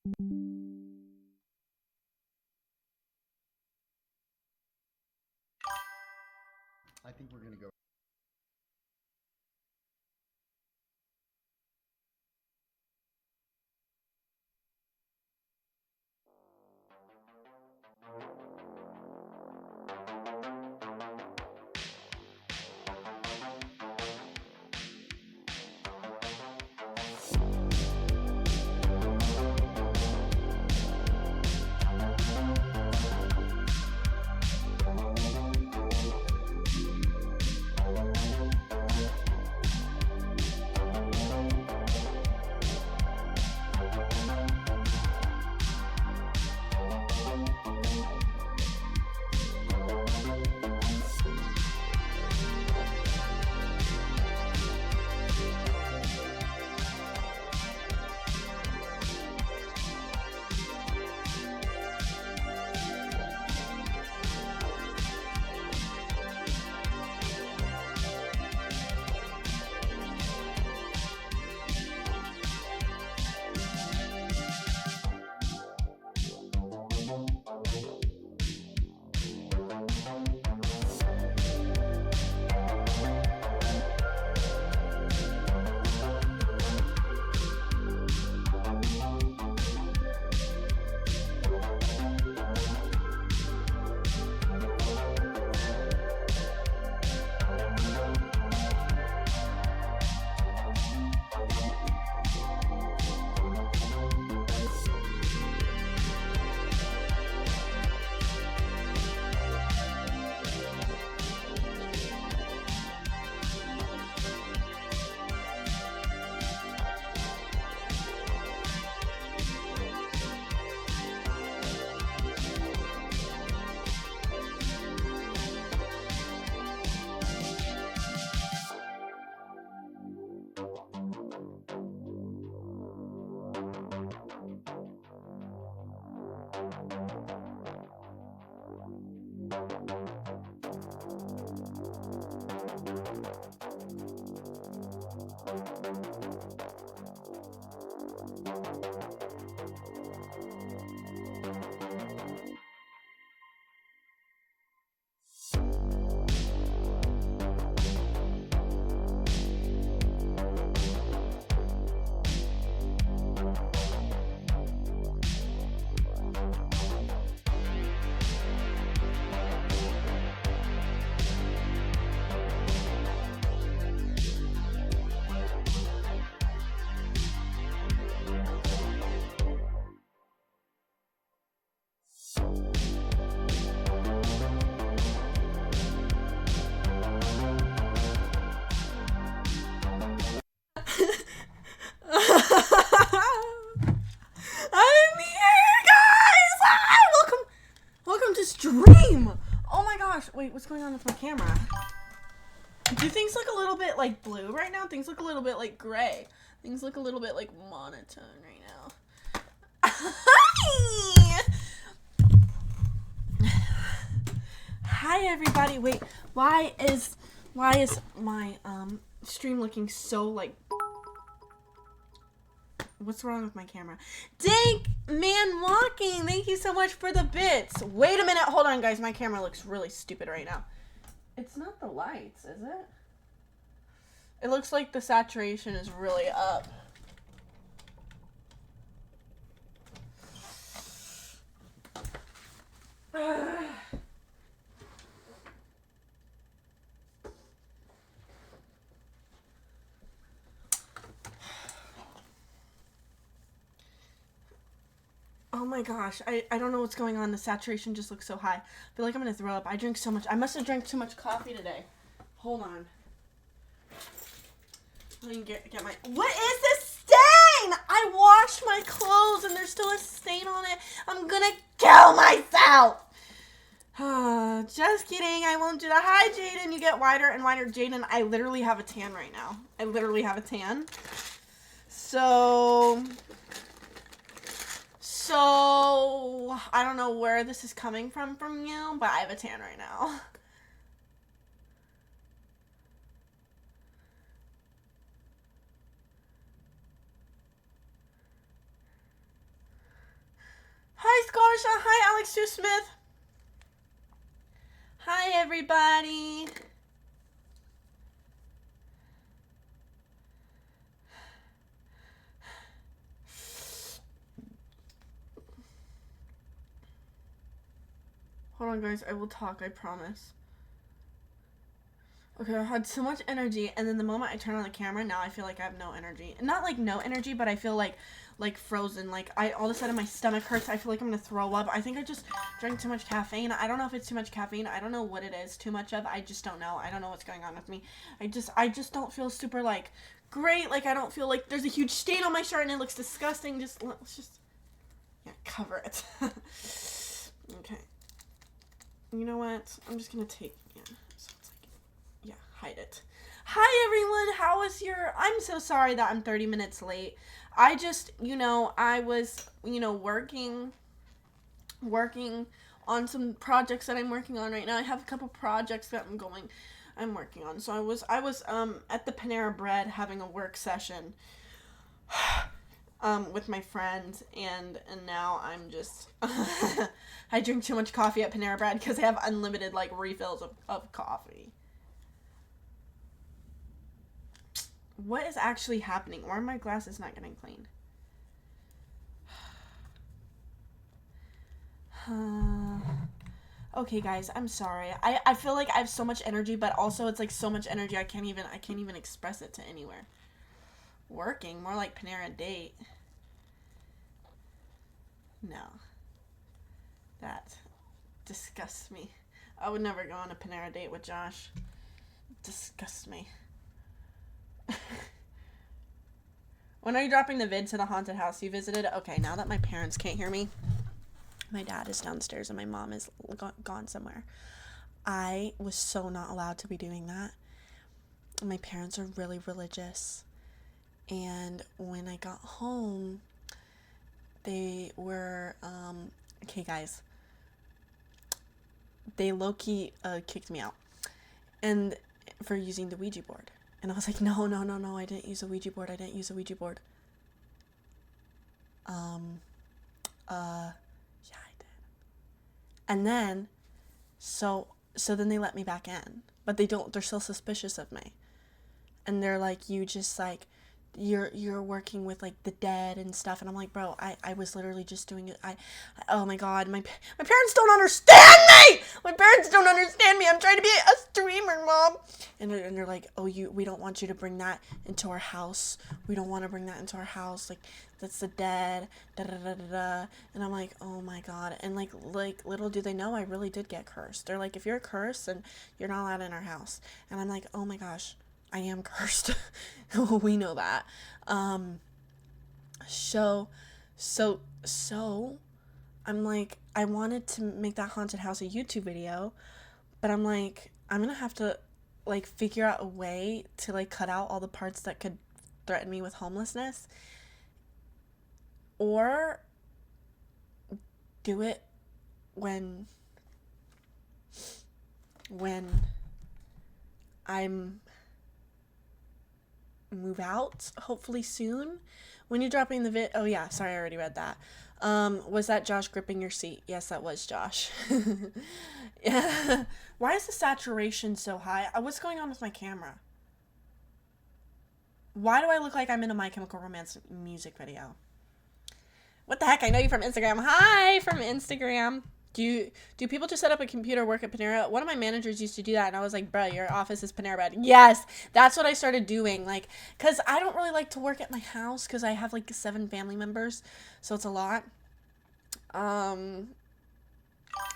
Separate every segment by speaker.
Speaker 1: I think we're gonna go.
Speaker 2: I'm here, guys! Hi! Welcome to stream! Oh my gosh, wait, what's going on with my camera? Do things look a little bit like blue right now? Things look a little bit like gray. Things look a little bit like monotone right now. Hi! Hi everybody. Wait, why is my stream looking so like, what's wrong with my camera? Dank Man Walking, thank you so much for the bits. Wait a minute, hold on guys, my camera looks really stupid right now. It's not the lights, is it? It looks like the saturation is really up. Oh my gosh, I don't know what's going on. The saturation just looks so high. I feel like I'm gonna throw up. I drink so much. I must have drank too much coffee today. Hold on. Let me get my... What is this stain? I washed my clothes and there's still a stain on it. I'm gonna kill myself. Just kidding. I won't do that. Hi, Jaden. You get wider and wider. Jaden, I literally have a tan right now. I literally have a tan. So, I don't know where this is coming from you, but I have a tan right now. Scotia. Hi, Alex Sue Smith. Hi, everybody. Hold on, guys. I will talk. I promise. Okay, I had so much energy, and then the moment I turn on the camera, now I feel like I have no energy. Not like no energy, but I feel like frozen. Like all of a sudden my stomach hurts. I feel like I'm gonna throw up. I think I just drank too much caffeine. I don't know if it's too much caffeine. I don't know what it is too much of. I just don't know. I don't know what's going on with me. I just don't feel super like great. Like I don't feel like there's a huge stain on my shirt and it looks disgusting. Let's just cover it. Okay. You know what? I'm just gonna take hide it. Hi everyone, how was your... I'm so sorry that I'm 30 minutes late. I just, I was, working on some projects that I'm working on right now. I have a couple projects that I'm working on. So I was at the Panera Bread having a work session with my friend, and now I'm just I drink too much coffee at Panera Bread because I have unlimited refills of coffee. What is actually happening? Why are my glasses not getting cleaned? Okay, guys, I'm sorry. I feel like I have so much energy, but also it's like so much energy I can't even express it to anywhere. Working, more like Panera date. No. That disgusts me. I would never go on a Panera date with Josh. Disgusts me. When are you dropping the vid to the haunted house you visited? Okay, now that my parents can't hear me, my dad is downstairs and my mom is gone somewhere. I was so not allowed to be doing that. My parents are really religious. And when I got home, they were, okay guys, they low-key kicked me out and for using the Ouija board. And I was like, no, I didn't use a Ouija board. Yeah, I did. And then, so then they let me back in. But they're still suspicious of me. And they're like, you just you're working with the dead and stuff. And I'm like, bro, I was literally just doing it. Oh my God, my parents don't understand me. My parents don't understand me. I'm trying to be a streamer, Mom. And they're like, oh, we don't want you to bring that into our house. We don't want to bring that into our house. That's the dead. Da da da da da. And I'm like, oh my God. And little do they know, I really did get cursed. They're like, if you're cursed, then you're not allowed in our house. And I'm like, oh my gosh, I am cursed. We know that. So I'm like, I wanted to make that haunted house a YouTube video, but I'm like, I'm gonna have to figure out a way to cut out all the parts that could threaten me with homelessness, or do it when I'm move out, hopefully soon. When you're dropping the vid, oh yeah, sorry, I already read that. Was that Josh gripping your seat? Yes, that was Josh. Yeah. Why is the saturation so high? What's going on with my camera? Why do I look like I'm in a My Chemical Romance music video? What the heck? I know you from Instagram. Hi from Instagram. Do people just set up a computer, work at Panera? One of my managers used to do that, and I was like, bro, your office is Panera Bread. Yes, that's what I started doing, because I don't really like to work at my house, because I have 7 family members, so it's a lot.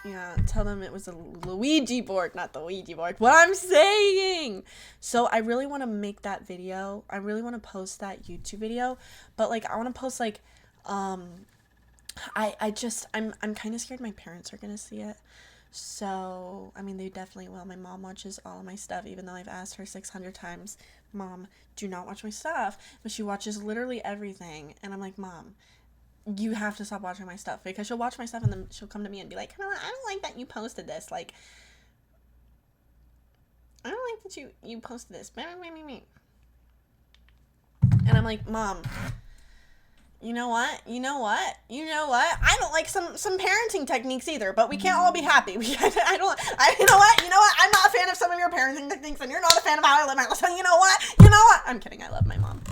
Speaker 2: Yeah, tell them it was a Luigi board, not the Ouija board. What I'm saying! So I really want to make that video. I really want to post that YouTube video, but I want to post I'm kind of scared my parents are gonna see it. So, I mean, they definitely will. My mom watches all of my stuff, even though I've asked her 600 times, Mom, do not watch my stuff. But she watches literally everything. And I'm like, Mom, you have to stop watching my stuff. Because she'll watch my stuff and then she'll come to me and be like, Camilla, I don't like that you posted this. I don't like that you posted this. And I'm like, Mom, You know what? I don't like some parenting techniques either, but we can't all be happy. You know what? I'm not a fan of some of your parenting techniques, and you're not a fan of how I live my life. So you know what? I'm kidding. I love my mom,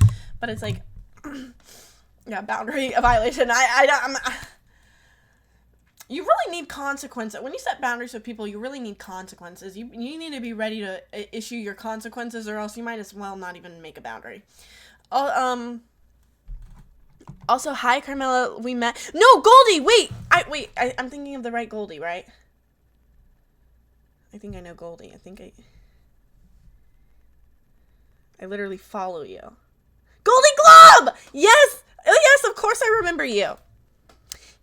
Speaker 2: but it's like, yeah, boundary violation. You really need consequences. When you set boundaries with people, you really need consequences. You need to be ready to issue your consequences, or else you might as well not even make a boundary. Also, hi, Carmela. We met. No, Goldie. Wait. I'm thinking of the right Goldie, right? I think I know Goldie. I literally follow you. Goldie Glob. Yes. Oh, yes. Of course, I remember you.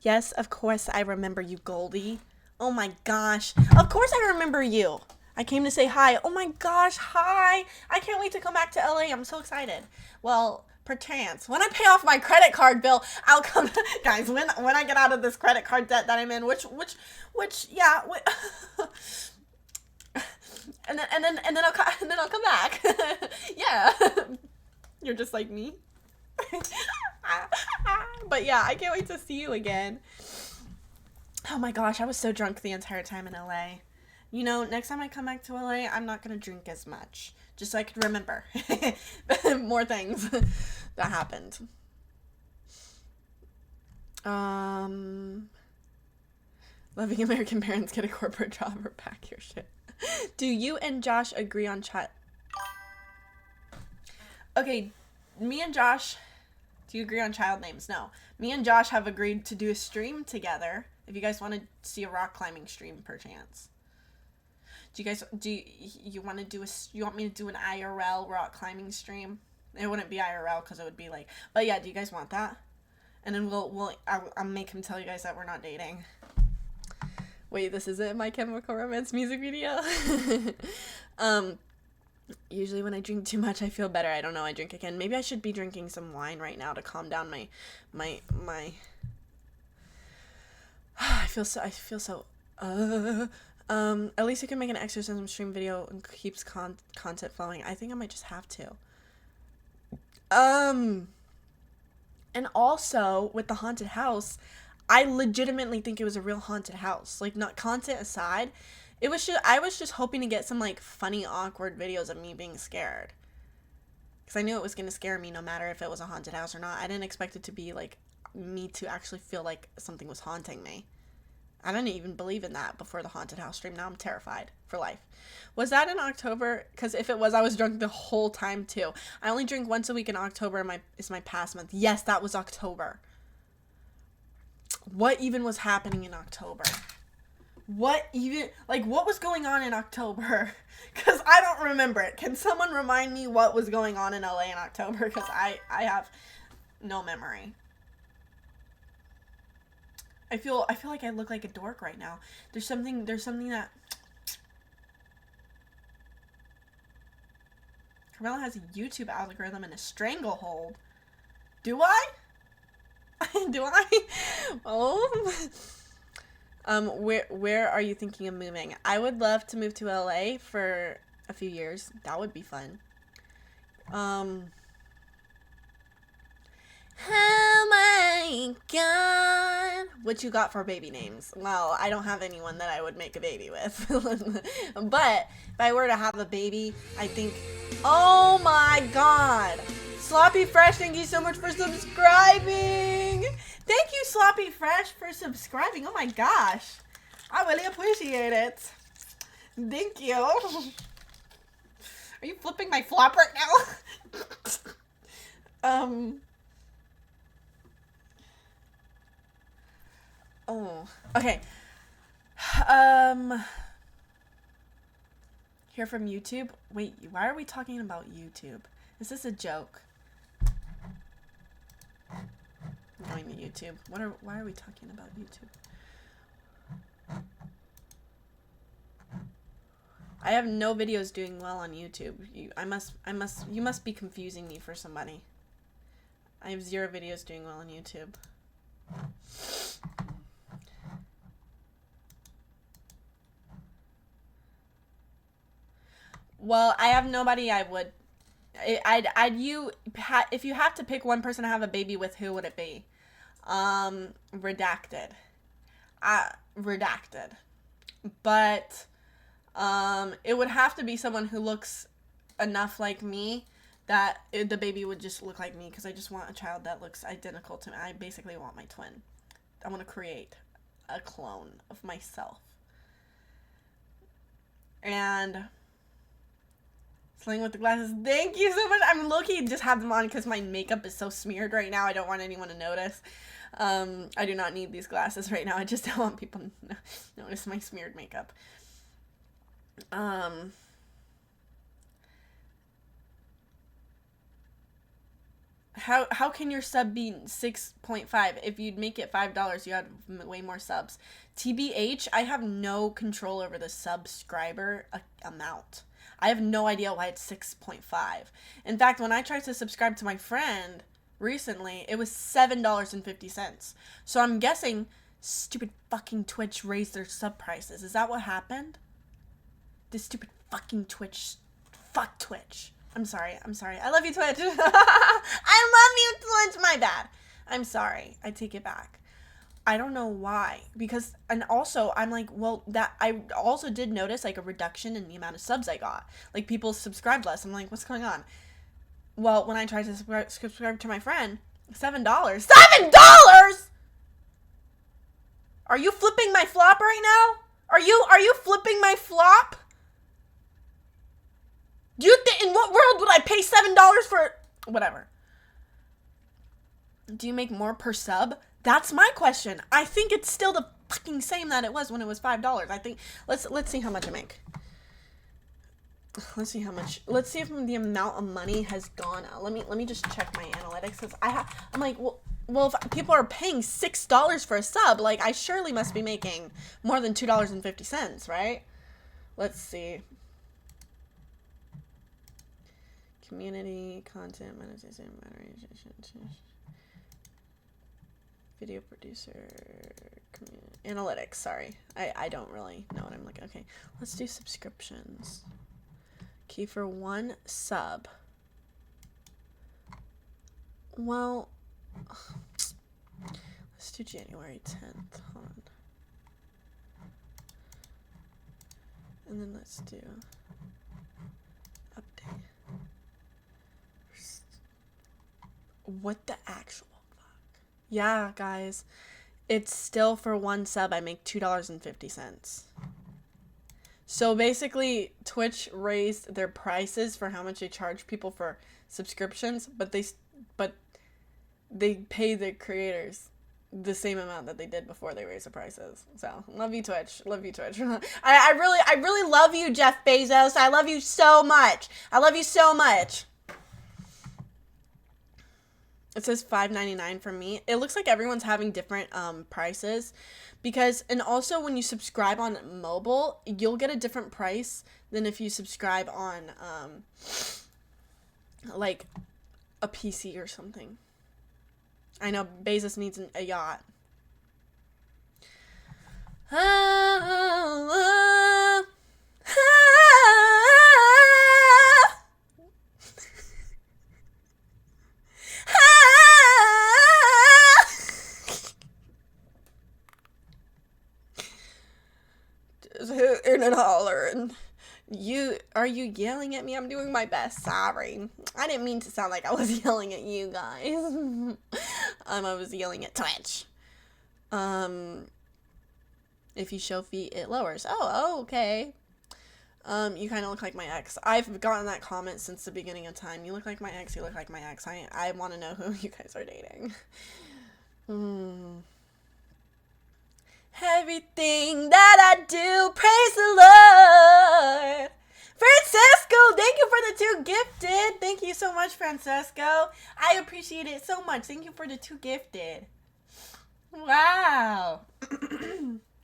Speaker 2: Yes, of course, I remember you, Goldie. Oh my gosh. Of course, I remember you. I came to say hi. Oh my gosh, hi. I can't wait to come back to LA. I'm so excited. Well, perchance, when I pay off my credit card bill, I'll come. Guys, when I get out of this credit card debt that I'm in, which yeah. and then I'll come back. Yeah. You're just like me. But yeah, I can't wait to see you again. Oh my gosh, I was so drunk the entire time in LA. You know, next time I come back to LA, I'm not gonna drink as much, just so I could remember more things that happened. Loving American parents get a corporate job or pack your shit. Do you and Josh agree on chat? Okay, me and Josh, do you agree on child names? No. Me and Josh have agreed to do a stream together. If you guys want to see a rock climbing stream, perchance. Do you want me to do an IRL rock climbing stream? It wouldn't be IRL because it would be like, but yeah, do you guys want that? And then I'll make him tell you guys that we're not dating. Wait, this isn't My Chemical Romance music video? Usually when I drink too much, I feel better. I don't know, I drink again. Maybe I should be drinking some wine right now to calm down my I feel so at least you can make an exorcism stream video and keeps content flowing. I think I might just have to. And also with the haunted house, I legitimately think it was a real haunted house. Like, not content aside, I was just hoping to get some like funny, awkward videos of me being scared. Because I knew it was going to scare me no matter if it was a haunted house or not. I didn't expect it to be like me to actually feel like something was haunting me. I didn't even believe in that before the haunted house stream. Now I'm terrified for life. Was that in October? Because if it was, I was drunk the whole time too. I only drink once a week in October. Is my past month. Yes, that was October. What even was happening in October? What was going on in October? Because I don't remember it. Can someone remind me what was going on in LA in October? Because I have no memory. I feel like I look like a dork right now. There's something that Carmela has a YouTube algorithm and a stranglehold. Do I? Do I? Oh. Where are you thinking of moving? I would love to move to LA for a few years. That would be fun. Oh my god. What you got for baby names? Well, I don't have anyone that I would make a baby with. But if I were to have a baby, I think, oh my god. Sloppy Fresh, thank you so much for subscribing. Thank you, Sloppy Fresh, for subscribing. Oh my gosh. I really appreciate it. Thank you. Are you flipping my flop right now? Oh, okay. Hear from YouTube? Wait, why are we talking about YouTube? Is this a joke? Going to YouTube. Why are we talking about YouTube? I have no videos doing well on YouTube. You must be confusing me for somebody. I have 0 videos doing well on YouTube. Well, I have nobody I would If you have to pick one person to have a baby with, who would it be? Redacted. Redacted. But it would have to be someone who looks enough like me that the baby would just look like me, because I just want a child that looks identical to me. I basically want my twin. I want to create a clone of myself. And Sling with the glasses, thank you so much. I'm low-key just have them on because my makeup is so smeared right now. I don't want anyone to notice. I do not need these glasses right now. I just don't want people to notice my smeared makeup. How can your sub be 6.5? If you'd make it $5, you had way more subs. TBH, I have no control over the subscriber amount. I have no idea why it's 6.5. In fact, when I tried to subscribe to my friend recently, it was $7.50. So I'm guessing stupid fucking Twitch raised their sub prices. Is that what happened? This stupid fucking Twitch. Fuck Twitch. I'm sorry. I love you, Twitch. I love you, Twitch. My bad. I'm sorry. I take it back. I don't know why. Because, and also, I'm like, well, that, I also did notice, like, a reduction in the amount of subs I got. Like, people subscribed less. I'm like, what's going on? Well, when I tried to subscribe to my friend, $7. $7?! Are you flipping my flop right now? Are you flipping my flop? Do you think, in what world would I pay $7 for, whatever? Do you make more per sub? That's my question. I think it's still the fucking same that it was when it was $5. I think, let's see how much I make. Let's see how much, let's see if the amount of money has gone out. Let me just check my analytics, because I'm like, well, if people are paying $6 for a sub, like, I surely must be making more than $2.50, right? Let's see. Community, content, monetization, video producer, analytics, sorry. I don't really know what I'm looking. Okay, let's do subscriptions. Key for one sub. Well, let's do January 10th. Hold on. And then let's do update. What the actual fuck? Yeah, guys. It's still for one sub, I make $2.50. So basically, Twitch raised their prices for how much they charge people for subscriptions, but they pay the creators the same amount that they did before they raised the prices. So, love you, Twitch. Love you, Twitch. I really love you, Jeff Bezos. I love you so much. I love you so much. It says $5.99 for me. It looks like everyone's having different prices, because, and also when you subscribe on mobile, you'll get a different price than if you subscribe on like a PC or something. I know Bezos needs a yacht. In and holler, and are you yelling at me? I'm doing my best. Sorry, I didn't mean to sound like I was yelling at you guys. I was yelling at Twitch. If you show feet, it lowers. Oh, okay. You kind of look like my ex. I've gotten that comment since the beginning of time. You look like my ex. You look like my ex. I want to know who you guys are dating. Everything that I do, praise the Lord. Francesco, thank you for the 2 gifted. Thank you so much, Francesco. I appreciate it so much. Thank you for the 2 gifted. Wow.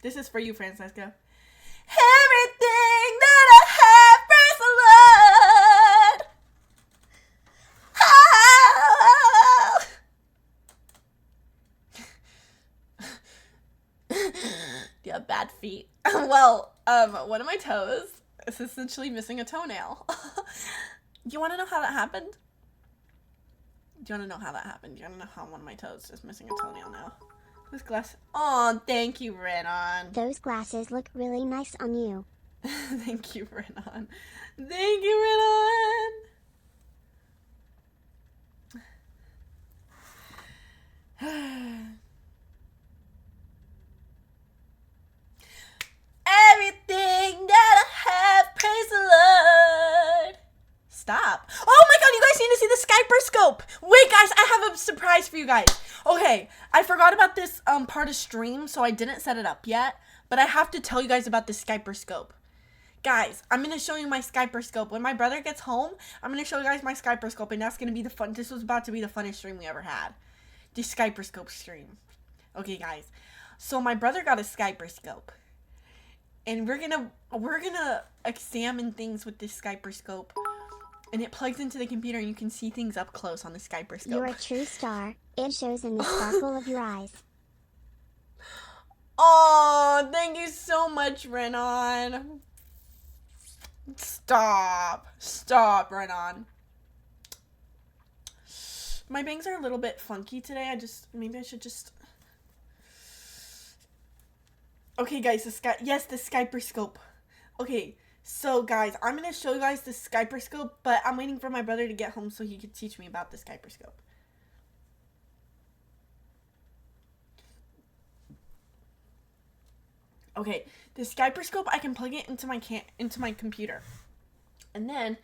Speaker 2: This is for you, Francesco. Everything that I have, praise the Lord. You have bad feet. Well, one of my toes is essentially missing a toenail. Do you want to know how that happened? Do you want to know how that happened? Do you want to know how one of my toes is missing a toenail now? Those glasses. Oh, thank you, Renan.
Speaker 1: Those glasses look really nice on you.
Speaker 2: Thank you, Renan. Thank you, Renan. Everything that I have, praise the Lord. Stop. Oh my god, you guys need to see the Skyperscope. Wait, guys, I have a surprise for you guys. Okay, I forgot about this part of stream, so I didn't set it up yet. But I have to tell you guys about the Skyperscope. Guys, I'm going to show you my Skyperscope. When my brother gets home, I'm going to show you guys my Skyperscope, and that's going to be the fun. This was about to be the funnest stream we ever had. The Skyperscope stream. Okay, guys. So my brother got a Skyperscope. And we're gonna examine things with this Skyperscope. And it plugs into the computer and you can see things up close on the Skyperscope.
Speaker 1: You're a true star. It shows in the sparkle of your eyes.
Speaker 2: Oh, thank you so much, Renan. Stop. Stop, Renan. My bangs are a little bit funky today. Maybe I should just... Okay, guys, the Skyperscope. Okay, so, guys, I'm going to show you guys the Skyperscope, but I'm waiting for my brother to get home so he can teach me about the Skyperscope. Okay, the Skyperscope, I can plug it into my computer. And then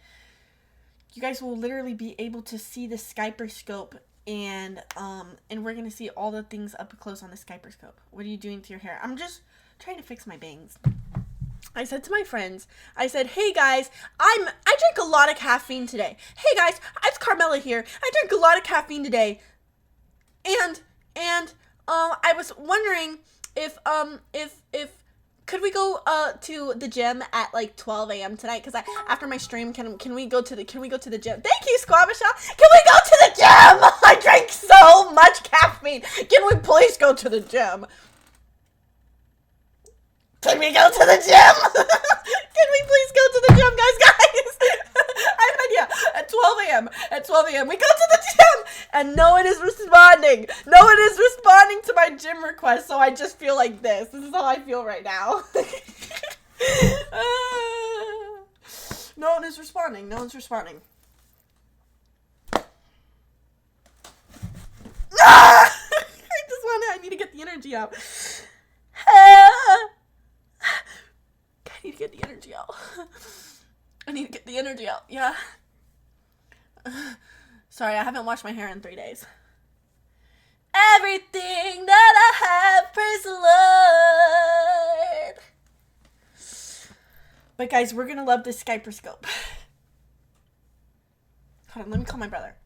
Speaker 2: you guys will literally be able to see the Skyperscope, and we're going to see all the things up close on the Skyperscope. What are you doing to your hair? I'm just trying to fix my bangs. I said to my friends, I said, hey guys, I drank a lot of caffeine today. Hey guys, it's Carmela here. I drank a lot of caffeine today. And I was wondering if could we go to the gym at like 12 a.m. tonight? Because after my stream, can we go to the gym? Thank you, Squabisha. Can we go to the gym? I drank so much caffeine. Can we please go to the gym? Can we go to the gym? Can we please go to the gym, guys? I have an idea. At 12 a.m. we go to the gym, and no one is responding. No one is responding to my gym request, so I just feel like this. This is how I feel right now. No one is responding. No one's responding. I need to get the energy out. I need to get the energy out. I need to get the energy out. Yeah. Sorry, I haven't washed my hair in 3 days. Everything that I have, praise the Lord. But guys, we're gonna love this Skyperscope. Hold on, let me call my brother.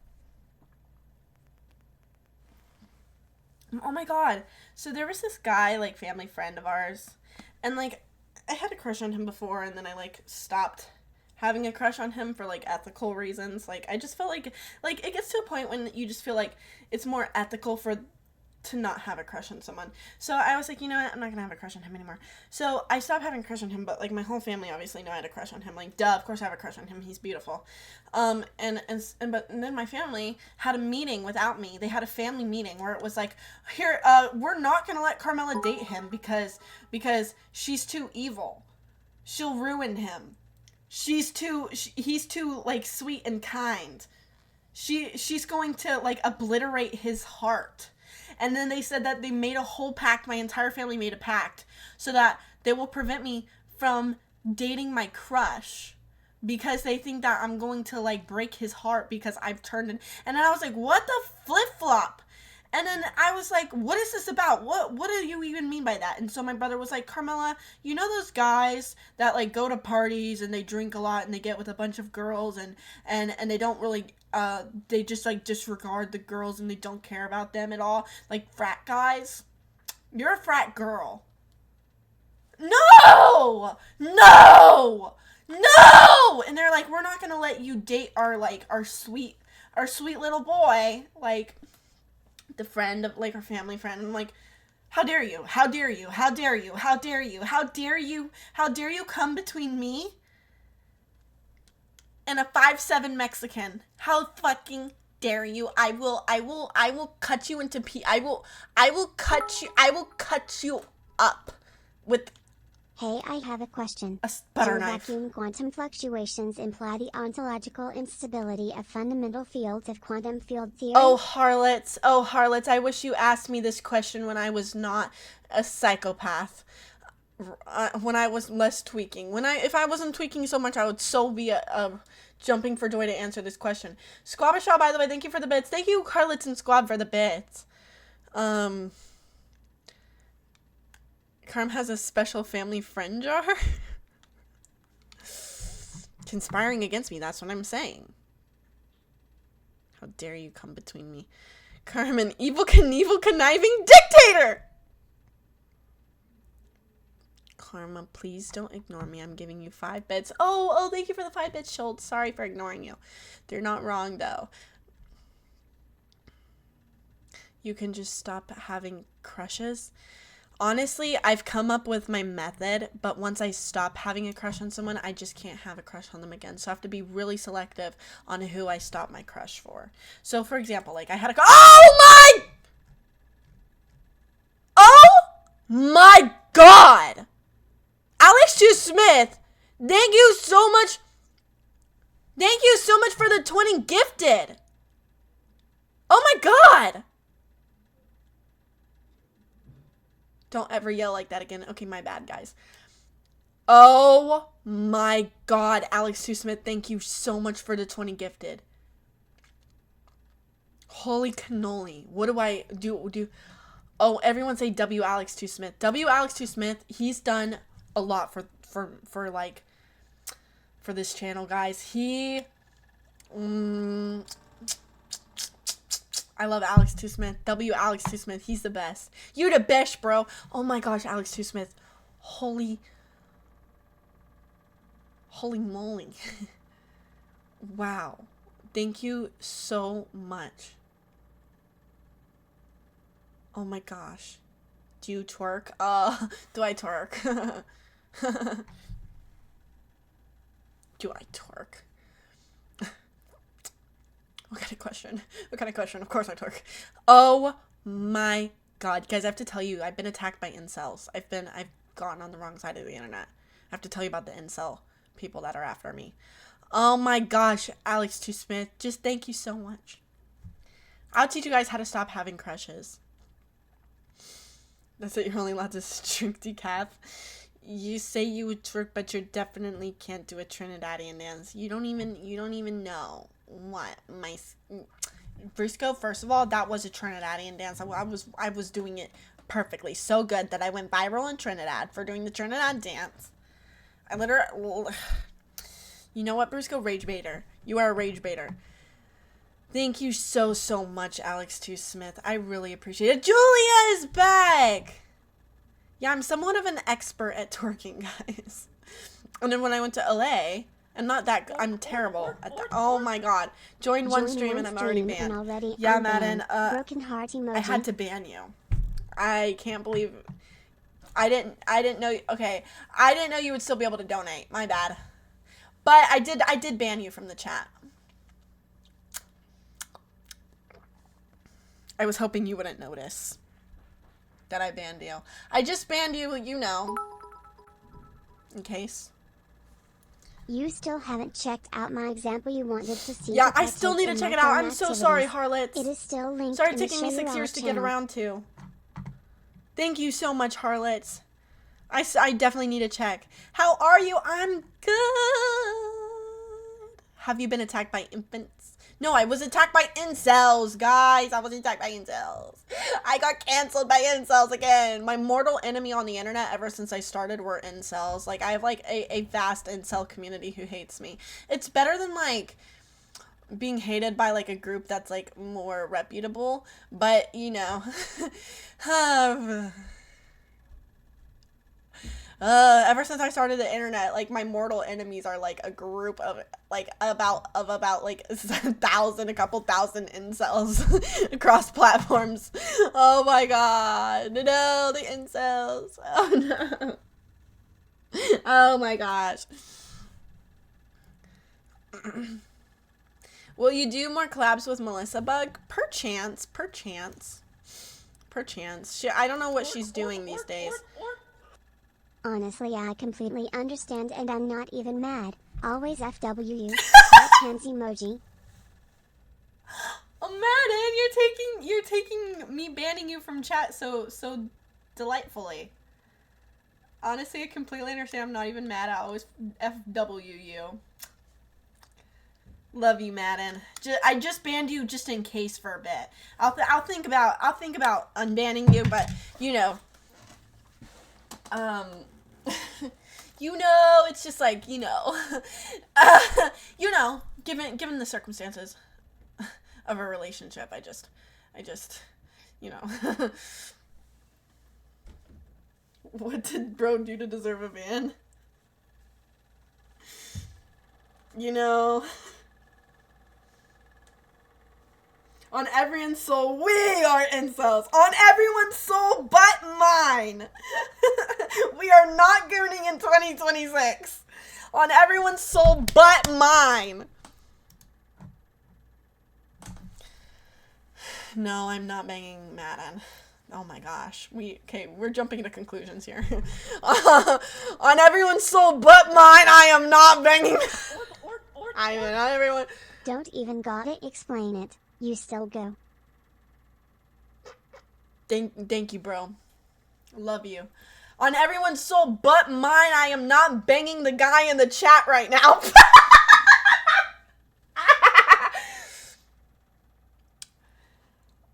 Speaker 2: Oh my god. So there was this guy, like, family friend of ours. And, like, I had a crush on him before, and then I, like, stopped having a crush on him for, like, ethical reasons. Like, I just felt like, it gets to a point when you just feel like it's more ethical to not have a crush on someone. So I was like, you know what, I'm not gonna have a crush on him anymore. So I stopped having a crush on him, but, like, my whole family obviously knew I had a crush on him. Like, duh, of course I have a crush on him, he's beautiful. And then my family had a meeting without me. They had a family meeting where it was like, here, we're not gonna let Carmela date him because she's too evil. She'll ruin him. He's too, like, sweet and kind. She's going to, like, obliterate his heart. And then they said that they made a whole pact, my entire family made a pact, so that they will prevent me from dating my crush because they think that I'm going to, like, break his heart because I've turned in. And then I was like, what the flip-flop? And then I was like, what is this about? What do you even mean by that? And so my brother was like, Carmela, you know those guys that, like, go to parties and they drink a lot and they get with a bunch of girls and they don't really, they just, like, disregard the girls and they don't care about them at all? Like, frat guys? You're a frat girl. No! No! No! And they're like, we're not gonna let you date our sweet little boy, like, the friend of, like, our family friend. I'm like, how dare you? How dare you? How dare you? How dare you? How dare you? How dare you come between me and a 5'7" Mexican. How fucking dare you? I will cut you into I will cut you up with
Speaker 1: Hey, I have a question.
Speaker 2: a butter
Speaker 1: Do
Speaker 2: knife.
Speaker 1: vacuum quantum fluctuations imply the ontological instability of fundamental fields of quantum field theory?
Speaker 2: Oh, harlots. Oh, harlots. I wish you asked me this question when I was not a psychopath. When I was less tweaking. If I wasn't tweaking so much, I would so be jumping for joy to answer this question. Squabishaw, by the way, thank you for the bits. Thank you, harlots and squab, for the bits. Carm has a special family friend jar. Conspiring against me, that's what I'm saying. How dare you come between me. Carmen, evil Knievel conniving dictator! Karma, please don't ignore me. I'm giving you 5 bits. Oh, thank you for the 5 bits, Schultz. Sorry for ignoring you. They're not wrong, though. You can just stop having crushes. Honestly, I've come up with my method, but once I stop having a crush on someone, I just can't have a crush on them again. So I have to be really selective on who I stop my crush for. So, for example, like I had a... Oh my God! Alex 2 Smith, thank you so much. Thank you so much for the 20 gifted. Oh my God. Don't ever yell like that again. Okay, my bad, guys. Oh my God, Alex 2 Smith, thank you so much for the 20 gifted. Holy cannoli. What do I do? Oh, everyone say W Alex 2 Smith. W Alex 2 Smith, he's done a lot for this channel, guys. I love Alex 2 Smith. W Alex 2 Smith, he's the best. You the best, bro. Oh my gosh, Alex 2 Smith. Holy moly. Wow. Thank you so much. Oh my gosh. Do you twerk? Do I twerk? Do I twerk? What kind of question? What kind of question? Of course I twerk. Oh my God. Guys, I have to tell you, I've been attacked by incels. I've gone on the wrong side of the internet. I have to tell you about the incel people that are after me. Oh my gosh, Alex 2 Smith, just thank you so much. I'll teach you guys how to stop having crushes. That's it, you're only allowed to drink decaf. You say you would twerk, but you definitely can't do a Trinidadian dance. You don't even know what my Briscoe. First of all, that was a Trinidadian dance. I was doing it perfectly, so good that I went viral in Trinidad for doing the Trinidad dance. I literally, you know what, Briscoe, rage baiter. You are a rage baiter. Thank you so much, Alex 2 Smith. I really appreciate it. Julia is back! Yeah, I'm somewhat of an expert at twerking, guys. And then when I went to LA, I'm terrible at that. Oh my God. Join one stream and I'm already banned. Yeah, Madden,
Speaker 1: Broken heart emoji.
Speaker 2: I had to ban you. I can't believe... I didn't know... Okay, I didn't know you would still be able to donate. My bad. But I did ban you from the chat. I was hoping you wouldn't notice that I banned you. I just banned you, you know. In case.
Speaker 1: You still haven't checked out my example you wanted to see.
Speaker 2: Yeah, I still need to check it out. I'm so sorry, harlots.
Speaker 1: It is still linked.
Speaker 2: Sorry, taking me 6 years to get around to. Thank you so much, harlots. I definitely need to check. How are you? I'm good. Have you been attacked by infants? No, I was attacked by incels, guys. I was attacked by incels. I got canceled by incels again. My mortal enemy on the internet ever since I started were incels. Like, I have, like, a vast incel community who hates me. It's better than, like, being hated by, like, a group that's, like, more reputable. But, you know. Ever since I started the internet, like, my mortal enemies are, like, a group of, like, about, like, a couple thousand incels across platforms. Oh my God. No, the incels. Oh no. Oh my gosh. Will you do more collabs with Melissa Bug? Perchance. Perchance. Perchance. I don't know what she's doing these days.
Speaker 1: Honestly, I completely understand and I'm not even mad. Always FWU. That hands emoji.
Speaker 2: Oh, Madden, you're taking me banning you from chat so delightfully. Honestly, I completely understand. I'm not even mad. I always FW you. Love you, Madden. I just banned you just in case for a bit. I'll think about unbanning you, but you know, you know, it's just like, you know, you know, given the circumstances of a relationship, I just, you know. What did bro do to deserve a ban? You know, on everyone's soul, we are incels. On everyone's soul but mine. We are not gooning in 2026. On everyone's soul but mine. No, I'm not banging Madden. Oh my gosh. We're jumping to conclusions here. On everyone's soul but mine, I am not banging. I mean, not everyone.
Speaker 1: Don't even gotta explain it. You still go.
Speaker 2: Thank you, bro. Love you. On everyone's soul but mine, I am not banging the guy in the chat right now.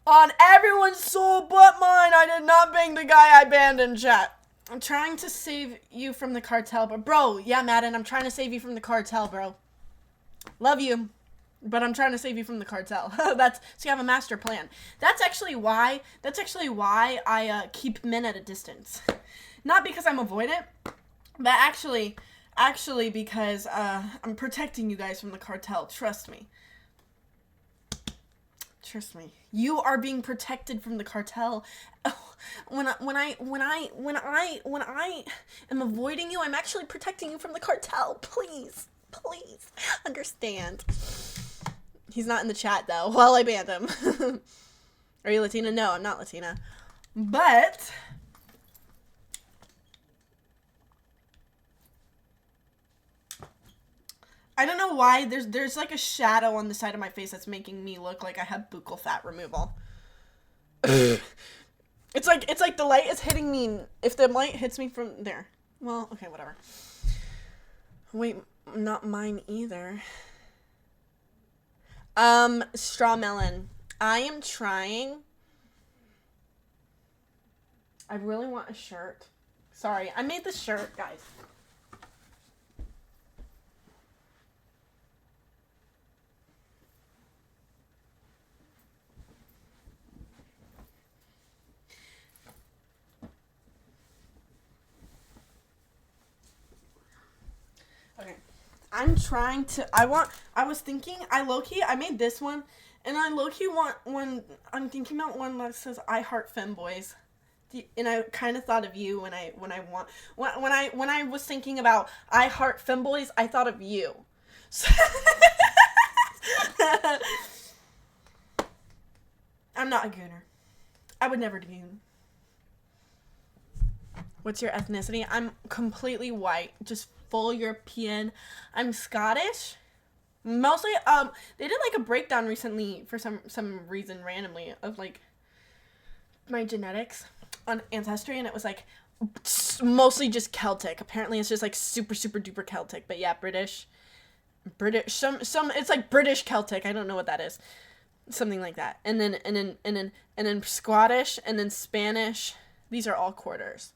Speaker 2: On everyone's soul but mine, I did not bang the guy I banned in chat. I'm trying to save you from the cartel, but bro, yeah, Madden, I'm trying to save you from the cartel, bro. Love you, but I'm trying to save you from the cartel. So you have a master plan. That's actually why I keep men at a distance. Not because I'm avoidant, but actually because I'm protecting you guys from the cartel. Trust me. Trust me. You are being protected from the cartel. When I am avoiding you, I'm actually protecting you from the cartel. Please understand. He's not in the chat though. Well, I banned him. Are you Latina? No, I'm not Latina. But I don't know why there's like a shadow on the side of my face that's making me look like I have buccal fat removal. It's like the light is hitting me. If the light hits me from there. Well, okay, whatever. Wait, not mine either. Straw melon. I am trying. I really want a shirt. Sorry, I made this shirt, guys. Okay. I'm trying to, I made this one, and I low-key want one, I'm thinking about one that says, I heart femboys. And I kind of thought of you when I was thinking about I heart femboys, I thought of you. So I'm not a gooner. I would never goon. What's your ethnicity? I'm completely white, just full European. I'm Scottish. Mostly, they did like a breakdown recently for some reason randomly of like my genetics on Ancestry, and it was like mostly just Celtic. Apparently, it's just like super duper Celtic. But yeah, British. Some it's like British Celtic. I don't know what that is. Something like that. And then Scottish, and then Spanish. These are all quarters.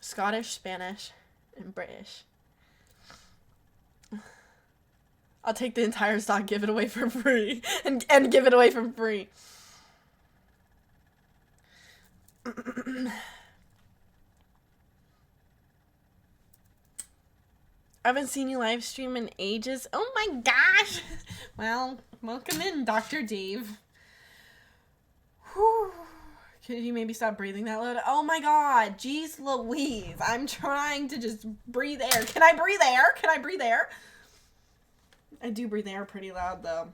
Speaker 2: Scottish, Spanish, and British. I'll take the entire stock, give it away for free, and give it away for free. I haven't seen you live stream in ages. Oh my gosh! Well, welcome in, Dr. Dave. Whew. Could you maybe stop breathing that loud? Oh my god, jeez Louise. I'm trying to just breathe air. Can I breathe air? Can I breathe air? I do breathe air pretty loud though.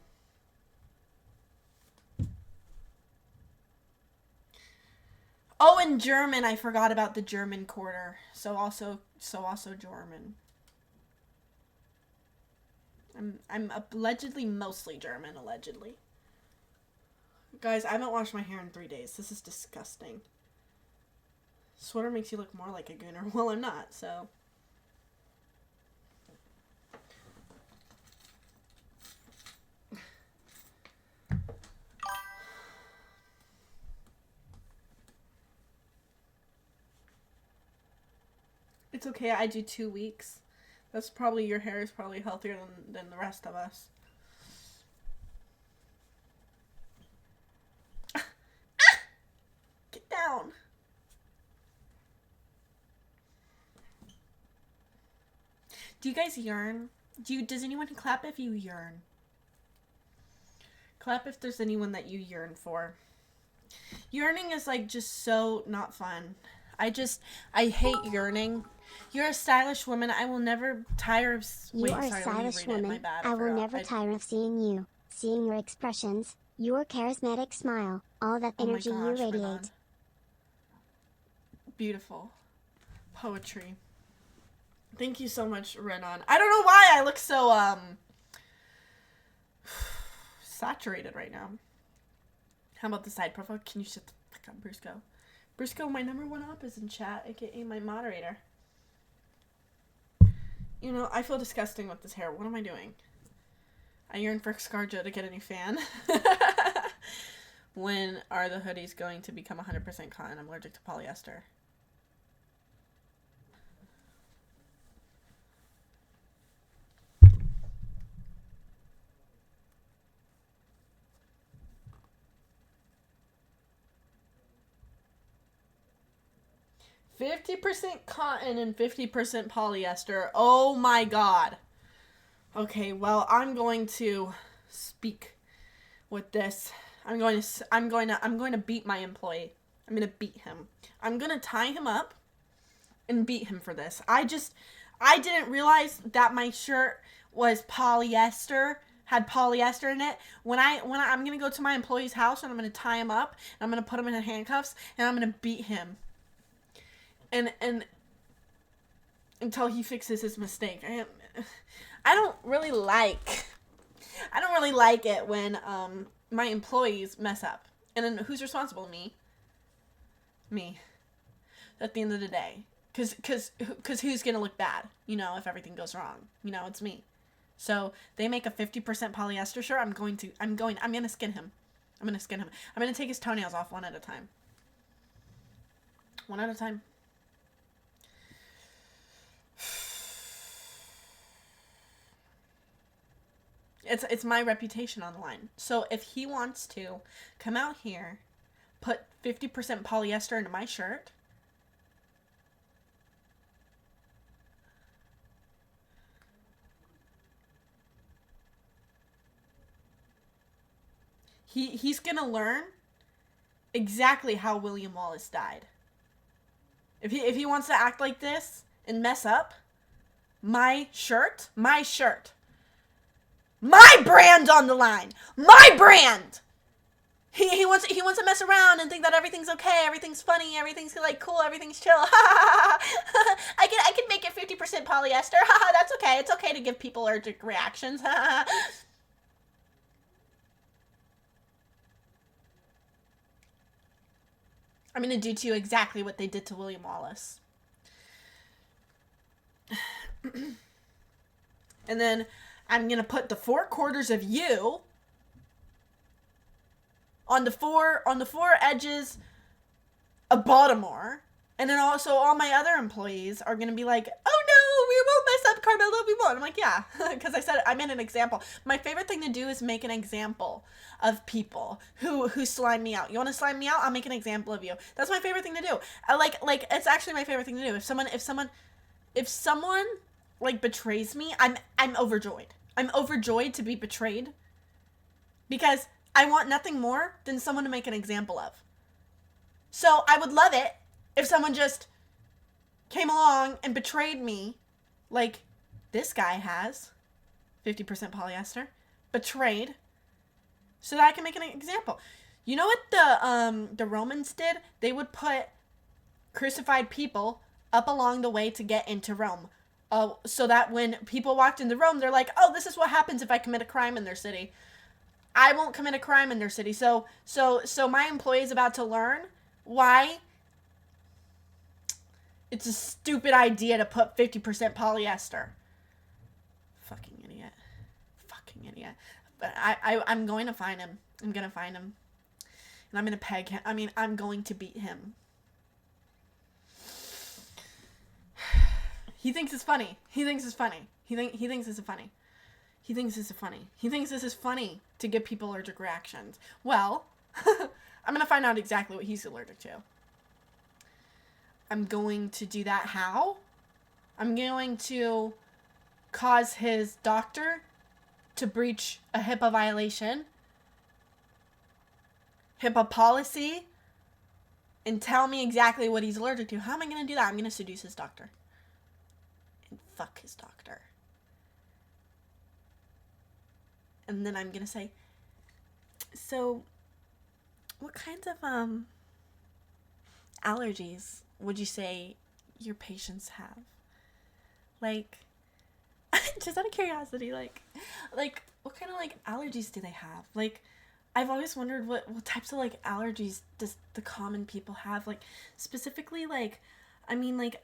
Speaker 2: Oh, and German. I forgot about the German quarter. So also German. I'm allegedly mostly German, allegedly. Guys, I haven't washed my hair in 3 days. This is disgusting. Sweater makes you look more like a gooner. Well, I'm not, so. It's okay, I do 2 weeks. That's probably, your hair is probably healthier than the rest of us. Get down. Do you guys yearn? Does anyone clap if you yearn? Clap if there's anyone that you yearn for. Yearning is like just so not fun. I hate yearning. You're a stylish woman. I will never tire of...
Speaker 1: You are a stylish woman. I will never tire of seeing you, seeing your expressions, your charismatic smile, all that energy you radiate.
Speaker 2: Beautiful. Poetry. Thank you so much, Renan. I don't know why I look so, saturated right now. How about the side profile? Can you shut the fuck up, Brusco? Brusco, my #1 op is in chat, aka my moderator. You know, I feel disgusting with this hair. What am I doing? I yearn for ScarJo to get a new fan. When are the hoodies going to become 100% cotton? I'm allergic to polyester. %50 cotton and 50% polyester. Oh my god. Okay, well, I'm going to speak with this. I'm going to beat my employee. I'm going to beat him. I'm going to tie him up and beat him for this. I didn't realize that my shirt was polyester, had polyester in it. When I'm going to go to my employee's house and I'm going to tie him up and I'm going to put him in handcuffs and I'm going to beat him. And until he fixes his mistake. I don't really like it when my employees mess up. And then who's responsible? Me. At the end of the day. Cause who's gonna look bad, you know, if everything goes wrong? You know, it's me. So they make a 50% polyester shirt. I'm gonna skin him. I'm gonna take his toenails off one at a time. One at a time. It's my reputation on the line. So if he wants to come out here, put 50% polyester into my shirt, he's gonna learn exactly how William Wallace died. If he wants to act like this and mess up my shirt, my brand on the line, my brand. He wants to mess around and think that everything's okay, everything's funny, everything's like cool, everything's chill. I can make it 50% polyester. That's okay. It's okay to give people allergic reactions. I'm gonna do to you exactly what they did to William Wallace. And then I'm gonna put the 4 quarters of you on the four edges of Baltimore, and then also all my other employees are gonna be like, "Oh no, we won't mess up, Carmelo. We won't." I'm like, "Yeah," because I made an example. My favorite thing to do is make an example of people who slime me out. You want to slime me out? I'll make an example of you. That's my favorite thing to do. I like it's actually my favorite thing to do. If someone like betrays me, I'm overjoyed. I'm overjoyed to be betrayed because I want nothing more than someone to make an example of. So I would love it if someone just came along and betrayed me like this guy has. 50% polyester. Betrayed. So that I can make an example. You know what the Romans did? They would put crucified people up along the way to get into Rome. So that when people walked into Rome, they're like, oh, this is what happens if I commit a crime in their city. I won't commit a crime in their city. So my employee is about to learn why it's a stupid idea to put 50% polyester. Fucking idiot. Fucking idiot. But I'm going to find him. I'm going to find him. And I'm going to peg him. I'm going to beat him. He thinks it's funny. He thinks it's funny. He thinks this is funny. He thinks this is funny. He thinks this is funny to give people allergic reactions. Well, I'm going to find out exactly what he's allergic to. I'm going to do that how? I'm going to cause his doctor to breach a HIPAA violation, HIPAA policy, and tell me exactly what he's allergic to. How am I going to do that? I'm going to seduce his doctor. And fuck his doctor. And then I'm going to say, so what kinds of allergies would you say your patients have? Like, just out of curiosity, like what kind of like allergies do they have? Like, I've always wondered what types of like allergies does the common people have? Like, specifically, like, I mean, like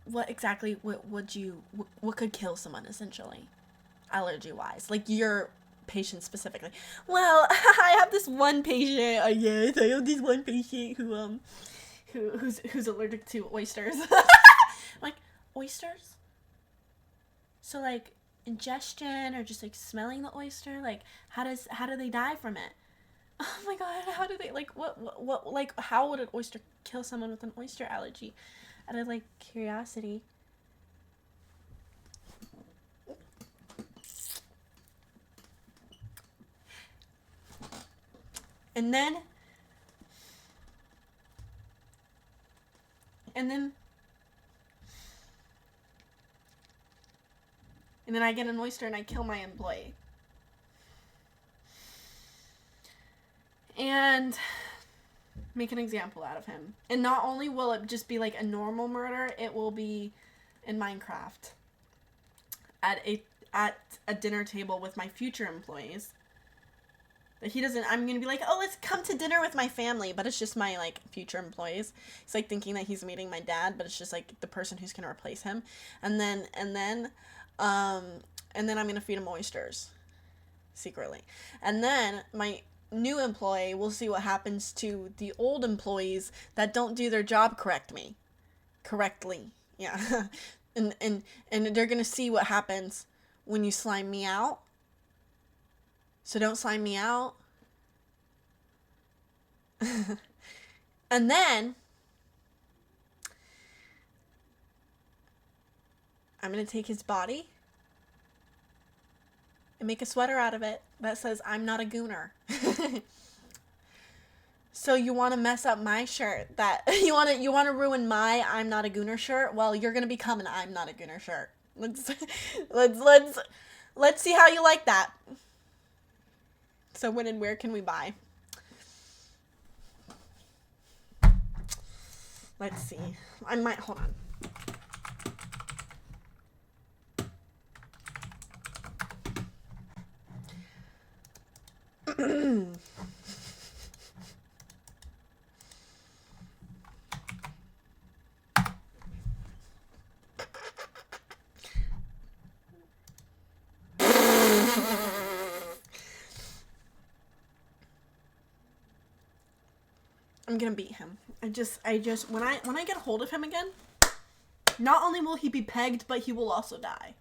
Speaker 2: what exactly what could kill someone essentially, allergy wise, like your patient specifically? Well, I have this one patient. Yes, I have this one patient who's allergic to oysters. Like, oysters? So like ingestion or just like smelling the oyster? Like, how do they die from it? Oh my god, how do they, like, what like, how would an oyster kill someone with an oyster allergy? Out of like curiosity. And then I get an oyster and I kill my employee. And make an example out of him. And not only will it just be like a normal murder, it will be in Minecraft. At a dinner table with my future employees. I'm gonna be like, oh, let's come to dinner with my family, but it's just my like future employees. He's like thinking that he's meeting my dad, but it's just like the person who's gonna replace him. And then I'm gonna feed him oysters secretly. And then my new employee will see what happens to the old employees that don't do their job correctly. Yeah. and they're gonna see what happens when you slime me out. So don't slime me out. And then I'm going to take his body and make a sweater out of it that says, I'm not a gooner. So you want to mess up my shirt, that you want to ruin my I'm not a gooner shirt? Well, you're going to become an I'm not a gooner shirt. Let's see how you like that. So when and where can we buy? Let's see. I might, hold on. I'm gonna beat him. I just when I get a hold of him again, not only will he be pegged, but he will also die.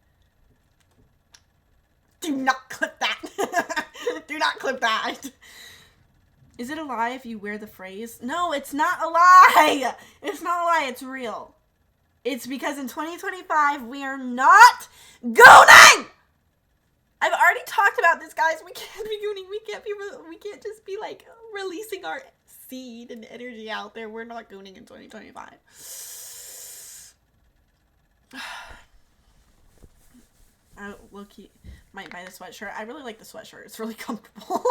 Speaker 2: Do not clip that. Do not clip that. Is it a lie if you wear the phrase? No, it's not a lie. It's not a lie. It's real. It's because in 2025 we are not gooning. I've already talked about this, guys. We can't be gooning. We can't just be like releasing our seed and energy out there. We're not gooning in 2025. I low-key might buy the sweatshirt. I really like the sweatshirt. It's really comfortable.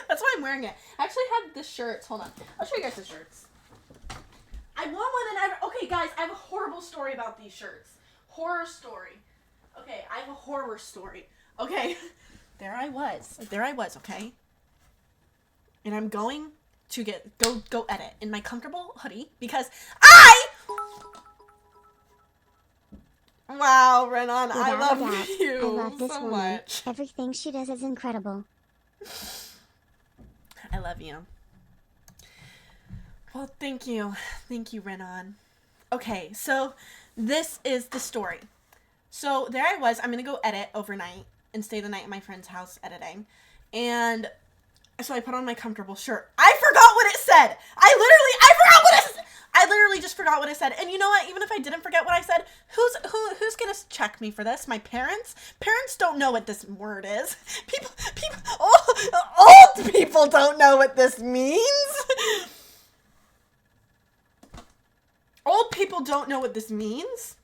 Speaker 2: That's why I'm wearing it. I actually have the shirts. Hold on. I'll show you guys the shirts. I want one and okay, guys, I have a horrible story about these shirts. Horror story. Okay, I have a horror story. Okay. There I was, okay? And I'm going to go edit in my comfortable hoodie because wow, Renan, I love you
Speaker 1: I love this
Speaker 2: so
Speaker 1: woman.
Speaker 2: much.
Speaker 1: Everything she does is incredible.
Speaker 2: I love you. Well, thank you, Renan. Okay, so this is the story. So there I was. I'm gonna go edit overnight and stay the night at my friend's house editing, and so I put on my comfortable shirt. I forgot what it said. I literally just forgot what I said. And you know what? Even if I didn't forget what I said, who's gonna check me for this? My parents? Parents don't know what this word is. Old people don't know what this means. Old people don't know what this means.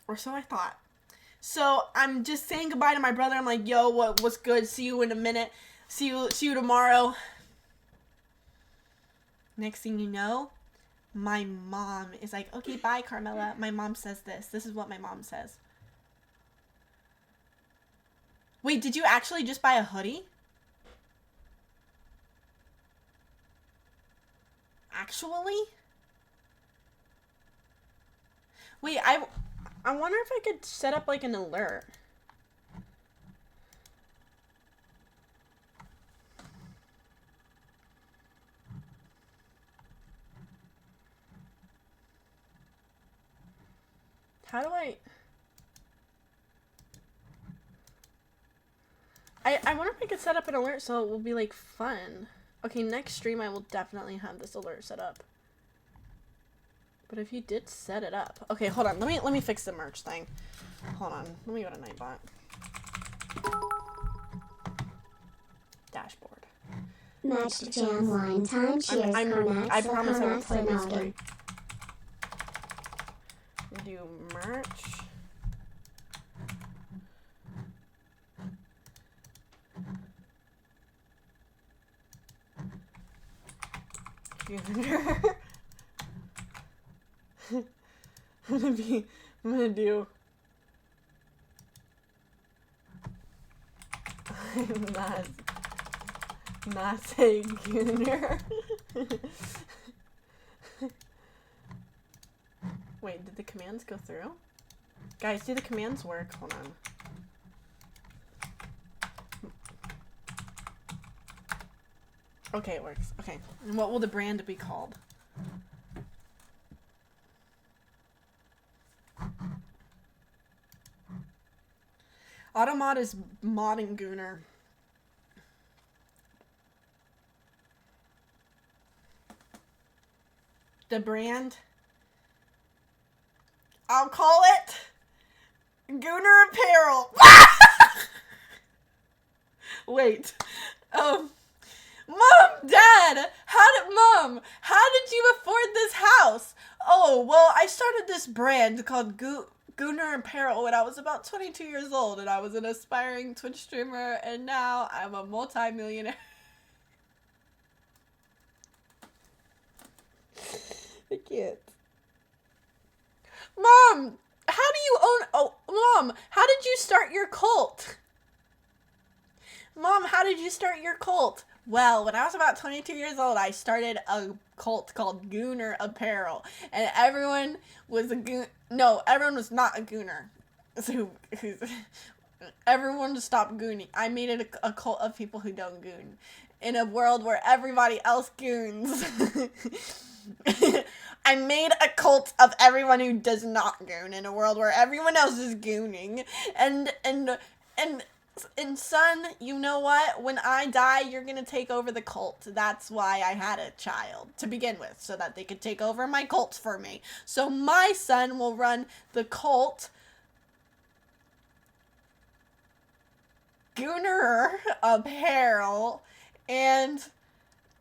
Speaker 2: Or so I thought. So I'm just saying goodbye to my brother. I'm like, yo, what's good? See you in a minute. See you tomorrow. Next thing you know, my mom is like, okay, bye, Carmela. My mom says this. This is what my mom says. Wait, did you actually just buy a hoodie? Actually? Wait, I wonder if I could set up like an alert. How do I wonder if I could set up an alert so it will be like fun. Okay, next stream I will definitely have this alert set up. But if you did set it up. Okay, hold on. Let me fix the merch thing. Hold on. Let me go to Nightbot. Dashboard.
Speaker 1: Matched jam wine time. Cheers, Carmax.
Speaker 2: I promise I won't
Speaker 1: Carmax
Speaker 2: play my
Speaker 1: Noggin.
Speaker 2: story. Do merch. I'm gonna do. I'm not saying Gooner. Wait, did the commands go through? Guys, do the commands work? Hold on. Okay, it works. Okay. And what will the brand be called? Automod is modding Gooner. The brand, I'll call it Gooner Apparel. Wait. Mom, Dad, Mom, how did you afford this house? Oh, well, I started this brand called Gooner Apparel when I was about 22 years old, and I was an aspiring Twitch streamer, and now I'm a multi-millionaire. I can't. Mom, how do you own... Oh, Mom, how did you start your cult? Mom, how did you start your cult? Well, when I was about 22 years old, I started a cult called Gooner Apparel. And everyone was a goon... No, everyone was not a gooner. So, everyone stopped gooning. I made it a cult of people who don't goon. In a world where everybody else goons. I made a cult of everyone who does not goon in a world where everyone else is gooning. And son, you know what? When I die, you're gonna take over the cult. That's why I had a child to begin with, so that they could take over my cult for me. So my son will run the cult Gooner Apparel, and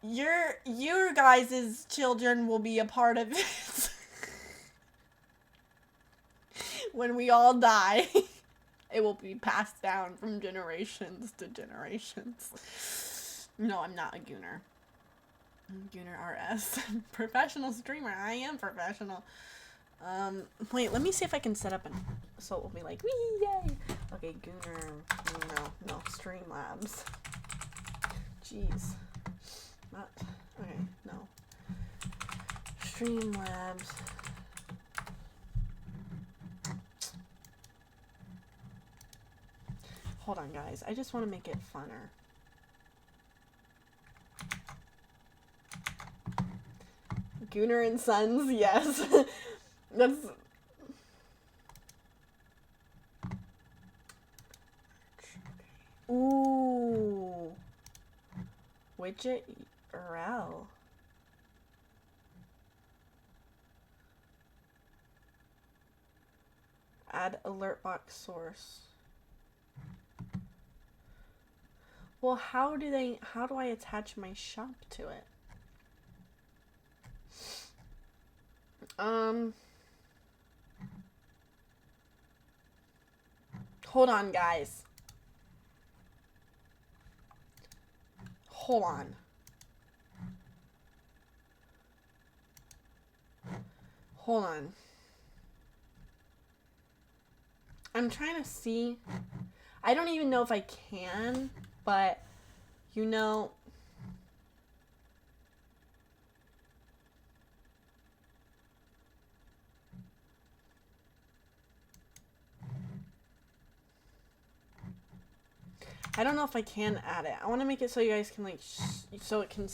Speaker 2: your guys' children will be a part of it when we all die. It will be passed down from generations to generations. No, I'm not a Gooner. I'm Gooner RS. Professional streamer. I am professional. Wait, let me see if I can set up so it will be like, wee, yay. Okay, Gooner. No, Streamlabs. Jeez. Not, okay, no. Streamlabs. Hold on, guys. I just want to make it funner. Gooner and Sons, yes. That's... Ooh. Widget URL. Add alert box source. Well, how do I attach my shop to it? Hold on, guys. Hold on. Hold on. I'm trying to see. I don't even know if I can, but you know, I don't know if I can add it. I want to make it so you guys can like, so it can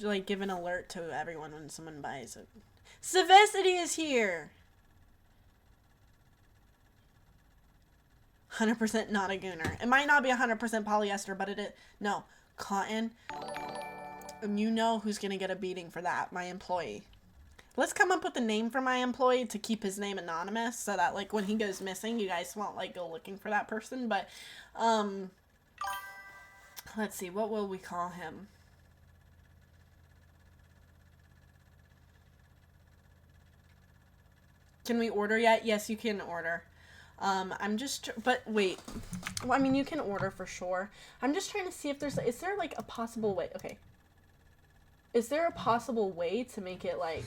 Speaker 2: like give an alert to everyone when someone buys it. Savicity is here. 100% not a Gooner. It might not be 100% polyester, but it is. No, cotton. And you know who's gonna get a beating for that? My employee. Let's come up with a name for my employee to keep his name anonymous, so that like when he goes missing, you guys won't like go looking for that person. But let's see, what will we call him? Can we order yet? Yes, you can order. I'm just, but wait, well, I mean, you can order for sure. I'm just trying to see if is there like a possible way? Okay. Is there a possible way to make it like,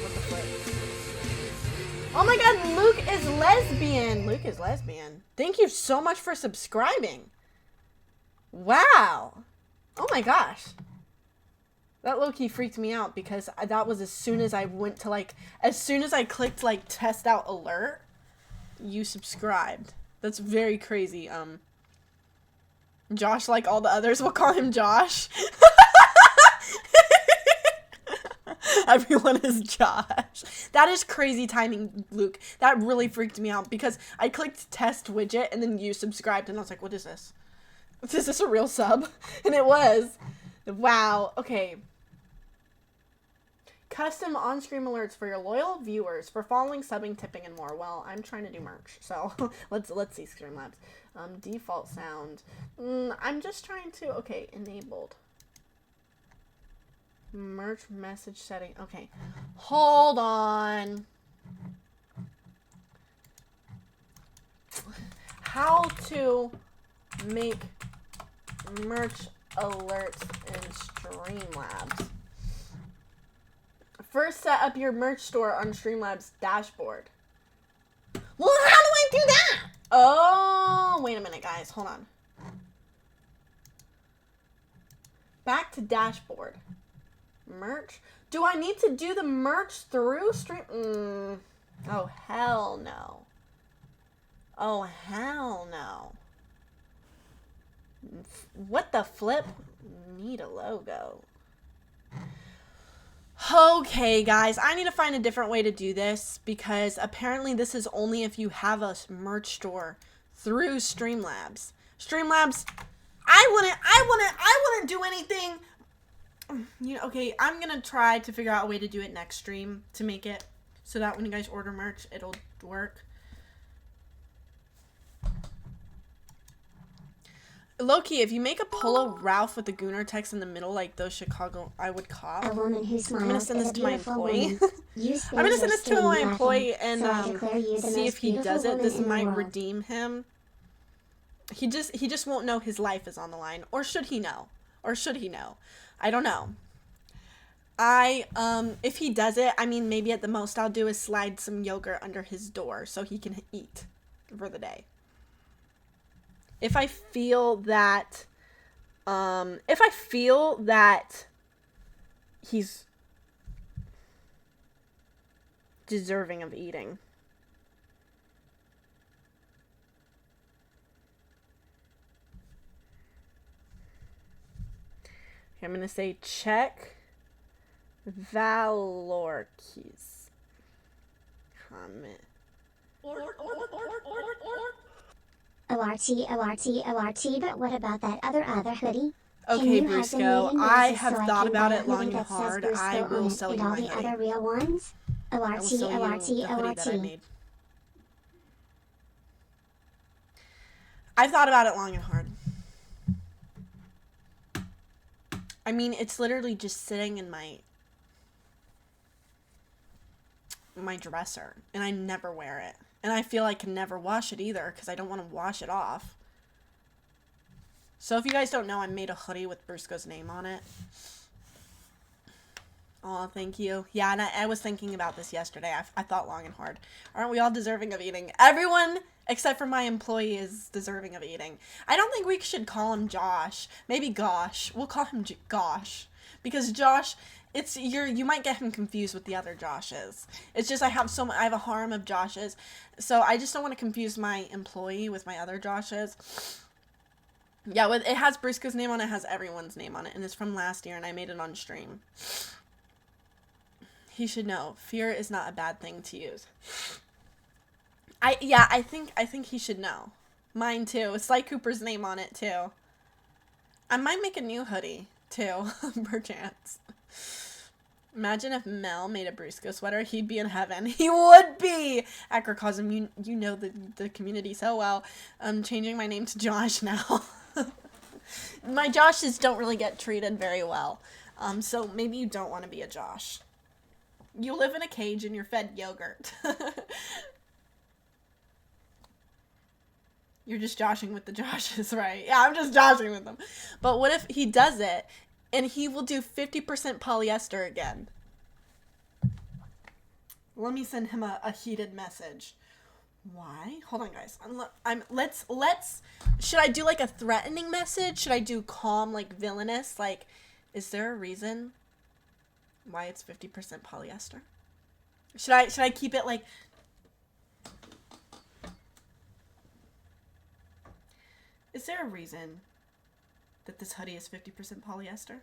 Speaker 2: what the flip? Oh my god, Luke is lesbian. Luke is lesbian. Thank you so much for subscribing. Wow. Oh my gosh. That low-key freaked me out because that was as soon as I went to like, as soon as I clicked like test out alert, you subscribed. That's very crazy. Josh, like all the others, we'll call him Josh. Everyone is Josh. That is crazy timing, Luke. That really freaked me out because I clicked test widget and then you subscribed and I was like, what is this? Is this a real sub? And it was. Wow. Okay. Custom on-screen alerts for your loyal viewers for following, subbing, tipping, and more. Well, I'm trying to do merch, so let's see Streamlabs. Default sound. I'm just trying to. Okay, enabled. Merch message setting. Okay, hold on. How to make merch alerts in Streamlabs. First, set up your merch store on Streamlabs dashboard. Well, how do I do that? Oh, wait a minute, guys. Hold on. Back to dashboard. Merch. Do I need to do the merch through Stream? Oh, hell no. Oh, hell no. What the flip? Need a logo. Okay, guys, I need to find a different way to do this because apparently this is only if you have a merch store through Streamlabs. Streamlabs, I wouldn't do anything. You know, okay, I'm gonna try to figure out a way to do it next stream to make it so that when you guys order merch, it'll work. Low-key, if you make a Polo Ralph with the Gooner text in the middle, like those Chicago, I would cop.
Speaker 1: A woman who smiles.
Speaker 2: I'm gonna send this to my employee.
Speaker 1: I'm
Speaker 2: I'm gonna send this to my employee and see if he does it. This might redeem him. He just won't know his life is on the line, or should he know? Or should he know? I don't know. If he does it, I mean, maybe at the most I'll do is slide some yogurt under his door so he can eat for the day. If I feel that he's deserving of eating. Okay, I'm gonna say check Valorkey's comment.
Speaker 1: ORT, but what about that other hoodie?
Speaker 2: Okay, Brusco, I have thought about it long and hard. I will sell you my
Speaker 1: hoodie.
Speaker 2: hoodie.
Speaker 1: Other real ones?
Speaker 2: I will sell you the hoodie that I made. I've thought about it long and hard. I mean, it's literally just sitting in my dresser, and I never wear it. And I feel I can never wash it either, because I don't want to wash it off. So if you guys don't know, I made a hoodie with Brusco's name on it. Oh, thank you. Yeah, and I was thinking about this yesterday. I thought long and hard. Aren't we all deserving of eating? Everyone except for my employee is deserving of eating. I don't think we should call him Josh. Maybe Gosh. We'll call him Gosh. Because Josh, you might get him confused with the other Joshes. It's just I have a harem of Joshes. So I just don't want to confuse my employee with my other Joshes. Yeah, it has Brusco's name on it, has everyone's name on it, and it's from last year, and I made it on stream. He should know. Fear is not a bad thing to use. I think he should know. Mine too. Sly Cooper's name on it too. I might make a new hoodie too, perchance. Imagine if Mel made a Brusco sweater. He'd be in heaven. He would be! Acrocosm, you know the community so well. I'm changing my name to Josh now. My Joshes don't really get treated very well. So maybe you don't want to be a Josh. You live in a cage and you're fed yogurt. You're just joshing with the Joshes, right? Yeah, I'm just joshing with them. But what if he does it and he will do 50% polyester again? Let me send him a heated message. Why? Hold on, guys. Let's should I do like a threatening message? Should I do calm, like villainous? Like, is there a reason why it's 50% polyester? Should I keep it like, is there a reason that this hoodie is 50% polyester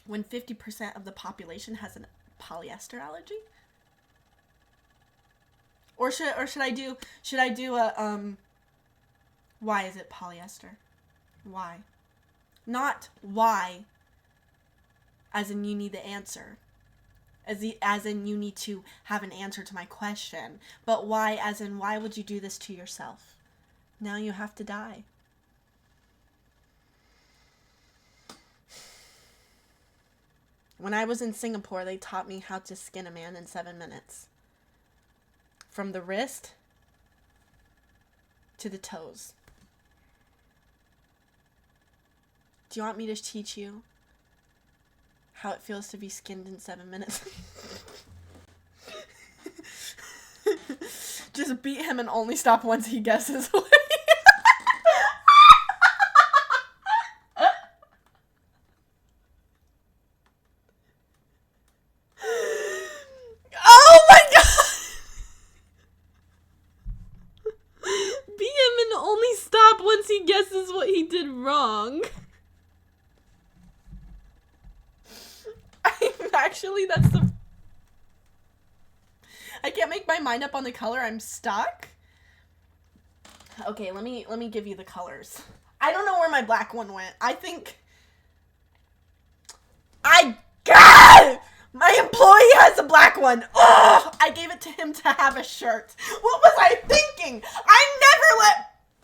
Speaker 2: when 50% of the population has a polyester allergy? Or should I do a why is it polyester? Why? Not why as in you need the answer. As in you need to have an answer to my question. But why as in why would you do this to yourself? Now you have to die. When I was in Singapore, they taught me how to skin a man in 7 minutes. From the wrist to the toes. Do you want me to teach you how it feels to be skinned in 7 minutes? Just beat him and only stop once he guesses what Oh my god! Beat him and only stop once he guesses what he did wrong. Actually, that's the... I can't make my mind up on the color. I'm stuck. Okay, let me give you the colors. I don't know where my black one went. I think... God! My employee has a black one. Ugh! I gave it to him to have a shirt. What was I thinking? I never let...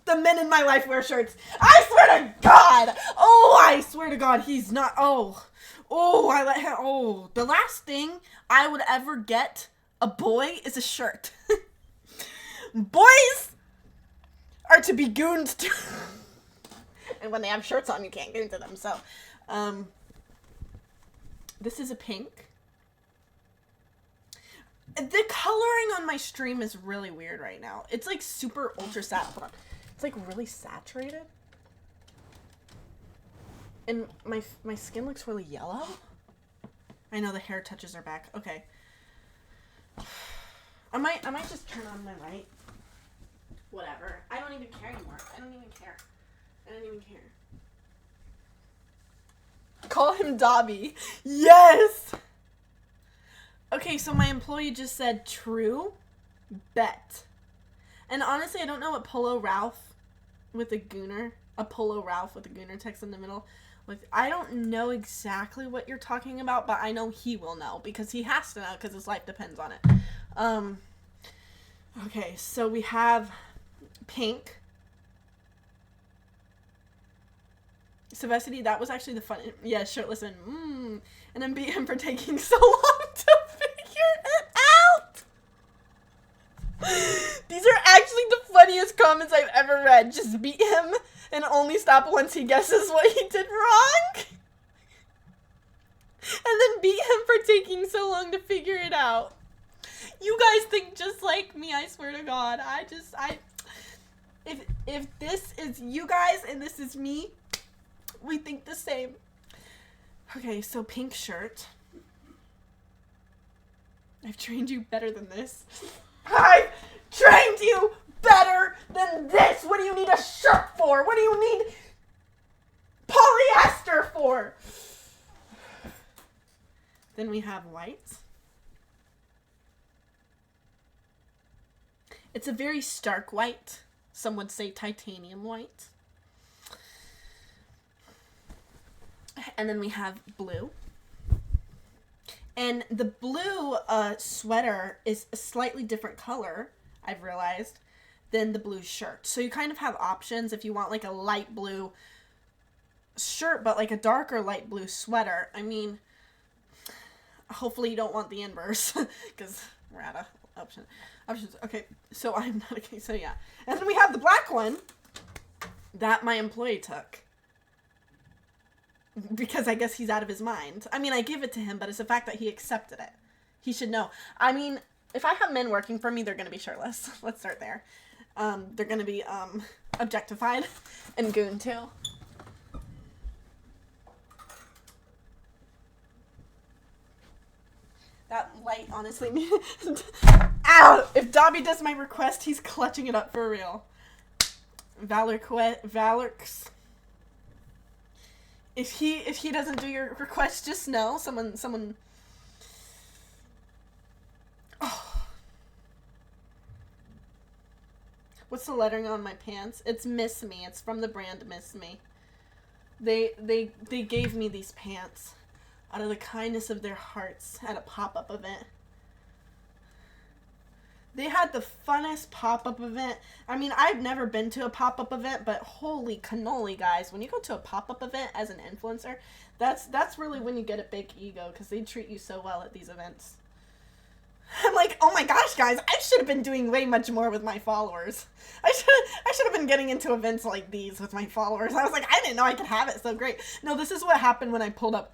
Speaker 2: the men in my life wear shirts. I swear to God. Oh, I swear to God, he's not. Oh, I let him. Oh, the last thing I would ever get a boy is a shirt. Boys are to be gooned to. And when they have shirts on, you can't get into them. So, this is a pink. The coloring on my stream is really weird right now. It's like super ultra sat. Hold on. It's like really saturated. And my skin looks really yellow. I know the hair touches are back. Okay. I might just turn on my light. Whatever. I don't even care anymore. I don't even care. Call him Dobby. Yes! Okay, so my employee just said true bet. And honestly, I don't know what Polo Ralph with a gooner text in the middle. Like, I don't know exactly what you're talking about, but I know he will know because he has to know because his life depends on it. Okay, so we have pink. Savacity, that was actually the fun. Yeah, shirtless and and then beat him for taking so long to figure it out. These are actually the funniest comments I've ever read. Just beat him and only stop once he guesses what he did wrong. And then beat him for taking so long to figure it out. You guys think just like me, I swear to God. If this is you guys and this is me, we think the same. Okay, so pink shirt. I've trained you better than this. I've trained you better than this! What do you need a shirt for? What do you need polyester for? Then we have white. It's a very stark white. Some would say titanium white. And then we have blue. And the blue sweater is a slightly different color, I've realized, than the blue shirt. So you kind of have options if you want like a light blue shirt, but like a darker light blue sweater. I mean, hopefully you don't want the inverse because we're out of options. Okay, so I'm not okay. So yeah. And then we have the black one that my employee took. Because I guess he's out of his mind. I mean, I give it to him, but it's the fact that he accepted it. He should know. I mean, if I have men working for me, they're going to be shirtless. Let's start there. They're going to be objectified and gooned too. That light, honestly. Ow! If Dobby does my request, he's clutching it up for real. Valorx. If he doesn't do your request, just know someone. Oh. What's the lettering on my pants? It's Miss Me. It's from the brand Miss Me. They gave me these pants out of the kindness of their hearts at a pop-up event. They had the funnest pop-up event. I mean, I've never been to a pop-up event, but holy cannoli, guys. When you go to a pop-up event as an influencer, that's really when you get a big ego, because they treat you so well at these events. I'm like, oh my gosh, guys, I should have been doing way much more with my followers. I should have been getting into events like these with my followers. I was like, I didn't know I could have it so great. No, this is what happened when I pulled up.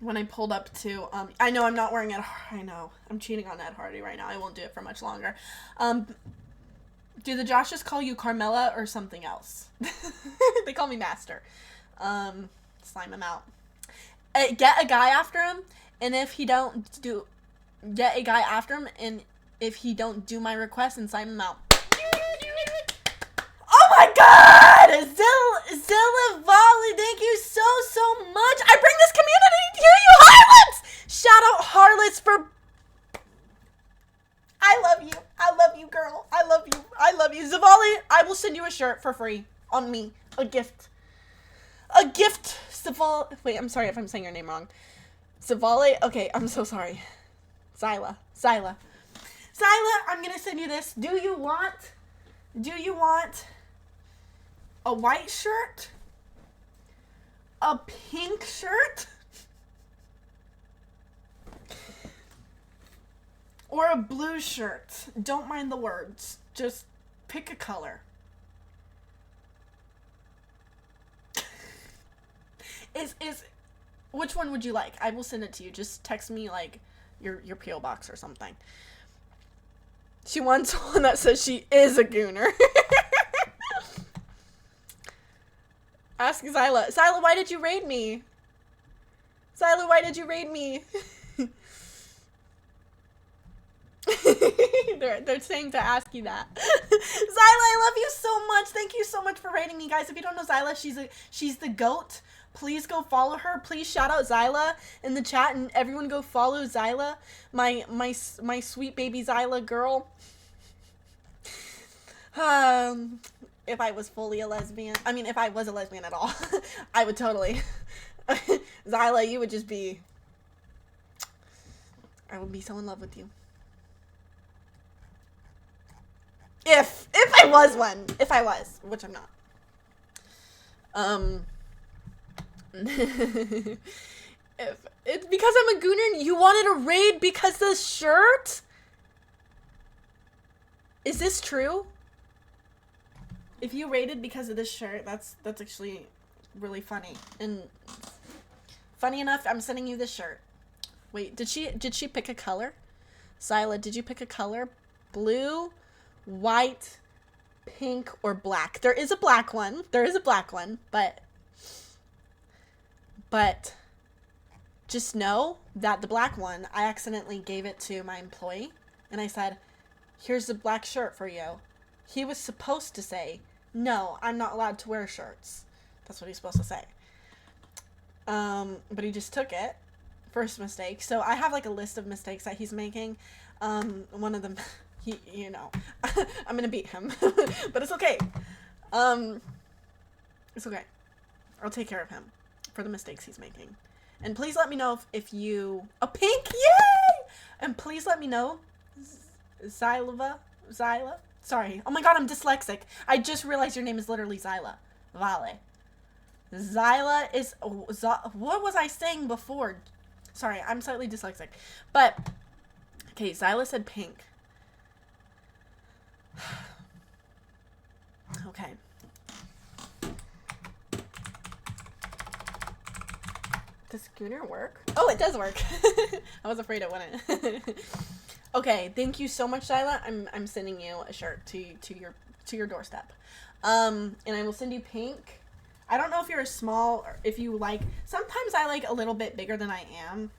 Speaker 2: To, I know I'm not wearing it. I know. I'm cheating on Ed Hardy right now. I won't do it for much longer. Do the Joshes call you Carmella or something else? They call me Master. Slime him out. Get a guy after him, and if he don't do... Get a guy after him, and if he don't do my request, and slime him out. Oh my God! Zilla Volley, thank you so much. I bring this community to you, harlots! Shout out harlots for... I love you. I love you, girl. I love you. I love you. Zavali, I will send you a shirt for free. On me. A gift. A gift. Zavali. Wait, I'm sorry if I'm saying your name wrong. Zavali? Okay, I'm so sorry. Zyla, I'm gonna send you this. Do you want Do you want a white shirt? A pink shirt? Or a blue shirt? Don't mind the words. Just pick a color. Which one would you like? I will send it to you. Just text me like your P.O. box or something. She wants one that says she is a gooner. Ask Zyla. Zyla, why did you raid me? Zyla, why did you raid me? they're saying to ask you that. Zyla, I love you so much. Thank you so much for raiding me, guys. If you don't know Zyla, she's the GOAT. Please go follow her. Please shout out Zyla in the chat, and everyone go follow Zyla, my sweet baby Zyla girl. If I was fully a lesbian, I mean, if I was a lesbian at all, I would totally. Zyla, you would just be. I would be so in love with you. If I was one, if I was, which I'm not. If it's because I'm a gooner, you wanted a raid because the shirt? Is this true? If you raided because of this shirt, that's actually really funny. And funny enough, I'm sending you this shirt. Wait, did she pick a color? Zyla, did you pick a color? Blue, white, pink, or black? There is a black one. There is a black one, but just know that the black one, I accidentally gave it to my employee, and I said, here's the black shirt for you. He was supposed to say, no, I'm not allowed to wear shirts. That's what he's supposed to say. But he just took it. First mistake. So I have like a list of mistakes that he's making. One of them, you know, I'm gonna beat him, but it's okay. It's okay. I'll take care of him for the mistakes he's making. And please let me know if you... A pink! Yay! And please let me know... Zyla? Sorry. Oh my god, I'm dyslexic. I just realized your name is literally Zyla. Vale. Zyla is... What was I saying before? Sorry, I'm slightly dyslexic. But... Okay, Zyla said pink. Okay. Does Schooner work? Oh, it does work. I was afraid it wouldn't. Okay, thank you so much, Zyla. I'm sending you a shirt to your doorstep. And I will send you pink. I don't know if you're a small or if you like. Sometimes I like a little bit bigger than I am.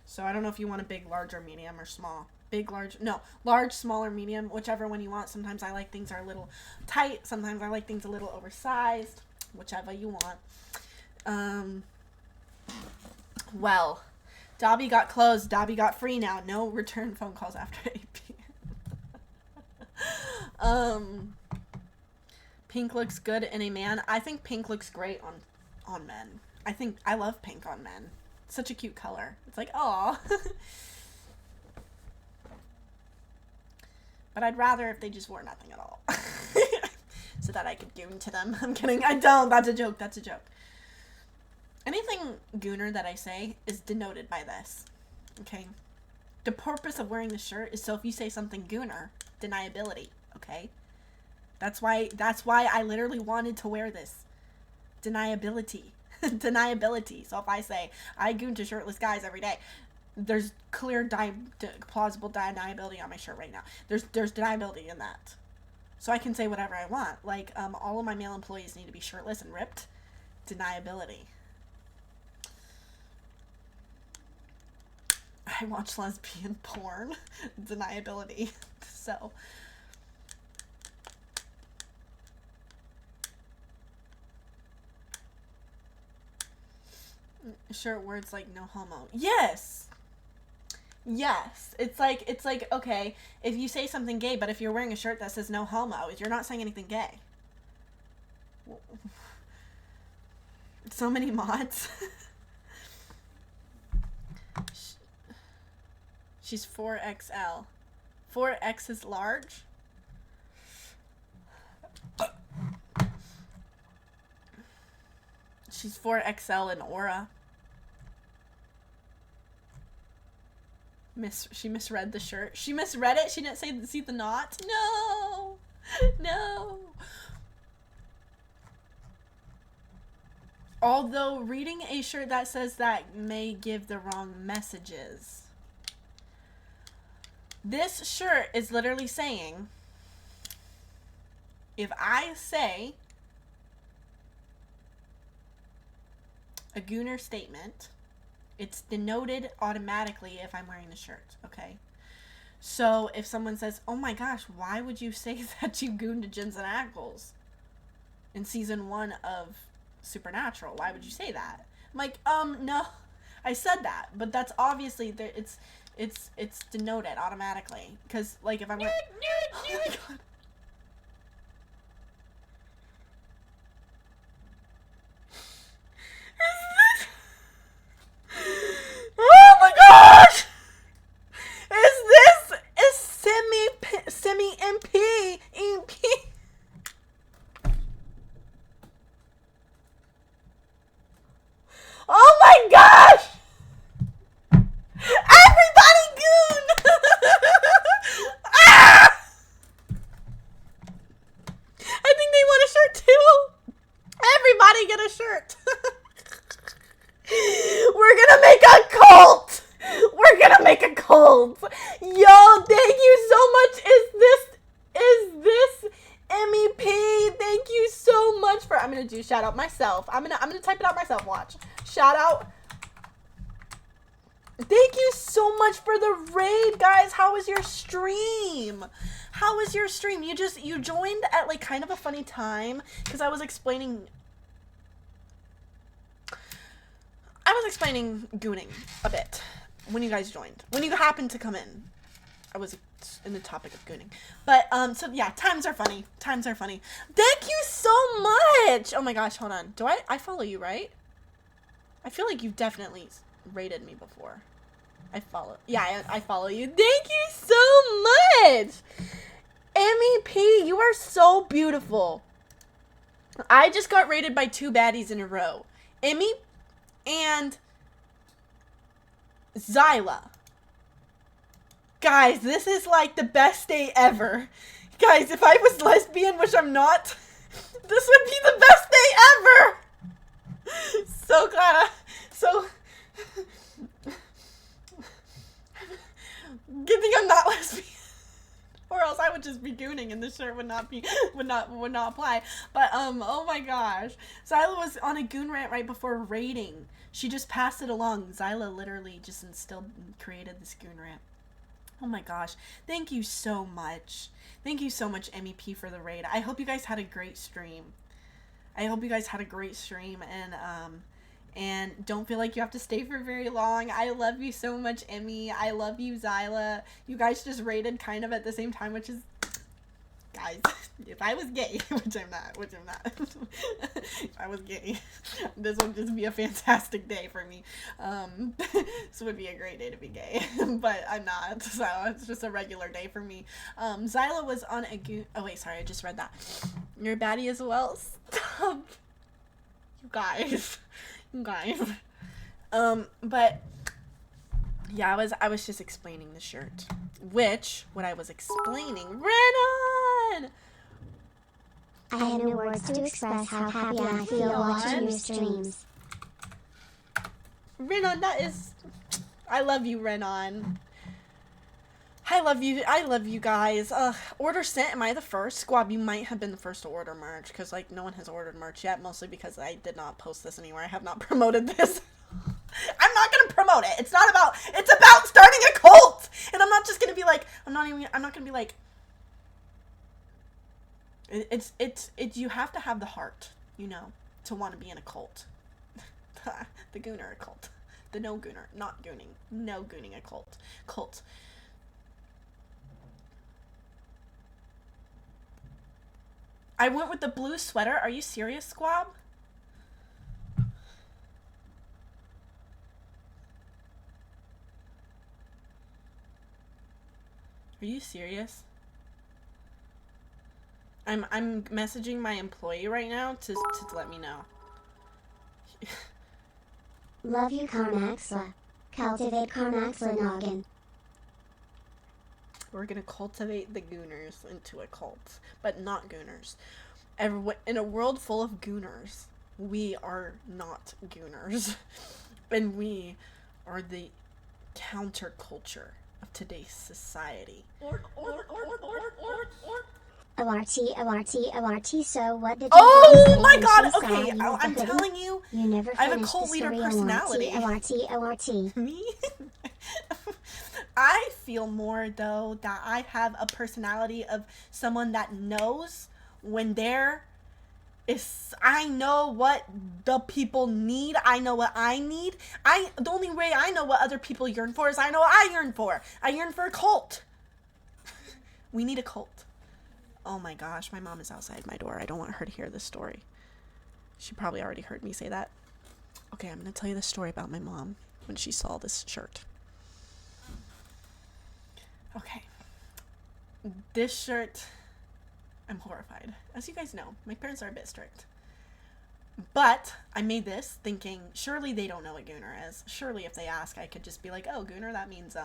Speaker 2: So I don't know if you want a big, large, or medium, or small. Big, large, no, large, small, or medium, whichever one you want. Sometimes I like things are a little tight. Sometimes I like things a little oversized. Whichever you want. Well, Dobby got closed. Dobby got free now. No return phone calls after 8 p.m. Pink looks good in a man. I think pink looks great on men. I love pink on men. It's such a cute color. It's like, aw. But I'd rather if they just wore nothing at all. So that I could goon to them. I'm kidding. I don't. That's a joke. That's a joke. Anything gooner that I say is denoted by this. Okay? The purpose of wearing the shirt is so if you say something gooner, deniability. Okay? That's why I literally wanted to wear this. Deniability. Deniability. So if I say, I goon to shirtless guys every day, there's clear, plausible deniability on my shirt right now. There's deniability in that. So I can say whatever I want. Like, all of my male employees need to be shirtless and ripped. Deniability. I watch lesbian porn. Deniability. So... shirt words like no homo. Yes. Yes. It's like okay, if you say something gay, but if you're wearing a shirt that says no homo, you're not saying anything gay. So many mods. She's 4XL. 4X is large. She's 4XL in Aura. She misread the shirt. She misread it. She didn't see the knot. No. No. Although reading a shirt that says that may give the wrong messages. This shirt is literally saying, if I say a Gooner statement, it's denoted automatically if I'm wearing the shirt, okay? So if someone says, oh my gosh, why would you say that you gooned Jensen Ackles in season 1 of Supernatural? Why would you say that? I'm like, no, I said that, but that's obviously, it's denoted automatically. Because, like, if I'm like, oh my god. Oh my gosh! Is semi MP? Oh my gosh! Everybody goon! Ah! I think they want a shirt too. Everybody get a shirt. We're gonna make a cult. We're gonna make a cult. Yo, thank you so much. Is this MEP? Thank you so much for. I'm gonna do shout out myself. I'm gonna type it out myself. Watch. Shout out. Thank you so much for the raid, guys. How was your stream? How was your stream? You joined at like kind of a funny time because I was explaining gooning a bit when you guys joined. When you happened to come in, I was in the topic of gooning. But so yeah, times are funny. Times are funny. Thank you so much. Oh my gosh, hold on. Do I follow you, right? I feel like you've definitely rated me before. I follow you. Thank you so much. MEP, you are so beautiful. I just got rated by 2 baddies in a row. Emmy and Zyla. Guys, this is like the best day ever. Guys, if I was lesbian, which I'm not, this would be the best day ever. So glad. Good thing I'm not lesbian. Or else I would just be gooning and this shirt would not apply. But oh my gosh. Zyla was on a goon rant right before raiding. She just passed it along. Zyla literally just created this goon rant. Oh my gosh. Thank you so much. Thank you so much, MEP, for the raid. I hope you guys had a great stream. And don't feel like you have to stay for very long. I love you so much, Emmy. I love you, Zyla. You guys just raided kind of at the same time, which is, guys, if I was gay, which I'm not. If I was gay, this would just be a fantastic day for me. This would be a great day to be gay, but I'm not, so it's just a regular day for me. Zyla was on a oh wait, sorry, I just read that. You're a baddie as well? Stop. You guys. But yeah, I was just explaining the shirt, what I was explaining, Renan!
Speaker 1: I have no words to express how happy I feel watching your streams.
Speaker 2: Renan, I love you, Renan. I love you guys. Order sent. Am I the first? Squab, you might have been the first to order merch, because, like, no one has ordered merch yet, mostly because I did not post this anywhere. I have not promoted this. I'm not gonna promote it. It's about starting a cult! And I'm not just gonna be like, I'm not gonna be like, you have to have the heart, you know, to want to be in a cult. The Gooner cult. The no Gooner. Not gooning. No gooning a cult. Cult. I went with the blue sweater. Are you serious, Squab? Are you serious? I'm messaging my employee right now to let me know.
Speaker 1: Love you, Karmaxla. Cultivate Karmaxla noggin.
Speaker 2: We're gonna cultivate the Gooners into a cult, but not Gooners. In a world full of Gooners, we are not Gooners. And we are the counterculture of today's society.
Speaker 1: ORT, so what did you
Speaker 2: Oh my god, okay, I'm telling you,
Speaker 1: you never
Speaker 2: I have a cult leader personality.
Speaker 1: ORT.
Speaker 2: Me? I feel more, though, that I have a personality of someone that knows when I know what the people need. I know what I need. The only way I know what other people yearn for is I know what I yearn for. I yearn for a cult. We need a cult. Oh my gosh, my mom is outside my door. I don't want her to hear this story. She probably already heard me say that. Okay, I'm going to tell you the story about my mom when she saw this shirt. Okay. This shirt, I'm horrified. As you guys know, my parents are a bit strict. But I made this thinking, surely they don't know what Gooner is. Surely if they ask, I could just be like, oh, Gooner, that means,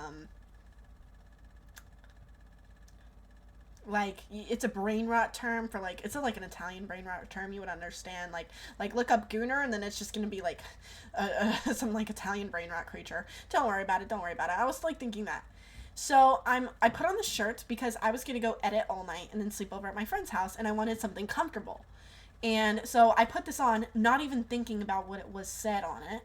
Speaker 2: like, it's a brain rot term for, like, it's like an Italian brain rot term you would understand. Like look up Gooner, and then it's just gonna be, like, some, like, Italian brain rot creature. Don't worry about it. I was, like, thinking that. So I put on the shirt because I was gonna go edit all night and then sleep over at my friend's house, and I wanted something comfortable. And so I put this on, not even thinking about what it was said on it.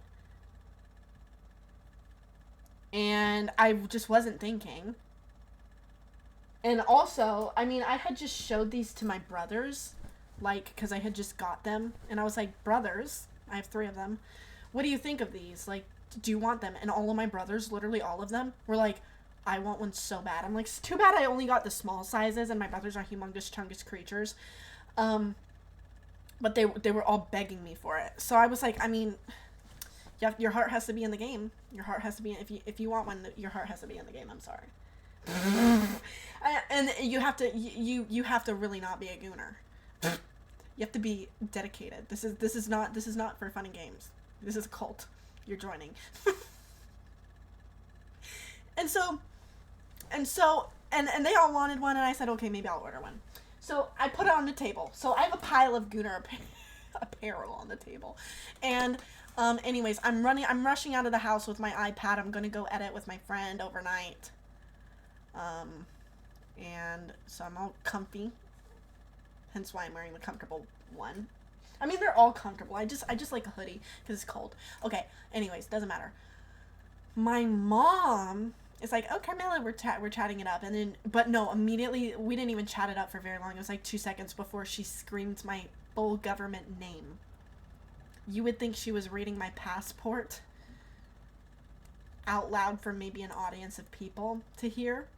Speaker 2: And I just wasn't thinking. And also, I mean, I had just showed these to my brothers, like, because I had just got them. And I was like, brothers, I have 3 of them. What do you think of these? Like, do you want them? And all of my brothers, literally all of them, were like, I want one so bad. I'm like, it's too bad I only got the small sizes, and my brothers are humongous, chungus creatures. But they were all begging me for it. So I was like, I mean, your heart has to be in the game. Your heart has to be, if you want one, your heart has to be in the game. I'm sorry. And you have to really not be a Gooner. You have to be dedicated. This is not for fun and games. This is a cult you're joining. and they all wanted one, and I said, okay, maybe I'll order one. So I put it on the table. So I have a pile of Gooner apparel on the table. And anyways, I'm rushing out of the house with my iPad. I'm gonna go edit with my friend overnight. And so I'm all comfy, hence why I'm wearing the comfortable one. I mean, they're all comfortable. I just like a hoodie because it's cold. Okay, anyways, doesn't matter. My mom is like, oh, Carmela, we're chatting it up. And then, but no, immediately, we didn't even chat it up for very long. It was like 2 seconds before she screamed my full government name. You would think she was reading my passport out loud for maybe an audience of people to hear.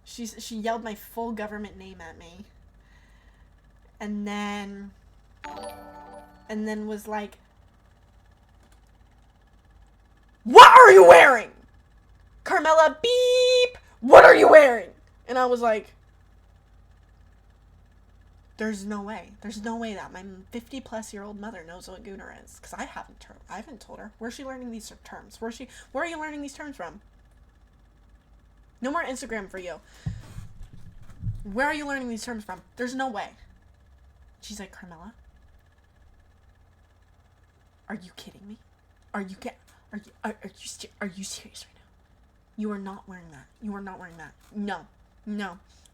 Speaker 2: She yelled my full government name at me. And then was like, what are you wearing? Carmela, beep! What are you wearing? And I was like, there's no way that my 50-plus-year-old mother knows what Gooner is. Because I haven't told her. Where's she learning these terms? Where are you learning these terms from? No more Instagram for you. Where are you learning these terms from? There's no way. She's like, Carmela, are you kidding me? Are you serious right now? You are not wearing that. You are not wearing that. No.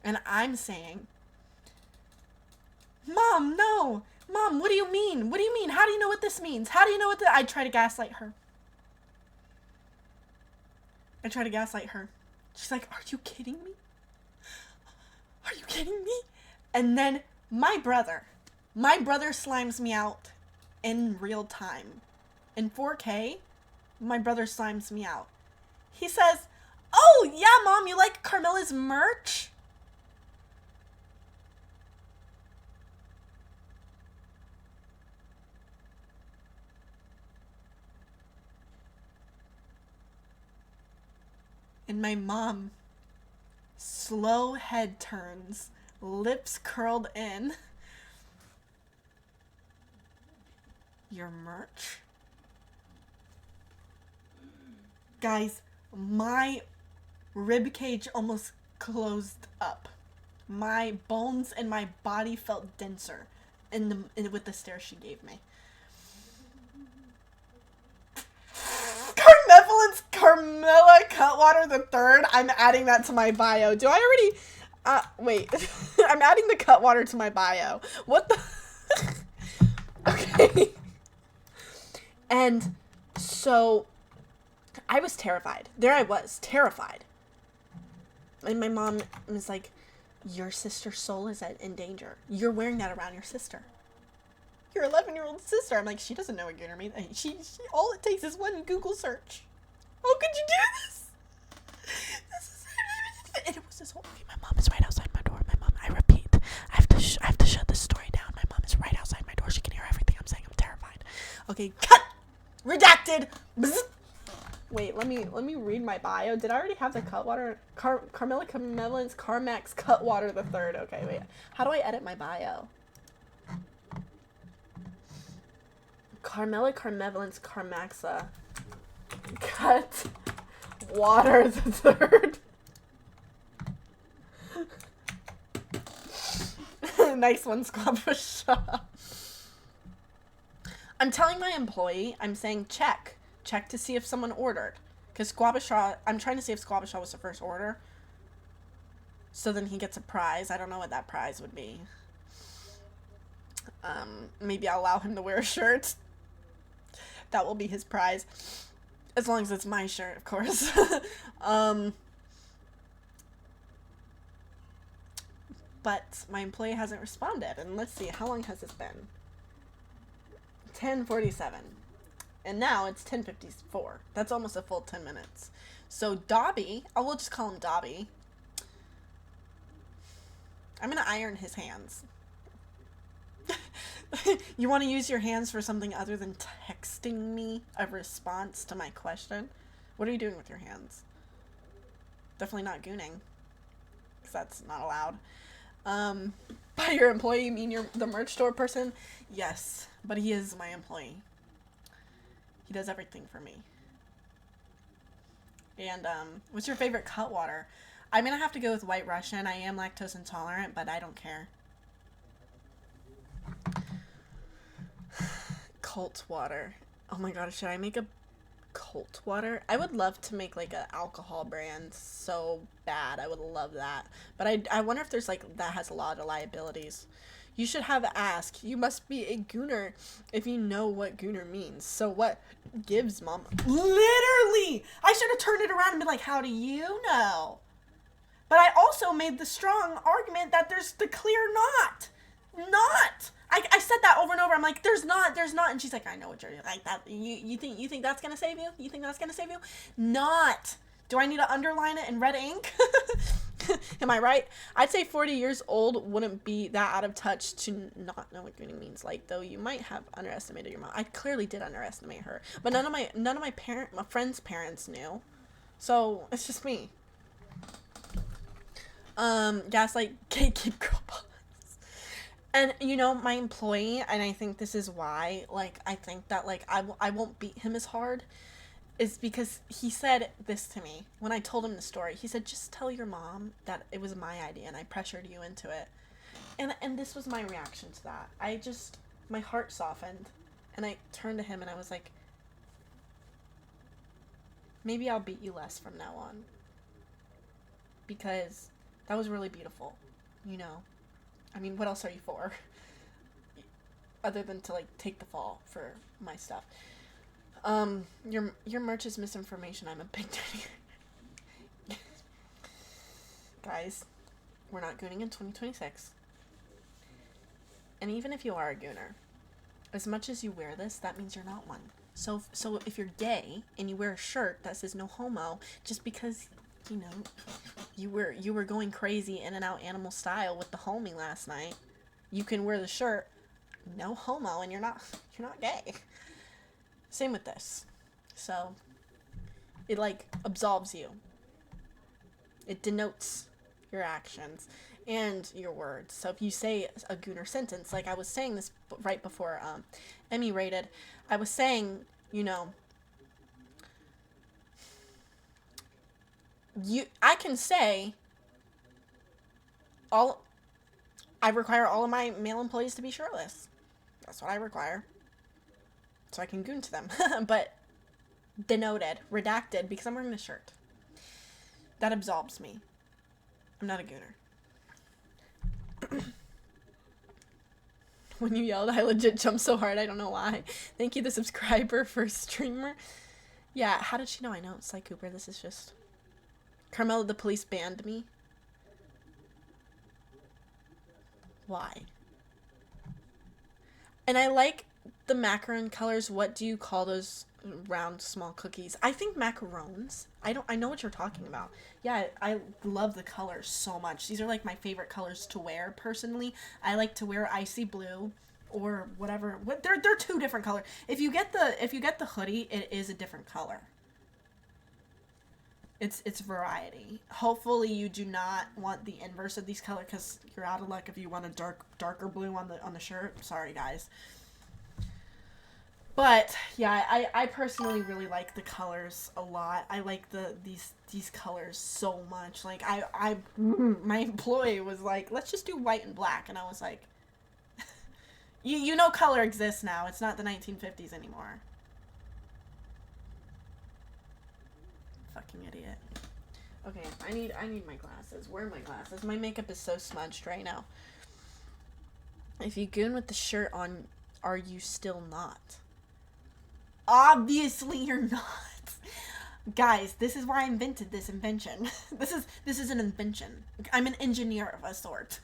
Speaker 2: And I'm saying, Mom, no. Mom, what do you mean? What do you mean? How do you know what this means? How do you know what I try to gaslight her. She's like, are you kidding me? Are you kidding me? And then my brother slimes me out in real time. In 4K, my brother slimes me out. He says, oh, yeah, Mom, you like Carmela's merch? And my mom, slow head turns, lips curled in. your merch. Guys, my rib cage almost closed up. My bones and my body felt denser with the stare she gave me. Carmela Cutwater the Third. I'm adding that to my bio. Do I already? Wait. I'm adding the Cutwater to my bio. What the? Okay. And so I was terrified. There I was, terrified. And my mom was like, your sister's soul is in danger. You're wearing that around your sister. Your 11-year-old sister. I'm like, she doesn't know what Gooner means. She all it takes is one Google search. How could you do this? And it was this whole. Okay, my mom is right outside my door. My mom. I repeat. I have to shut this story down. My mom is right outside my door. She can hear everything I'm saying. I'm terrified. Okay, cut. Redacted. Bzz. Wait, let me read my bio. Did I already have the Cutwater? Carmela Carmelins Carmax Cutwater the Third. Okay, wait. How do I edit my bio? Carmela Carmelins Carmaxa Cutwater the Third. Nice one, Squabashaw. I'm telling my employee, I'm saying check to see if someone ordered. Because Squabashaw, I'm trying to see if Squabashaw was the first order. So then he gets a prize. I don't know what that prize would be. Maybe I'll allow him to wear a shirt. That will be his prize. As long as it's my shirt, of course. But my employee hasn't responded. And let's see, how long has this been? 10:47. And now it's 10:54. That's almost a full 10 minutes. So Dobby, we'll just call him Dobby. I'm going to iron his hands. You want to use your hands for something other than texting me a response to my question? What are you doing with your hands? Definitely not gooning. Because that's not allowed. By your employee, you mean the merch store person? Yes, but he is my employee. He does everything for me. And, what's your favorite Cutwater? I'm gonna have to go with White Russian. I am lactose intolerant, but I don't care. Colt water. Oh my god, should I make a Colt water? I would love to make like an alcohol brand so bad. I would love that. But I wonder if there's like, that has a lot of liabilities. You should have asked. You must be a gooner if you know what gooner means. So what gives, mom? Literally! I should have turned it around and been like, how do you know? But I also made the strong argument that there's the clear not. I said that over and over. I'm like, there's not. And she's like, I know what you're like that. You think that's gonna save you? You think that's gonna save you? Not. Do I need to underline it in red ink? Am I right? I'd say 40 years old wouldn't be that out of touch to not know what gooning means. Like, though you might have underestimated your mom. I clearly did underestimate her. But none of my friends' parents knew. So it's just me. Gaslight, gatekeep, girl boss. And, you know, my employee, and I think this is why, like, I think that, like, I won't beat him as hard, is because he said this to me when I told him the story. He said, just tell your mom that it was my idea and I pressured you into it. And this was my reaction to that. My heart softened, and I turned to him and I was like, maybe I'll beat you less from now on. Because that was really beautiful, you know? I mean, what else are you for? Other than to, like, take the fall for my stuff. Your merch is misinformation. I'm a big daddy. Guys, we're not gooning in 2026. And even if you are a gooner, as much as you wear this, that means you're not one. So if you're gay and you wear a shirt that says no homo, just because, you know, you were going crazy in and out animal style with the homie last night, you can wear the shirt no homo and you're not gay. Same with this. So it like absolves you. It denotes your actions. and your words. So if you say a Gooner sentence, like I was saying this right before Emmy rated, I was saying, you know, I can say I require all of my male employees to be shirtless. That's what I require. So I can goon to them. But denoted, redacted, because I'm wearing the shirt. That absolves me. I'm not a gooner. When you yelled, I legit jumped so hard, I don't know why. Thank you, the subscriber for streamer. Yeah, how did she know I know? Sly Cooper, this is just... Carmela, the police banned me. Why? And I like the macaron colors. What do you call those round small cookies? I think macarons. I know what you're talking about. Yeah, I love the colors so much. These are like my favorite colors to wear personally. I like to wear icy blue or whatever. They're two different colors. If you get the hoodie, it is a different color. It's variety. Hopefully you do not want the inverse of these colors, because you're out of luck if you want a darker blue on the shirt. Sorry guys. But yeah, I personally really like the colors a lot. I like these colors so much. Like my employee was like, let's just do white and black, and I was like, you know color exists now. It's not the 1950s anymore. Fucking idiot. Okay, I need my glasses. Where are my glasses? My makeup is so smudged right now. If you goon with the shirt on, are you still not? Obviously you're not. Guys, this is why I invented this invention. This is an invention. I'm an engineer of a sort.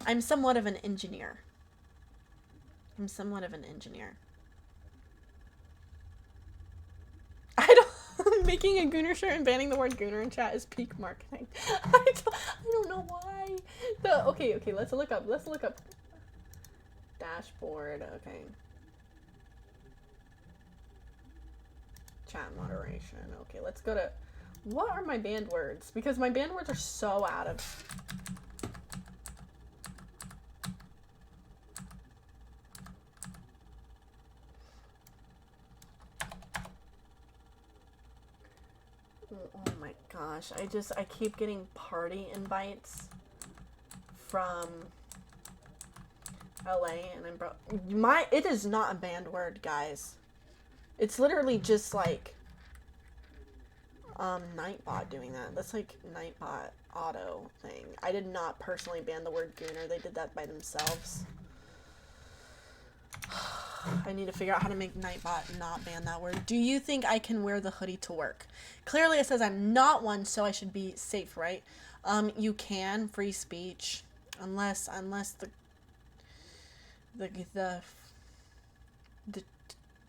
Speaker 2: I'm somewhat of an engineer. Making a Gooner shirt and banning the word Gooner in chat is peak marketing. I don't know why. Okay, let's look up. Dashboard, okay. Chat moderation. Okay, let's go to... What are my banned words? Because my banned words are so out of... Oh my gosh, I keep getting party invites from LA, and it is not a banned word, guys. It's literally just like Nightbot doing that. That's like Nightbot auto thing. I did not personally ban the word Gooner. They did that by themselves. I need to figure out how to make Nightbot not ban that word. Do you think I can wear the hoodie to work? Clearly it says I'm not one, so I should be safe, right? You can, free speech, unless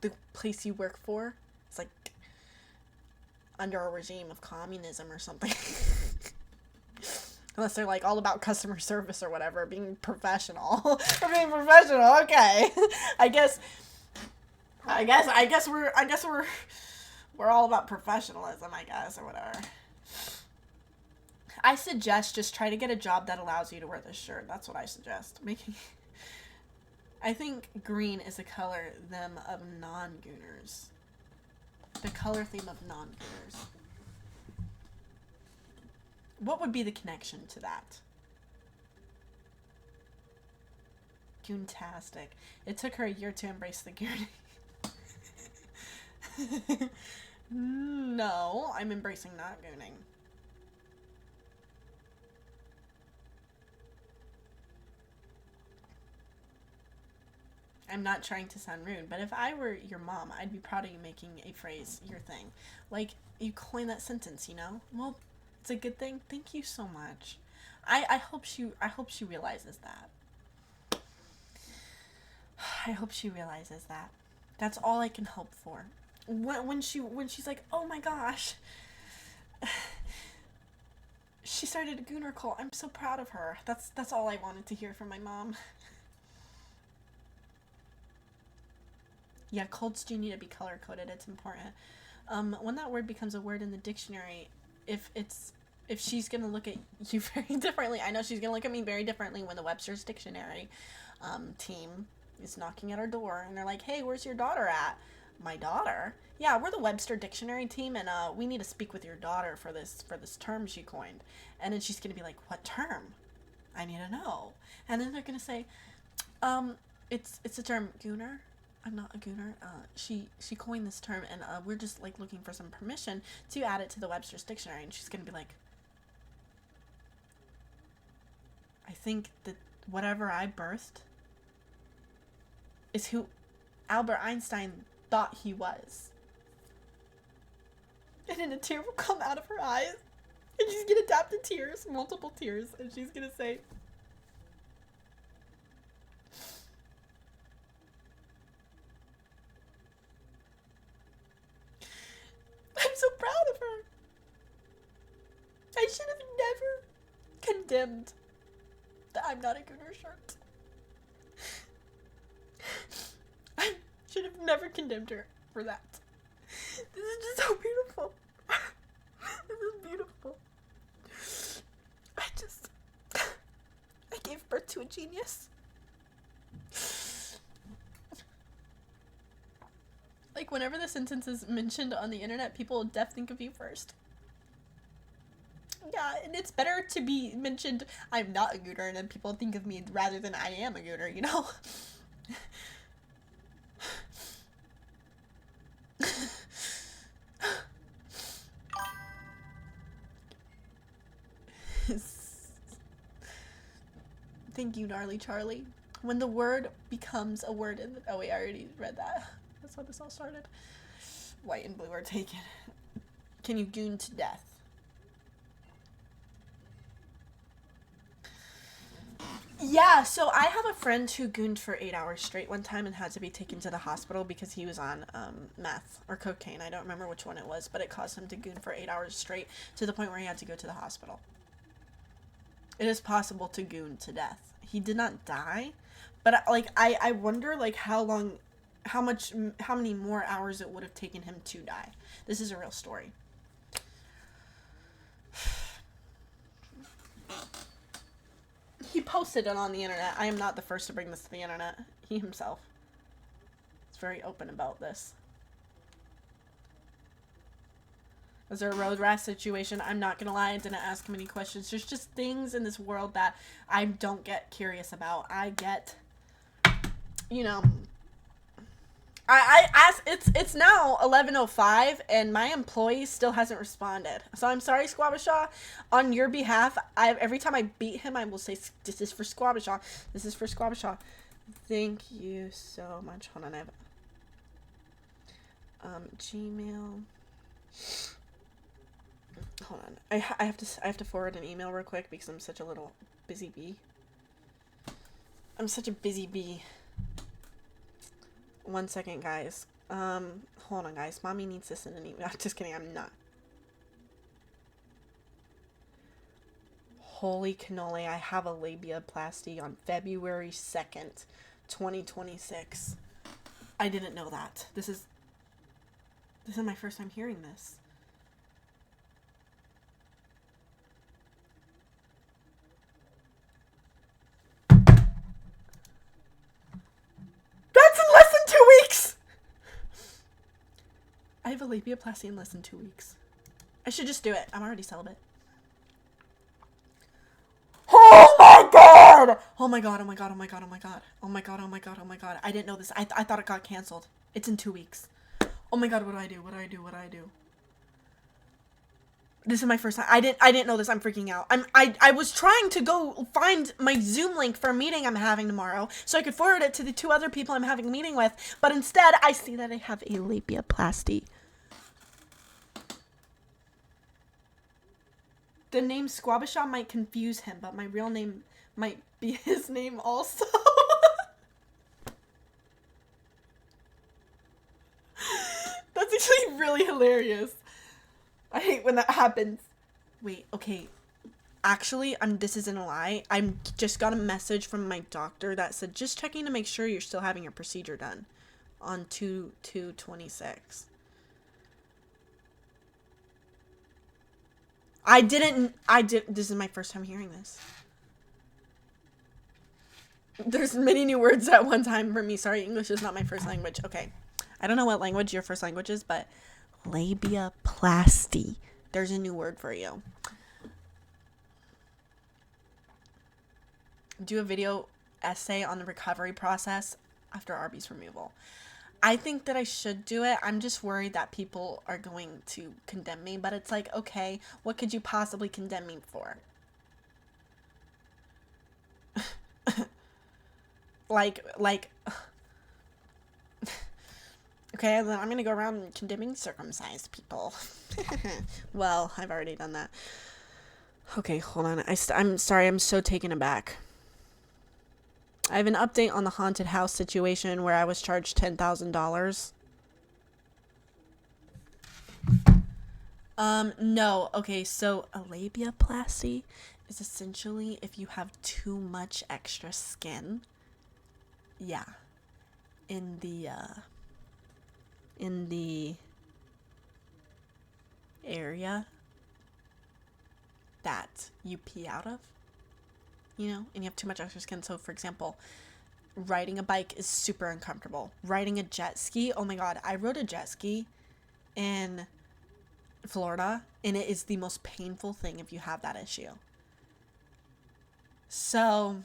Speaker 2: the place you work for is like under a regime of communism or something. Unless they're like all about customer service or whatever, being professional. Okay. I guess we're all about professionalism, I guess, or whatever. I suggest just try to get a job that allows you to wear this shirt. That's what I suggest. I think green is a color theme of non-gooners. The color theme of non-gooners. What would be the connection to that? Goontastic. It took her a year to embrace the gooning. No, I'm embracing not gooning. I'm not trying to sound rude, but if I were your mom, I'd be proud of you making a phrase your thing. Like, you coined that sentence, you know? Well, it's a good thing. Thank you so much. I hope she realizes that. I hope she realizes that. That's all I can hope for. When she's like, oh my gosh, she started a Gooner cult. I'm so proud of her. That's all I wanted to hear from my mom. Yeah, cults do need to be color coded. It's important. When that word becomes a word in the dictionary, if it's if she's gonna look at you very differently, I know she's gonna look at me very differently when the Webster's Dictionary team is knocking at our door and they're like, hey, where's your daughter at? My daughter? Yeah, we're the Webster Dictionary team, and we need to speak with your daughter for this term she coined. And then she's gonna be like, what term? I need to know. And then they're gonna say, it's a term, gooner. I'm not a gooner. She coined this term, and we're just like looking for some permission to add it to the Webster's Dictionary. And she's gonna be like, I think that whatever I birthed is who Albert Einstein thought he was. And then a tear will come out of her eyes, and she's gonna tap the tears, multiple tears, and she's gonna say, I'm so proud of her. I should have never condemned that I'm not a gooner shirt. I should have never condemned her for that. This is just so beautiful. This is beautiful. I gave birth to a genius. Like, whenever the sentence is mentioned on the internet, people will definitely think of you first. Yeah, and it's better to be mentioned, I'm not a gooner, and then people think of me rather than I am a gooner, you know? Thank you, Gnarly Charlie. When the word becomes a word in the... Oh wait, I already read that. That's how this all started. White and blue are taken. Can you goon to death? Yeah, so I have a friend who gooned for 8 hours straight one time and had to be taken to the hospital because he was on meth or cocaine. I don't remember which one it was, but it caused him to goon for 8 hours straight to the point where he had to go to the hospital. It is possible to goon to death. He did not die, but I wonder like how many more hours it would have taken him to die. This is a real story. He posted it on the internet. I am not the first to bring this to the internet. He himself is very open about this. Was there a road rash situation? I'm not gonna lie, I didn't ask him any questions. There's just things in this world that I don't get curious about. I get, you know, I asked, it's now 11:05 and my employee still hasn't responded. So I'm sorry, Squabashaw. On your behalf, every time I beat him, I will say, this is for Squabashaw. This is for Squabashaw. Thank you so much. Hold on, I have Gmail. Hold on. I have to forward an email real quick because I'm such a little busy bee. I'm such a busy bee. 1 second, guys. Hold on, guys. Mommy needs this in an email. Just kidding, I'm not. Holy cannoli, I have a labiaplasty on February 2nd, 2026. I didn't know that. This is my first time hearing this. That's in less than 2 weeks! I have a labiaplasty in less than 2 weeks. I should just do it. I'm already celibate. Oh my god! Oh my god, oh my god, oh my god, oh my god. Oh my god, oh my god, oh my god. I didn't know this. I thought it got canceled. It's in 2 weeks. Oh my god, what do I do? What do I do? What do I do? This is my first time. I didn't know this. I'm freaking out. I was trying to go find my Zoom link for a meeting I'm having tomorrow so I could forward it to the 2 other people I'm having a meeting with, but instead I see that I have a labiaplasty. The name Squabashaw might confuse him, but my real name might be his name also. That's actually really hilarious. I hate when that happens. Wait, okay. Actually, this isn't a lie. I just got a message from my doctor that said, just checking to make sure you're still having your procedure done on 2/2/26. This is my first time hearing this. There's many new words at one time for me. Sorry, English is not my first language. Okay. I don't know what language your first language is, but labiaplasty. There's a new word for you. Do a video essay on the recovery process after Arby's removal. I think that I should do it. I'm just worried that people are going to condemn me, but it's like, okay, what could you possibly condemn me for? like okay, then I'm gonna go around condemning circumcised people. Well, I've already done that. Okay, hold on. I'm sorry, I'm so taken aback. I have an update on the haunted house situation where I was charged $10,000. No. Okay, so a labiaplasty is essentially if you have too much extra skin. Yeah. In the area that you pee out of. You know, and you have too much extra skin. So, for example, riding a bike is super uncomfortable. Riding a jet ski, oh my god, I rode a jet ski in Florida, and it is the most painful thing if you have that issue. So,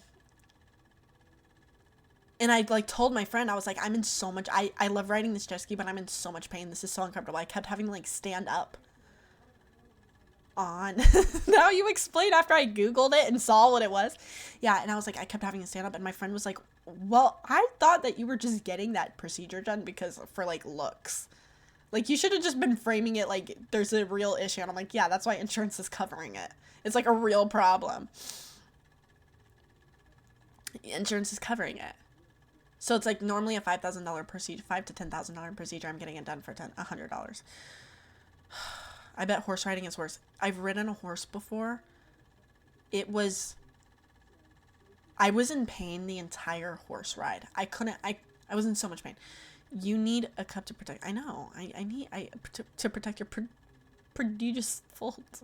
Speaker 2: and I told my friend, I was like, I'm in so much, I love riding this jet ski, but I'm in so much pain. This is so uncomfortable. I kept having to stand up on. Now you explain after I Googled it and saw what it was. Yeah, and I was like, I kept having to stand up, and my friend was like, well, I thought that you were just getting that procedure done because for looks. You should have just been framing it like there's a real issue. And I'm like, yeah, that's why insurance is covering it. It's a real problem. Insurance is covering it. So it's normally a $5,000 procedure, $5,000 to $10,000 procedure. I'm getting it done for $100. I bet horse riding is worse. I've ridden a horse before. I was in pain the entire horse ride. I was in so much pain. You need a cup to protect. I know. I need to protect your prodigious folds.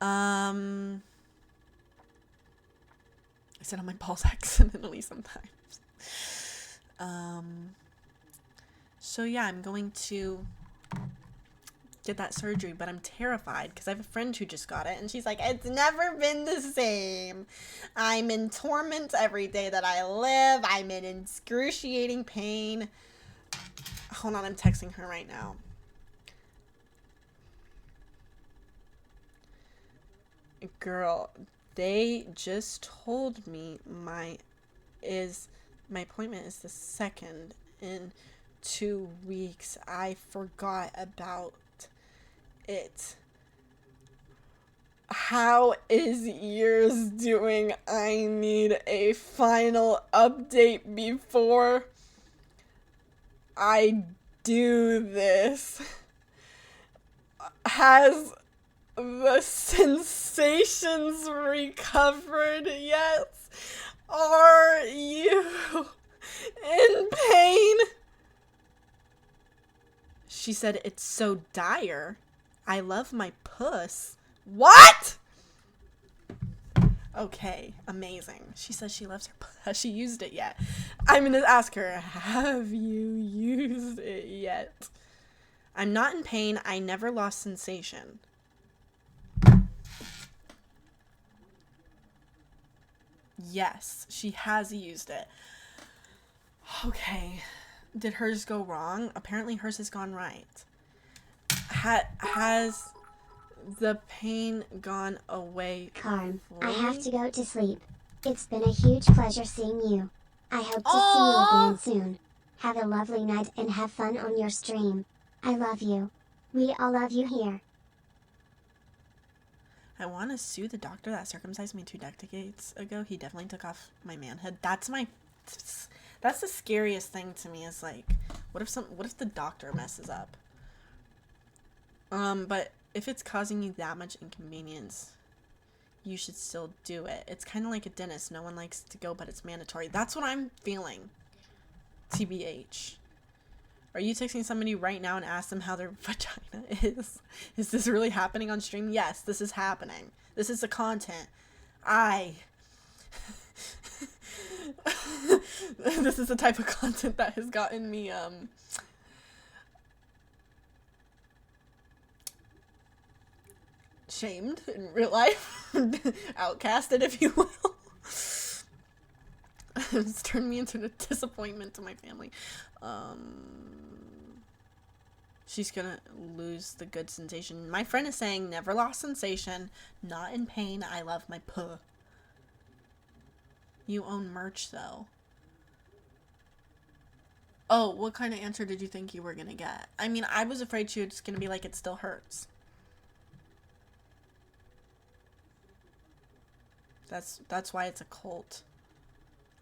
Speaker 2: I sit on my balls accidentally sometimes. So yeah, I'm going to get that surgery, but I'm terrified because I have a friend who just got it, and she's like, it's never been the same. I'm in torment every day that I live. I'm in excruciating pain. Hold on, I'm texting her right now. Girl, they just told me my appointment is the 2nd in 2 weeks. I forgot about it. How is yours doing? I need a final update before I do this. Has the sensations recovered yet? Are you in pain? She said, it's so dire. I love my puss. What? Okay, amazing. She says she loves her puss. Has she used it yet? I'm gonna ask her, have you used it yet? I'm not in pain. I never lost sensation. Yes, she has used it. Okay. Did hers go wrong? Apparently hers has gone right. Has the pain gone away?
Speaker 1: Carm, I have to go to sleep. It's been a huge pleasure seeing you. I hope to see you again soon. Have a lovely night and have fun on your stream. I love you. We all love you here.
Speaker 2: I want to sue the doctor that circumcised me 2 decades ago. He definitely took off my manhood. That's the scariest thing to me is what if the doctor messes up? But if it's causing you that much inconvenience, you should still do it. It's kind of like a dentist. No one likes to go, but it's mandatory. That's what I'm feeling. TBH. Are you texting somebody right now and ask them how their vagina is? Is this really happening on stream? Yes, this is happening. This is the content. This is the type of content that has gotten me, shamed in real life. Outcasted, if you will. It's turned me into a disappointment to my family. She's gonna lose the good sensation. My friend is saying never lost sensation, not in pain. I love my puh. You own merch though. Oh, what kind of answer did you think you were gonna get? I mean, I was afraid she was gonna be like, it still hurts. That's why it's a cult.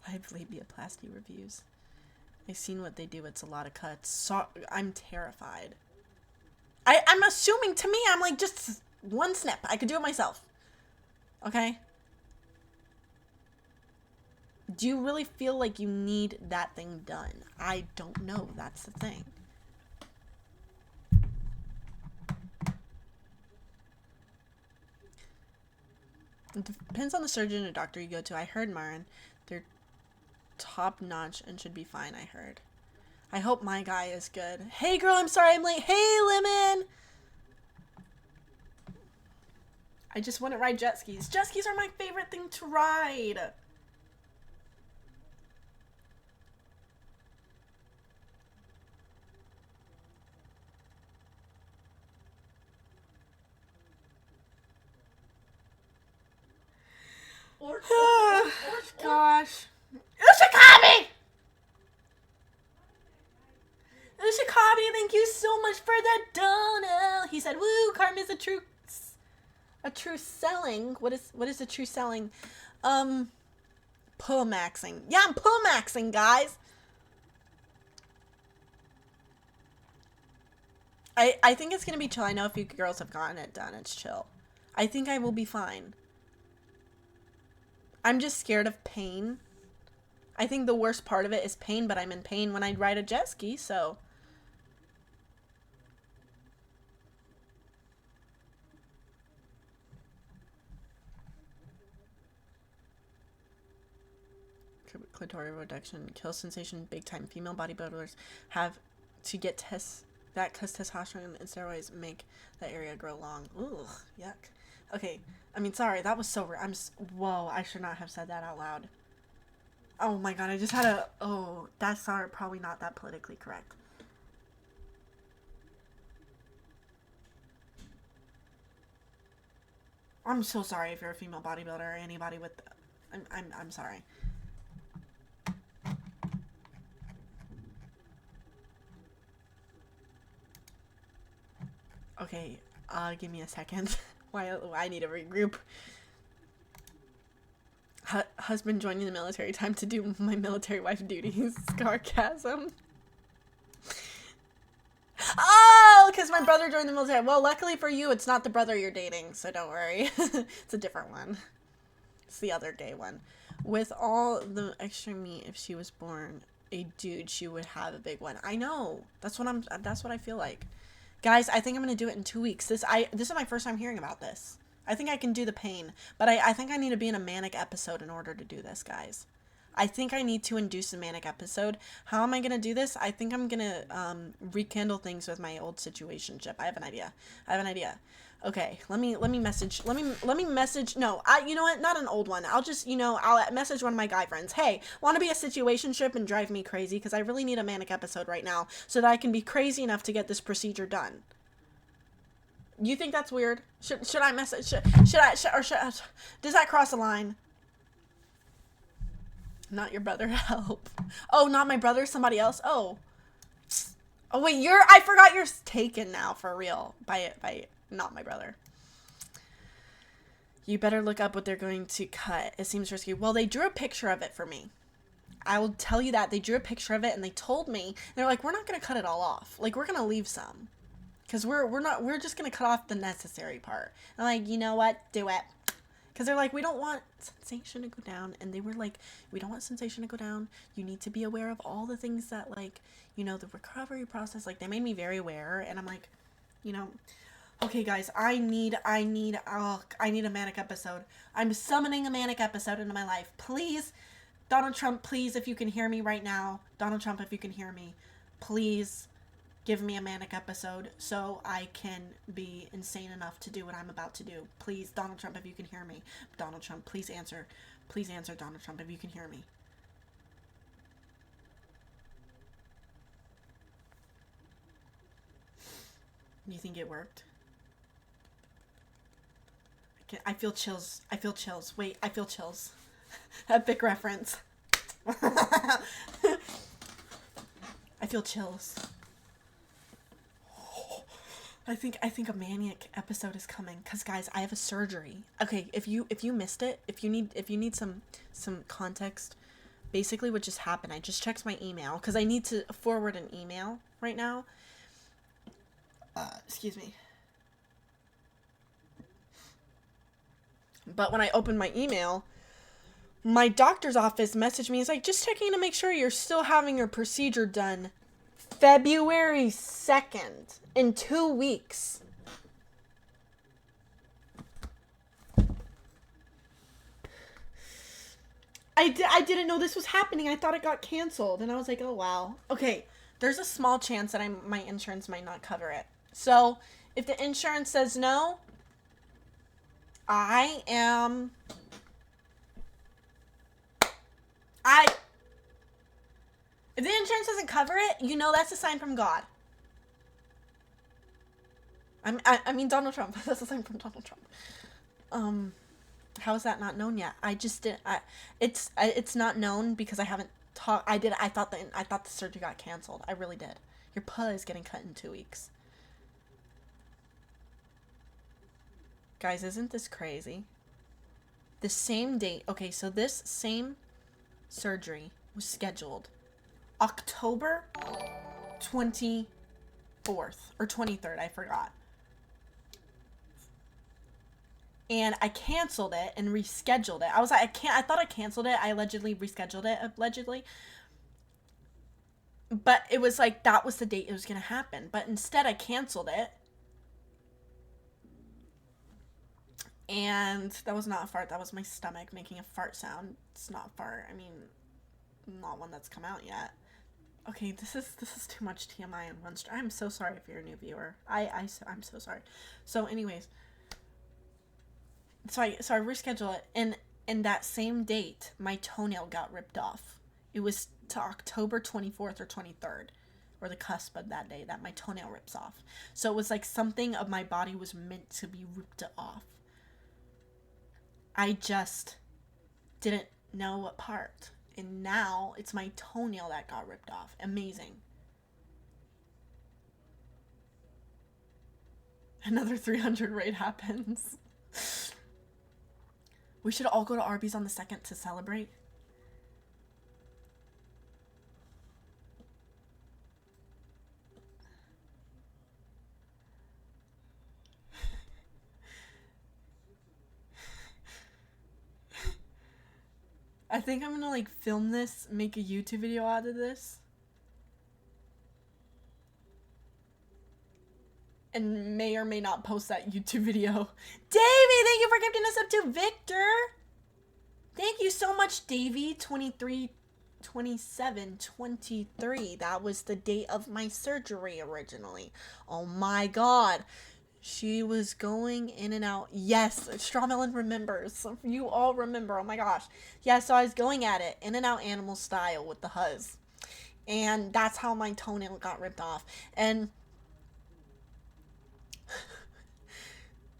Speaker 2: I believe Labiaplasty reviews. I've seen what they do. It's a lot of cuts. So I'm terrified. I'm assuming, to me, I'm like, just one snip. I could do it myself. Okay? Do you really feel like you need that thing done? I don't know. That's the thing. It depends on the surgeon or doctor you go to. I heard, Marin, they're top notch and should be fine, I heard. I hope my guy is good. Hey girl, I'm sorry I'm late. Hey Lemon! I just want to ride jet skis. Jet skis are my favorite thing to ride. Gosh. Ushikabi! Ushikabi, thank you so much for the dono. He said, "Woo, karma is a true selling." What is a true selling? Pull maxing. Yeah, I'm pull maxing, guys. I think it's gonna be chill. I know a few girls have gotten it done. It's chill. I think I will be fine. I'm just scared of pain. I think the worst part of it is pain, but I'm in pain when I ride a jet ski, so. Clitoral reduction, kill sensation, big time. Female bodybuilders have to get tests that because testosterone and steroids make that area grow long. Ugh, yuck. Okay, I mean, sorry, that was so weird. Whoa, I should not have said that out loud. Oh my god, I just had that's probably not that politically correct. I'm so sorry if you're a female bodybuilder or anybody with, I'm sorry. Okay, give me a second. I need to regroup. Husband joining the military. Time to do my military wife duties. Sarcasm. Oh, because my brother joined the military. Well, luckily for you, it's not the brother you're dating, so don't worry. It's a different one. It's the other gay one. With all the extra meat, if she was born a dude, she would have a big one. I know. That's what I feel like. Guys, I think I'm going to do it in 2 weeks. This is my first time hearing about this. I think I can do the pain, but I think I need to be in a manic episode in order to do this, guys. I think I need to induce a manic episode. How am I going to do this? I think I'm going to rekindle things with my old situationship. I have an idea. Okay, let me message. Let me message. No, you know what? Not an old one. I'll just, I'll message one of my guy friends. Hey, want to be a situationship and drive me crazy? Because I really need a manic episode right now so that I can be crazy enough to get this procedure done. You think that's weird? Should I message? Does that cross the line? Not your brother, help. Oh, not my brother, somebody else. Oh wait, I forgot you're taken now for real by not my brother. You better look up what they're going to cut. It seems risky. Well, they drew a picture of it for me. I will tell you that. They drew a picture of it and they told me, they're like, we're not going to cut it all off. Like, we're going to leave some. Because we're just going to cut off the necessary part. I'm like, you know what? Do it. Because they're like, we don't want sensation to go down. And they were like, we don't want sensation to go down. You need to be aware of all the things that, like, you know, the recovery process. Like, they made me very aware. And I'm like, you know, okay, guys, I need a manic episode. I'm summoning a manic episode into my life. Please, Donald Trump, please, if you can hear me right now. Donald Trump, if you can hear me, please give me a manic episode so I can be insane enough to do what I'm about to do. Please, Donald Trump, if you can hear me. Donald Trump, please answer. Please answer, Donald Trump, if you can hear me. You think it worked? I feel chills. I feel chills. Wait, I feel chills. Epic reference. I feel chills. I think a maniac episode is coming, cause guys, I have a surgery. Okay, if you missed it, if you need some context, basically what just happened, I just checked my email, cause I need to forward an email right now. Excuse me. But when I opened my email, my doctor's office messaged me. It's like, just checking to make sure you're still having your procedure done February 2nd, in 2 weeks. I didn't know this was happening. I thought it got canceled. And I was like, oh, wow. Okay, there's a small chance that my insurance might not cover it. So if the insurance says no, if the insurance doesn't cover it, you know that's a sign from God. I mean Donald Trump. That's a sign from Donald Trump. How is that not known yet? It's not known because I haven't talked. I thought the surgery got canceled. I really did. Your pus is getting cut in 2 weeks. Guys, isn't this crazy? The same date. Okay, so this same surgery was scheduled October 24th or 23rd, I forgot. And I canceled it and rescheduled it. I was like, I thought I canceled it. I allegedly rescheduled it, allegedly. But it was like, that was the date it was going to happen. But instead, I canceled it. And that was not a fart. That was my stomach making a fart sound. It's not a fart. I mean, not one that's come out yet. Okay, this is too much TMI in one strike. I'm so sorry if you're a new viewer. I'm so sorry. So anyways, so I rescheduled it, and that same date, my toenail got ripped off. It was to October 24th or 23rd, or the cusp of that day, that my toenail rips off. So it was like something of my body was meant to be ripped off. I just didn't know what part. And now it's my toenail that got ripped off. Amazing. Another 300 raid happens. We should all go to Arby's on the 2nd to celebrate. I think I'm gonna like film this, make a YouTube video out of this. And may or may not post that YouTube video. Davey, thank you for gifting us up to Victor. Thank you so much, Davey. 23, 27, 23. That was the date of my surgery originally. Oh my God. She was going in and out. Yes, Strawmelon remembers. You all remember. Oh my gosh. Yeah, so I was going at it in and out animal style with the huzz. And that's how my toenail got ripped off. And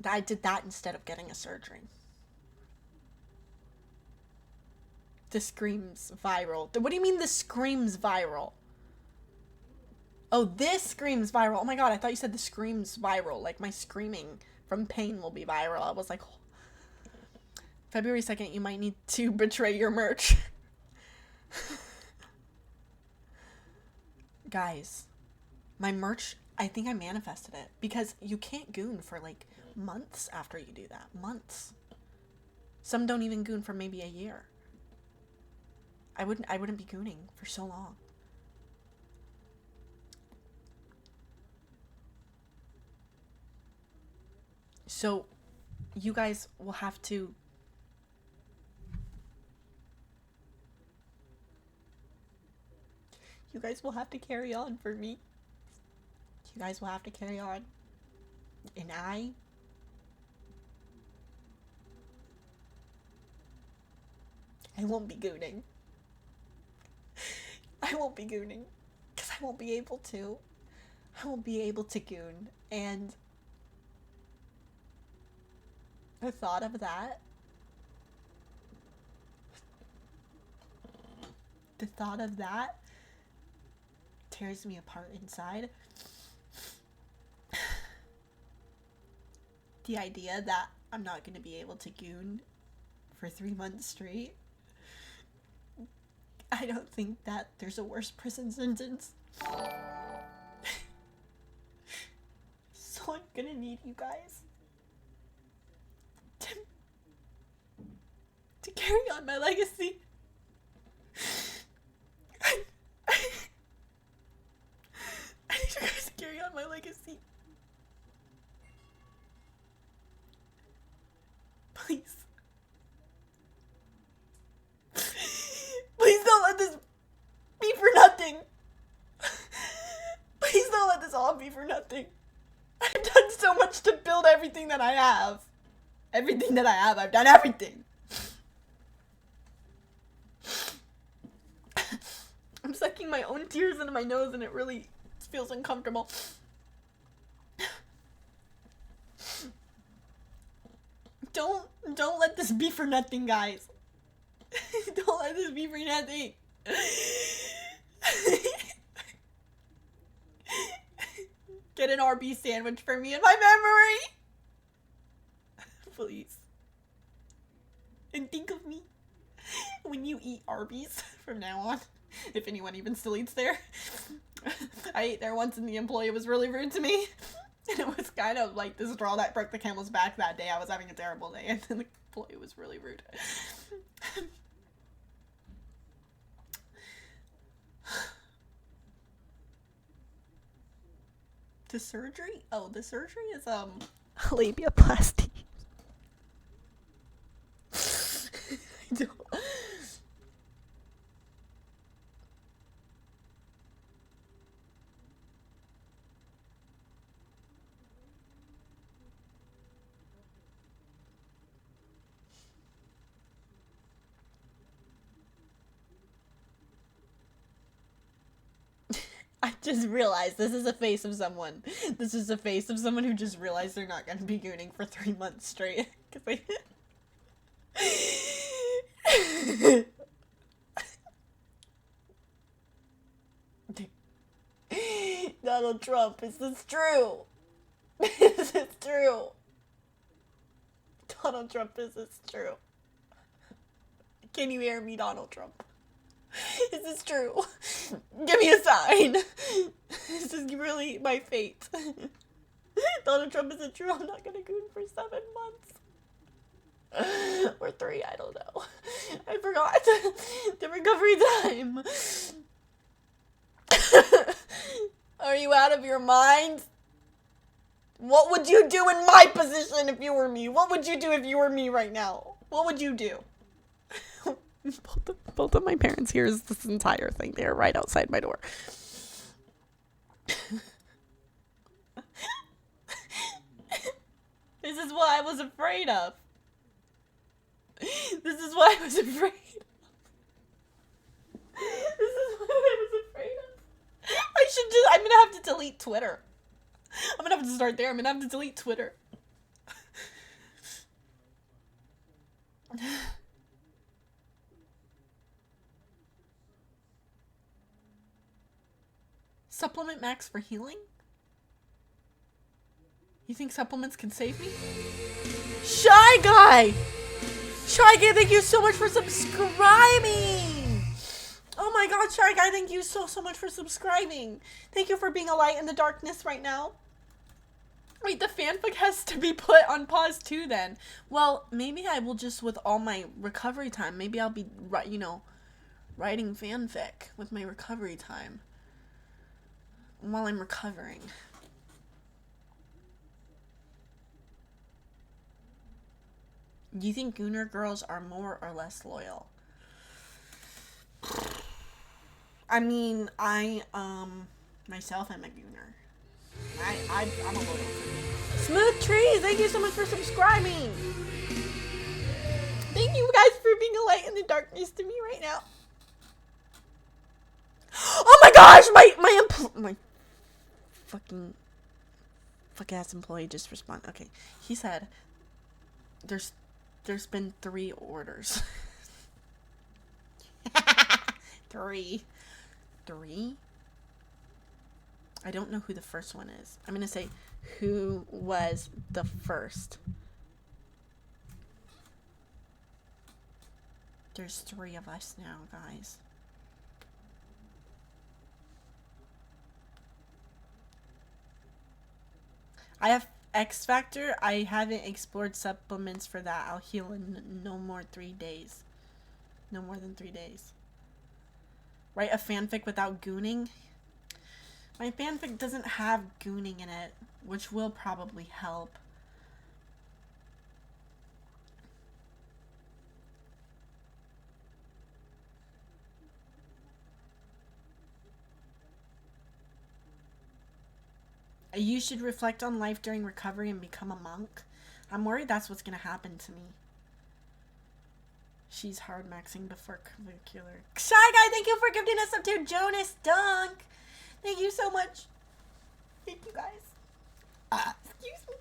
Speaker 2: I did that instead of getting a surgery. This screams viral. What do you mean this screams viral? Oh, this screams viral. Oh my God, I thought you said this screams viral. Like my screaming from pain will be viral. I was like, oh. February 2nd, you might need to betray your merch. Guys, my merch, I think I manifested it. Because you can't goon for like months after you do that. Months. Some don't even goon for maybe a year. I wouldn't be gooning for so long. So, you guys will have to... You guys will have to carry on for me. You guys will have to carry on. And I won't be gooning. I won't be gooning. Because I won't be able to. I won't be able to goon. And the thought of that. The thought of that tears me apart inside. The idea that I'm not going to be able to goon for 3 months straight. I don't think that there's a worse prison sentence. So I'm gonna need you guys to carry on my legacy. I need you guys to carry on my legacy. Please. Please don't let this be for nothing. Please don't let this all be for nothing. I've done so much to build everything that I have. Everything that I have, I've done everything. I'm sucking my own tears into my nose and it really feels uncomfortable. Don't let this be for nothing, guys. Don't let this be for nothing. Get an Arby's sandwich for me in my memory. Please. And think of me when you eat Arby's from now on. If anyone even still eats there. I ate there once and the employee was really rude to me. And it was kind of like the straw that broke the camel's back that day. I was having a terrible day and the employee was really rude. The surgery? Oh, the surgery is labiaplasty. I don't. I just realized this is a face of someone. This is a face of someone who just realized they're not going to be gooning for 3 months straight. Cause Donald Trump, is this true? Is this true? Donald Trump, is this true? Can you hear me, Donald Trump? Is this true? Give me a sign. This is really my fate. Donald Trump, is it true? I'm not gonna goon for 7 months. Or 3, I don't know. I forgot. The recovery time. Are you out of your mind? What would you do in my position if you were me? What would you do if you were me right now? What would you do? Both of my parents hears this entire thing. They're right outside my door. This is what I was afraid of. This is what I was afraid of. This is what I was afraid of. I'm gonna have to delete Twitter. I'm gonna have to start there. I'm gonna have to delete Twitter. Supplement Max for healing? You think supplements can save me? Shy Guy! Shy Guy, thank you so much for subscribing! Oh my god, Shy Guy, thank you so much for subscribing. Thank you for being a light in the darkness right now. Wait, the fanfic has to be put on pause too then. Well, maybe I will just, with all my recovery time, maybe I'll be, writing fanfic with my recovery time. While I'm recovering. Do you think Gooner girls are more or less loyal? I mean, myself, I'm a Gooner. I'm a loyal. Smooth Trees, thank you so much for subscribing. Thank you guys for being a light in the darkness to me right now. Oh my gosh, my fucking ass employee just responded. Okay, he said there's been 3 orders. 3. I don't know who the first one is. I'm gonna say, who was the first? There's 3 of us now, guys. I have X Factor. I haven't explored supplements for that. I'll heal in no more 3 days. No more than 3 days. Write a fanfic without gooning? My fanfic doesn't have gooning in it, which will probably help. You should reflect on life during recovery and become a monk. I'm worried that's what's gonna happen to me. She's hard maxing before curricular. Shy Guy, thank you for gifting us up to Jonas Dunk. Thank you so much. Thank you guys. Excuse me.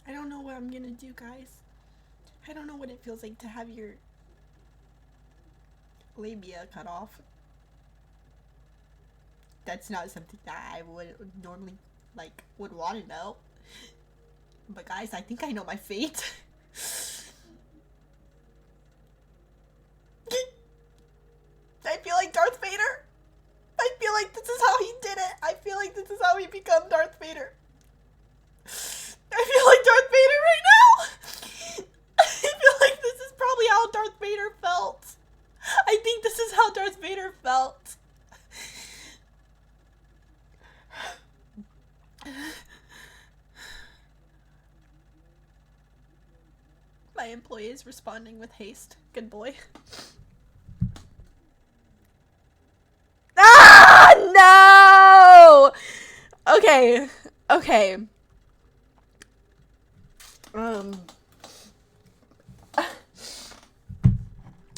Speaker 2: I don't know what I'm gonna do, guys. I don't know what it feels like to have your labia cut off. That's not something that I would normally, would want to know. But guys, I think I know my fate. I feel like Darth Vader. I feel like this is how he did it. I feel like this is how he became Darth Vader. I feel like Darth Vader right now. I feel like this is probably how Darth Vader felt. I think this is how Darth Vader felt. My employee is responding with haste. Good boy. Ah, no! Okay. Okay.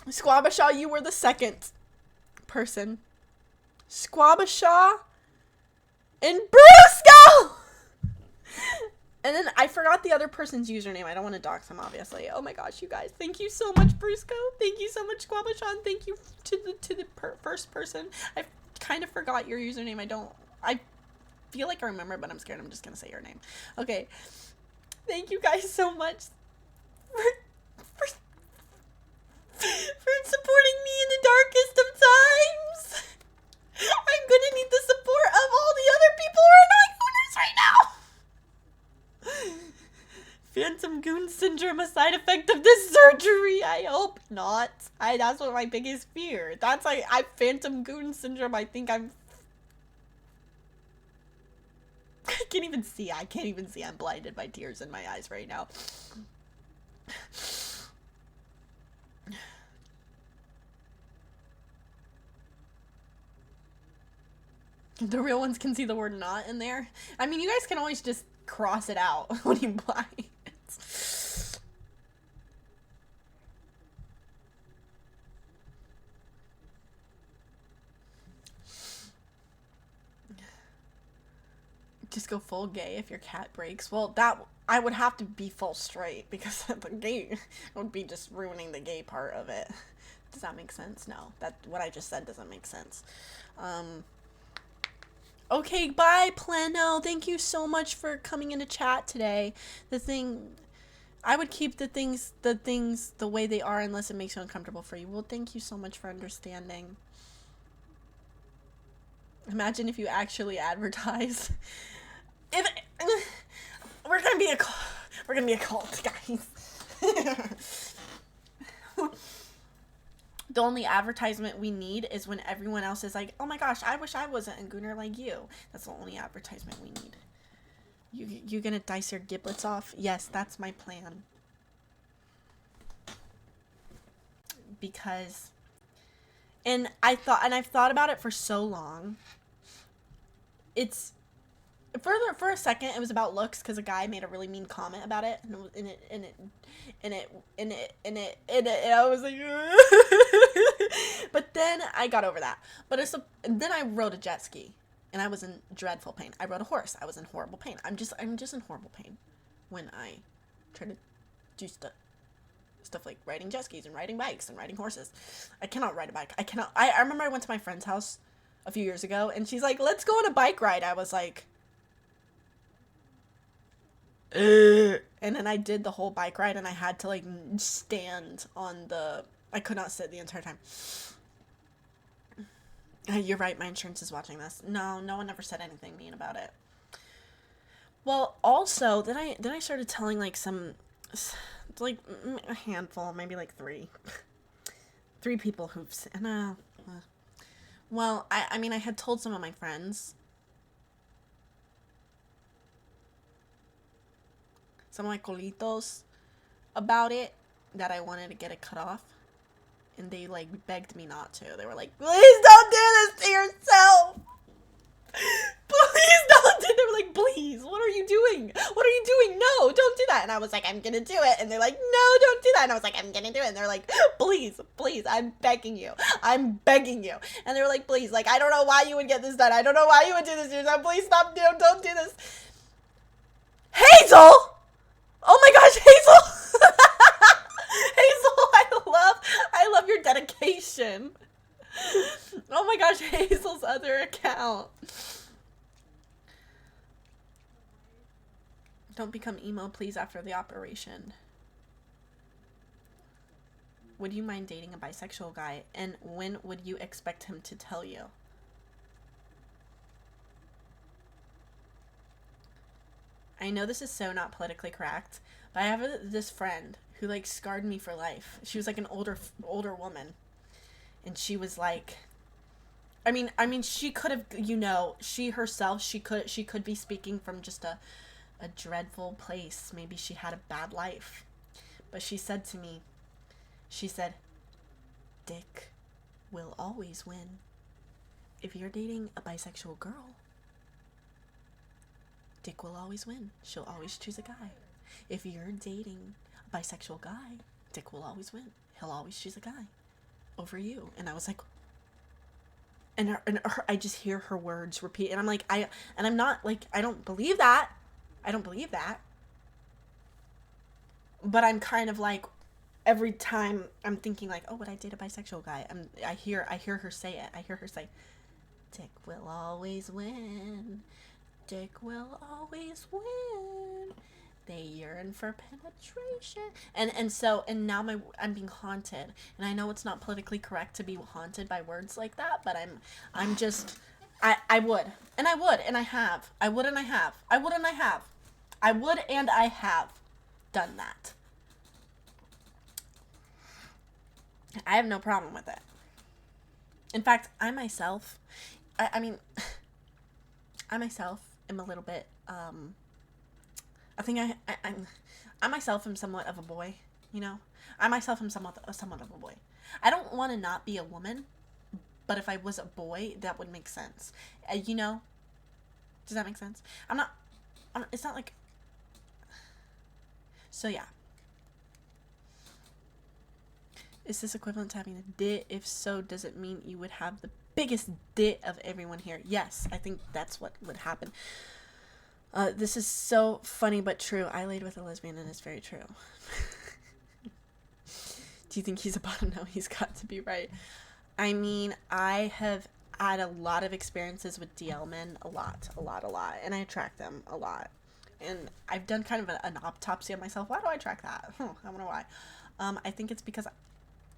Speaker 2: Squabashaw, you were the second person. Squabashaw and Brusco! And then I forgot the other person's username. I don't want to dox him, obviously. Oh my gosh, you guys. Thank you so much, Brusco. Thank you so much, Squabashaw. And thank you to the first person. I kind of forgot your username. I feel like I remember, but I'm scared. I'm just going to say your name. Okay. Thank you guys so much for supporting me in the darkest of times. I'm gonna need the support of all the other people who are not owners right now. Phantom Goon Syndrome, a side effect of this surgery? I hope not. That's what my biggest fear. That's Phantom Goon Syndrome. I think I can't even see. I can't even see. I'm blinded by tears in my eyes right now. The real ones can see the word not in there. I mean, you guys can always just cross it out when you buy it. Just go full gay if your cat breaks. Well, that I would have to be full straight because the gay would be just ruining the gay part of it. Does that make sense? No, that what I just said doesn't make sense. Okay, bye, Plano. Thank you so much for coming into chat today. I would keep the things the way they are unless it makes you uncomfortable for you. Well, thank you so much for understanding. Imagine if you actually advertise. If we're gonna be a cult, guys. The only advertisement we need is when everyone else is like, oh my gosh, I wish I wasn't a gooner like you. That's the only advertisement we need. You gonna dice your giblets off? Yes, that's my plan. Because, I've thought about it for so long. It's, for a second, it was about looks because a guy made a really mean comment about it, and I was like, but then I got over that. But then I rode a jet ski, and I was in dreadful pain. I rode a horse. I was in horrible pain. I'm just in horrible pain when I try to do stuff like riding jet skis and riding bikes and riding horses. I cannot ride a bike. I remember I went to my friend's house a few years ago, and she's like, let's go on a bike ride. I was like, and then I did the whole bike ride, and I had to like stand on I could not sit the entire time. You're right, my insurance is watching this. No one ever said anything mean about it. Well, also, then I started telling like like a handful, maybe like three people who've well, I mean, I had told some of my friends, some of my colitos, about it, that I wanted to get it cut off, and they like begged me not to. They were like, please don't do this to yourself. Please don't do. They were like, please, what are you doing? What are you doing? No, don't do that. And I was like, I'm gonna do it. And they're like, no, don't do that. And I was like, I'm gonna do it. And they're like, please, I'm begging you. I'm begging you. And they were like, please, like, I don't know why you would get this done. I don't know why you would do this to yourself. Please stop. Don't do this. Hazel! Oh my gosh, Hazel! Hazel, I love your dedication. Oh my gosh, Hazel's other account. Don't become emo, please, after the operation. Would you mind dating a bisexual guy? And when would you expect him to tell you? I know this is so not politically correct, but I have this friend who like scarred me for life. She was like an older woman. And she was like, I mean, she could have, she herself, she could be speaking from just a dreadful place. Maybe she had a bad life. But she said to me, she said, Dick will always win. If you're dating a bisexual girl, Dick will always win. She'll always choose a guy. If you're dating a bisexual guy, Dick will always win. He'll always choose a guy over you. And I was like, I just hear her words repeat, and I'm like, I'm not like, I don't believe that. But I'm kind of like, every time I'm thinking like, oh, would I date a bisexual guy? I hear her say it. I hear her say, Dick will always win. Dick will always win. They yearn for penetration. And now I'm being haunted. And I know it's not politically correct to be haunted by words like that, but I'm just, I would. And I would, and I have. I would, and I have. I would, and I have. I would, and I have done that. I have no problem with it. In fact, I myself am a little bit, I think I myself am somewhat of a boy, I myself am somewhat of a boy. I don't want to not be a woman, but if I was a boy, that would make sense. Does that make sense? It's not like, so yeah. Is this equivalent to having a dit? If so, does it mean you would have the biggest dit of everyone here? Yes, I think that's what would happen. This is so funny but true. I laid with a lesbian and it's very true. Do you think he's a bottom? No, he's got to be right. I mean, I have had a lot of experiences with DL men, a lot, and I track them a lot. And I've done kind of an autopsy of myself. Why do I track that? I wonder why. I think it's because,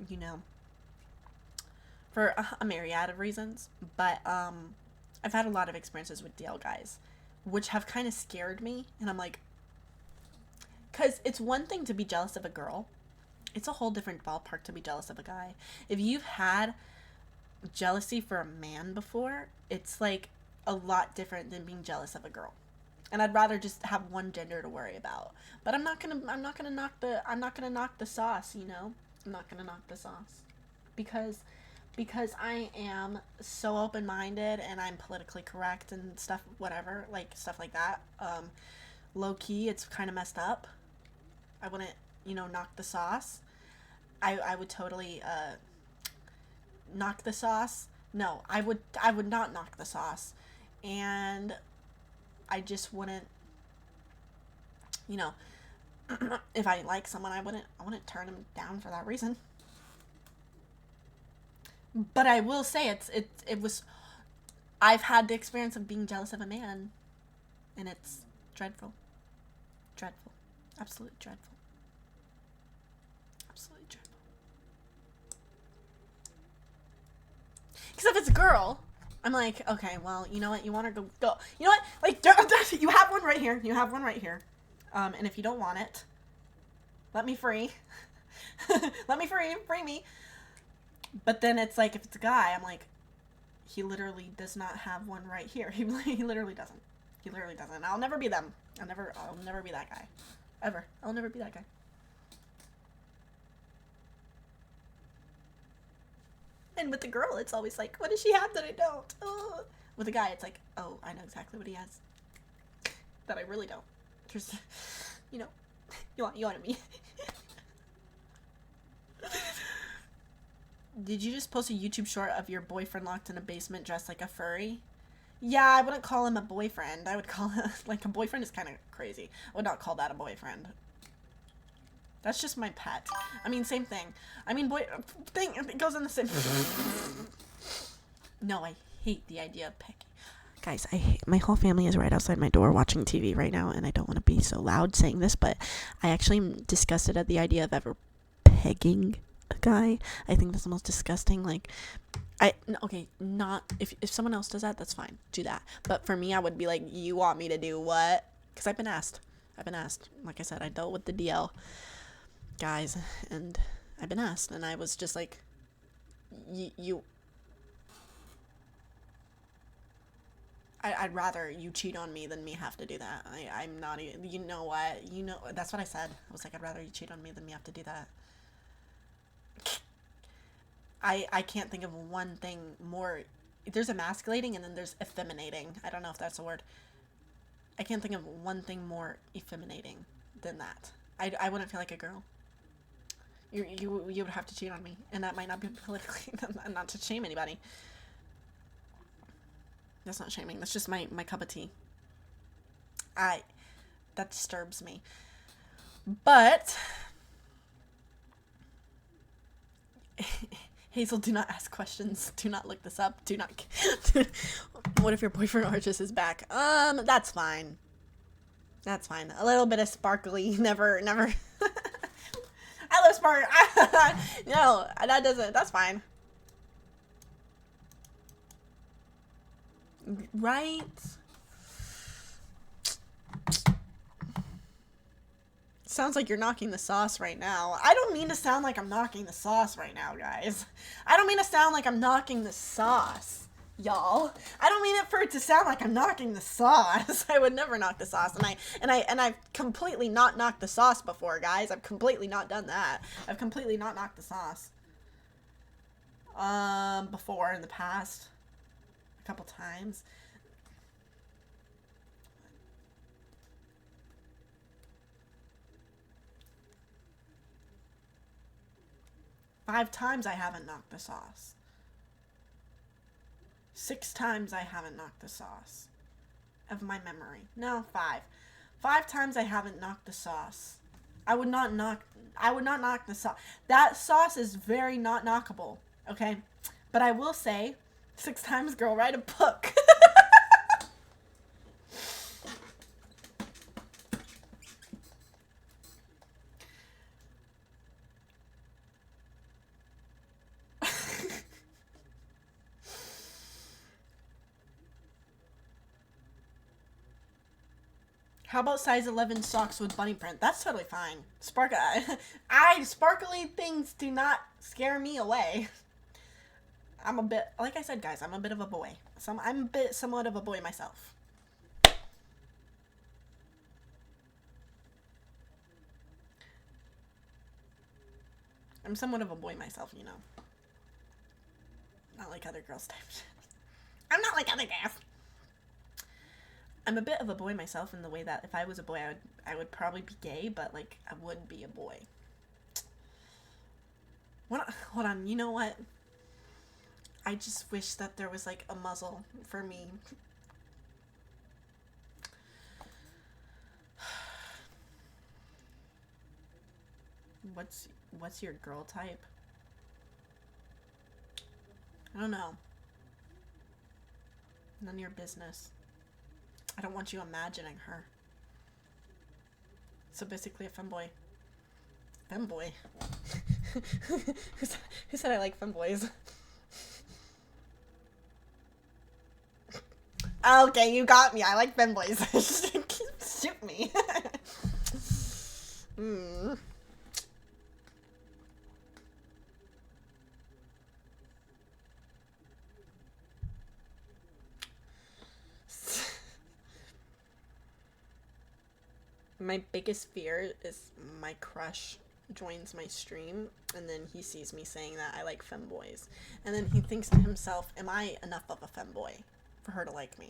Speaker 2: you know, for a myriad of reasons. But I've had a lot of experiences with DL guys, which have kind of scared me. And I'm like, because it's one thing to be jealous of a girl. It's a whole different ballpark to be jealous of a guy. If you've had jealousy for a man before, it's like a lot different than being jealous of a girl. And I'd rather just have one gender to worry about. But I'm not gonna knock the sauce, you know? I'm not gonna knock the sauce. Because I am so open-minded and I'm politically correct and stuff, whatever, like stuff like that. Low key, it's kind of messed up. I wouldn't, you know, knock the sauce. I would totally knock the sauce. No, I would not knock the sauce. And I just wouldn't, you know, if I like someone, I wouldn't turn them down for that reason. But I will say it was, I've had the experience of being jealous of a man, and it's dreadful. Dreadful. Absolutely dreadful. Absolutely dreadful. Because if it's a girl, I'm like, okay, well, you know what? You want her to go. You know what? Like, you have one right here. You have one right here. And if you don't want it, let me free. Let me free me. But then it's like, if it's a guy, I'm like, he literally does not have one right here. He literally doesn't. He literally doesn't. I'll never be them. I'll never be that guy. Ever. I'll never be that guy. And with the girl, it's always like, what does she have that I don't? Oh. With a guy, it's like, oh, I know exactly what he has that I really don't. Just, you know, you want me. Did you just post a YouTube short of your boyfriend locked in a basement dressed like a furry? Yeah, I wouldn't call him a boyfriend. I would call him, like, a boyfriend is kind of crazy. I would not call that a boyfriend. That's just my pet. I mean, same thing. I mean, it goes in the same. No, I hate the idea of pecking. Guys, my whole family is right outside my door watching TV right now, and I don't want to be so loud saying this, but I actually am disgusted at the idea of ever pegging a guy. I think that's the most disgusting. Like, okay, not if someone else does that, that's fine. Do that. But for me, I would be like, you want me to do what? Because I've been asked. Like I said, I dealt with the DL guys, and I've been asked, and I was just like, I'd rather you cheat on me than me have to do that. I'm not even, you know what? You know, that's what I said. I was like, I'd rather you cheat on me than me have to do that. I can't think of one thing more. There's emasculating and then there's effeminating. I don't know if that's a word. I can't think of one thing more effeminating than that. I wouldn't feel like a girl. You would have to cheat on me, and that might not be politically, not to shame anybody. That's not shaming. That's just my cup of tea. That disturbs me. But Hazel, do not ask questions. Do not look this up. Do not. What if your boyfriend Archis is back? That's fine. That's fine. A little bit of sparkly. Never. I love sparkle. No, that doesn't. That's fine. Right? Sounds like you're knocking the sauce right now. I don't mean to sound like I'm knocking the sauce right now, guys. I don't mean to sound like I'm knocking the sauce, y'all. I don't mean it for it to sound like I'm knocking the sauce. I would never knock the sauce, and I've completely not knocked the sauce before, guys. I've completely not done that. I've completely not knocked the sauce. Before in the past, a couple times. 5 times I haven't knocked the sauce. 6 times I haven't knocked the sauce. Of my memory. No, 5. 5 times I haven't knocked the sauce. I would not knock the sauce. That sauce is very not knockable, okay? But I will say, 6 times girl, write a book. How about size 11 socks with bunny print? That's totally fine. Sparkly things do not scare me away. I'm a bit, like I said, guys, I'm a bit of a boy. I'm somewhat of a boy myself. I'm somewhat of a boy myself, you know. Not like other girls types. I'm not like other girls. I'm a bit of a boy myself in the way that if I was a boy, I would probably be gay, but like I would be a boy. Hold on, you know what? I just wish that there was like a muzzle for me. What's your girl type? I don't know. None of your business. I don't want you imagining her. So basically a femboy. Femboy? Who said I like femboys? Okay, you got me. I like femboys. Shoot me. My biggest fear is my crush joins my stream and then he sees me saying that I like femboys. And then he thinks to himself, am I enough of a femboy for her to like me?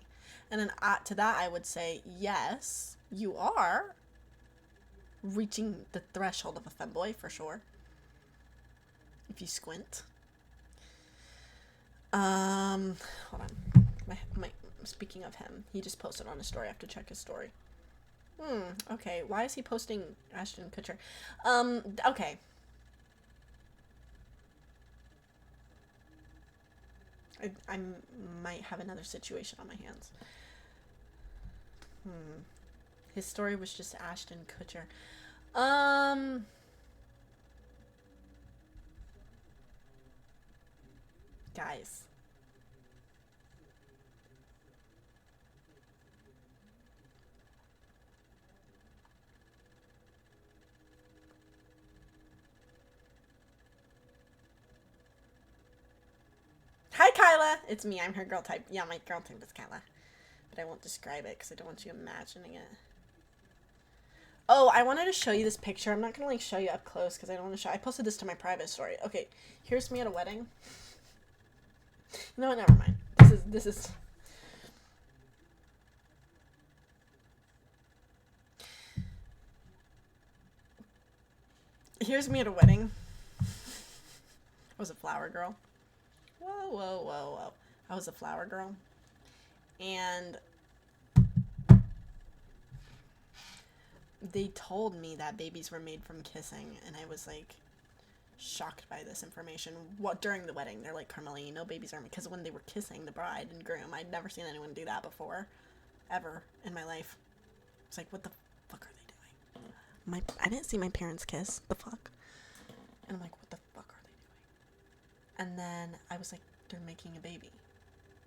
Speaker 2: And then to that I would say, yes, you are reaching the threshold of a femboy for sure. If you squint. Hold on. Speaking of him, he just posted on his story. I have to check his story. Okay. Why is he posting Ashton Kutcher? Okay. I might have another situation on my hands. His story was just Ashton Kutcher. Guys. Hi, Kyla! It's me, I'm her girl type. Yeah, my girl type is Kyla. But I won't describe it because I don't want you imagining it. Oh, I wanted to show you this picture. I'm not going to, like, show you up close because I don't want to show... I posted this to my private story. Okay, here's me at a wedding. You know what? Never mind. This is... Here's me at a wedding. I was a flower girl. Whoa. I was a flower girl. And they told me that babies were made from kissing, and I was, like, shocked by this information. During the wedding, they're like, Carmela, you know babies aren't... Because when they were kissing the bride and groom, I'd never seen anyone do that before. Ever in my life. It's like, what the fuck are they doing? I didn't see my parents kiss. The fuck? And I'm like, what the fuck are they doing? And then I was like, they're making a baby.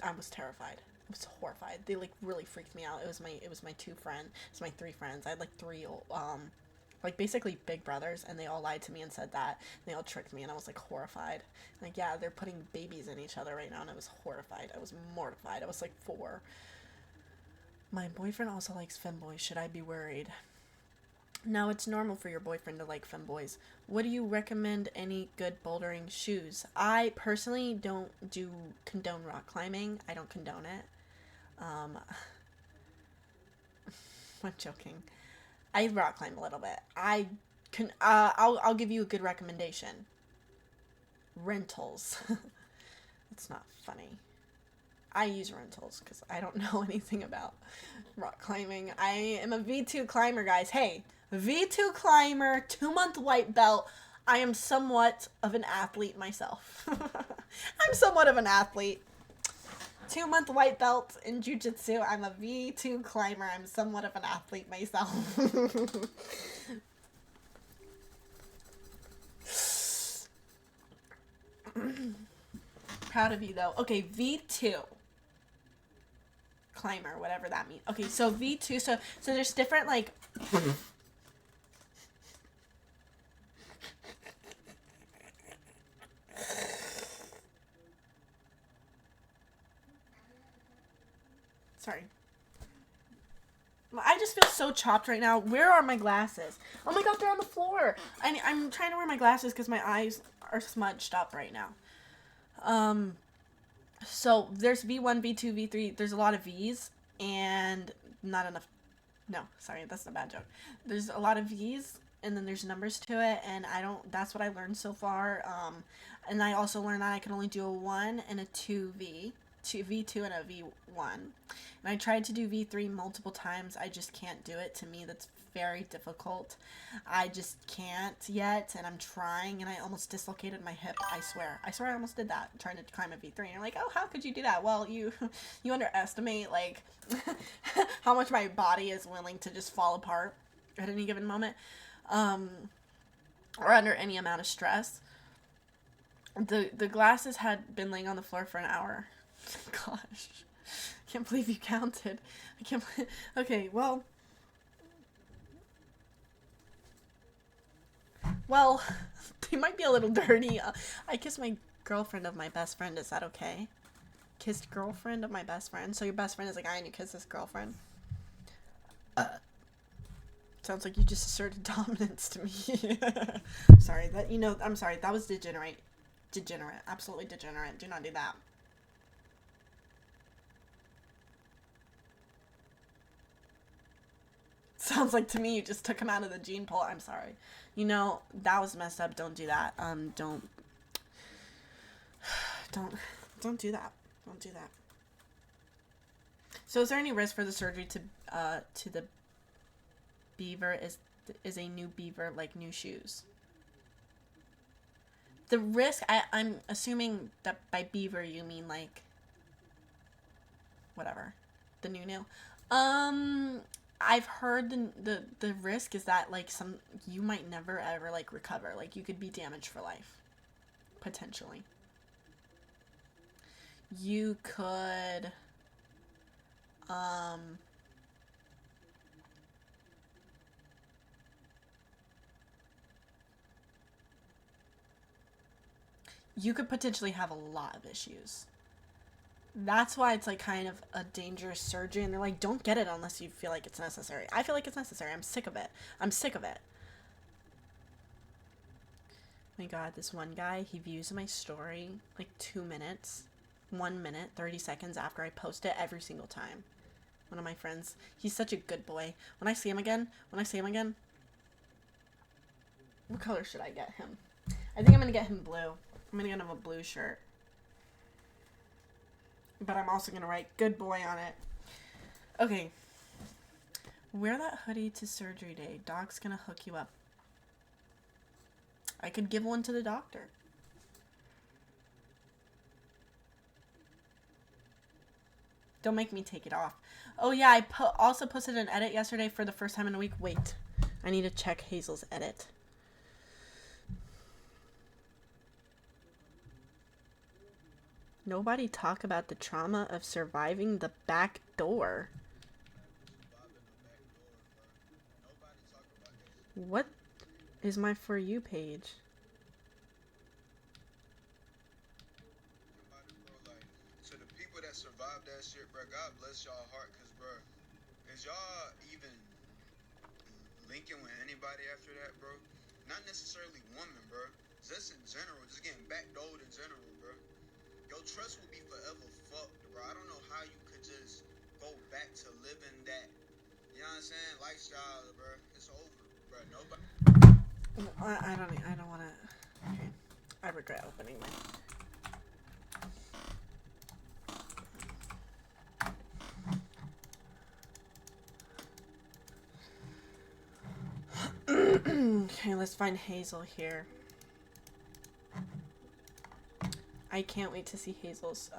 Speaker 2: I was terrified. I was horrified. They like really freaked me out. It was my 2 friends. It's my 3 friends. I had like 3 like basically big brothers, and they all lied to me and said that. And they all tricked me, and I was like horrified. Like, yeah, they're putting babies in each other right now, and I was horrified. I was mortified. I was like 4. My boyfriend also likes femboys. Should I be worried? No, it's normal for your boyfriend to like femboys. What do you recommend? Any good bouldering shoes? I personally don't condone rock climbing. I don't condone it. I'm joking. I rock climb a little bit. I'll give you a good recommendation. Rentals. It's not funny. I use rentals because I don't know anything about rock climbing. I am a V2 climber, guys. Hey, V2 climber, 2-month white belt. I am somewhat of an athlete myself. I'm somewhat of an athlete. 2-month white belt in jiu-jitsu. I'm a V2 climber. I'm somewhat of an athlete myself. Proud of you though. Okay, V2 climber, whatever that means. Okay, so V2, so there's different like sorry. I just feel so chopped right now. Where are my glasses? Oh my god, they're on the floor. I'm trying to wear my glasses because my eyes are smudged up right now. So there's V1, V2, V3. There's a lot of V's and not enough. No, sorry, that's a bad joke. There's a lot of V's and then there's numbers to it, and that's what I learned so far. And I also learned that I can only do a 1 and a 2V. V2 and a V1. And I tried to do V3 multiple times. I just can't do it. To me, that's very difficult. I just can't yet, and I'm trying, and I almost dislocated my hip. I swear I almost did that, trying to climb a V3. And you're like, oh, how could you do that? Well, you underestimate, like, how much my body is willing to just fall apart at any given moment, or under any amount of stress. The glasses had been laying on the floor for an hour. Gosh, I can't believe you counted. I can't believe. Okay, well, they might be a little dirty. I kissed my girlfriend of my best friend. Is that okay? Kissed girlfriend of my best friend. So your best friend is a guy and you kiss his girlfriend. Sounds like you just asserted dominance to me. Sorry, I'm sorry. That was degenerate. Degenerate. Absolutely degenerate. Do not do that. Sounds like to me you just took him out of the gene pool. I'm sorry. That was messed up. Don't do that. Don't do that. Don't do that. So is there any risk for the surgery to the beaver? Is a new beaver like new shoes? The risk, I'm assuming that by beaver you mean like whatever. The new. I've heard the risk is that like you might never ever like recover. Like you could be damaged for life. Potentially. You could you could potentially have a lot of issues. That's why it's like kind of a dangerous surgery, and they're like, don't get it unless you feel like it's necessary. I feel like it's necessary. I'm sick of it. My god, this one guy, he views my story like 2 minutes, 1 minute, 30 seconds after I post it every single time. One of my friends, he's such a good boy. When I see him again, what color should I get him? I think I'm gonna get him blue. I'm gonna get him a blue shirt. But I'm also gonna write good boy on it. Okay. Wear that hoodie to surgery day. Doc's gonna hook you up. I could give one to the doctor. Don't make me take it off. Oh yeah, I also posted an edit yesterday for the first time in a week. Wait, I need to check Hazel's edit. Nobody talk about the trauma of surviving the back door. What is my For You page?
Speaker 3: So the people that survived that shit, bro, God bless y'all heart, cause bro, is y'all even linking with anybody after that, bro? Not necessarily women, bro. Just in general, just getting backdoored in general, bro. Your trust will be forever fucked, bro. I don't know how you could just go back to living that, you know what I'm saying, lifestyle, bro. It's over, bro. Nobody.
Speaker 2: I don't want to. Okay. I regret opening my. Okay, let's find Hazel here. I can't wait to see Hazel's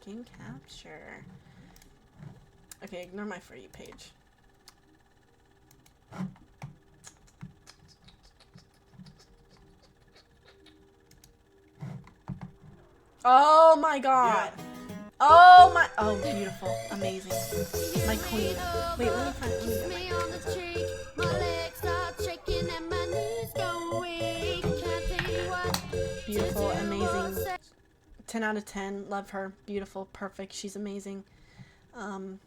Speaker 2: game capture. Okay, ignore my For You page. Oh my god. Oh my, oh beautiful, amazing. My queen. Wait, let me find, let me get my beautiful, amazing. 10 out of 10, love her, beautiful, perfect, she's amazing. I'm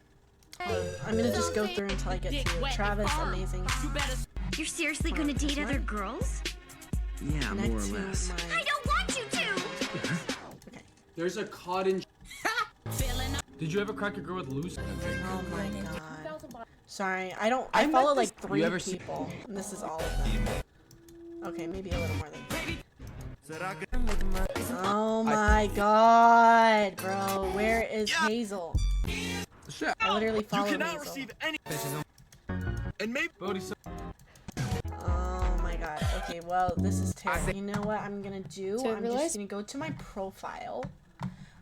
Speaker 2: gonna just go through until I get to you. Travis, amazing.
Speaker 4: You're seriously gonna date other girls?
Speaker 5: Yeah,
Speaker 2: Connect
Speaker 5: more or
Speaker 2: to
Speaker 5: less.
Speaker 2: my-
Speaker 4: I don't want you to!
Speaker 2: Okay.
Speaker 6: There's a cotton. Did you ever crack a girl with loose?
Speaker 2: Oh my god. Sorry, I follow like 3
Speaker 6: You ever see-
Speaker 2: people, and this is all of them. Okay, maybe a little more than 3. Oh my god, bro. Where is Hazel?
Speaker 6: Shit.
Speaker 2: I literally follow Hazel.
Speaker 6: any and maybe Bodhi.
Speaker 2: Oh my god. Okay, well, this is terrible. You know what I'm gonna do?
Speaker 7: So
Speaker 2: I'm just gonna go to my profile.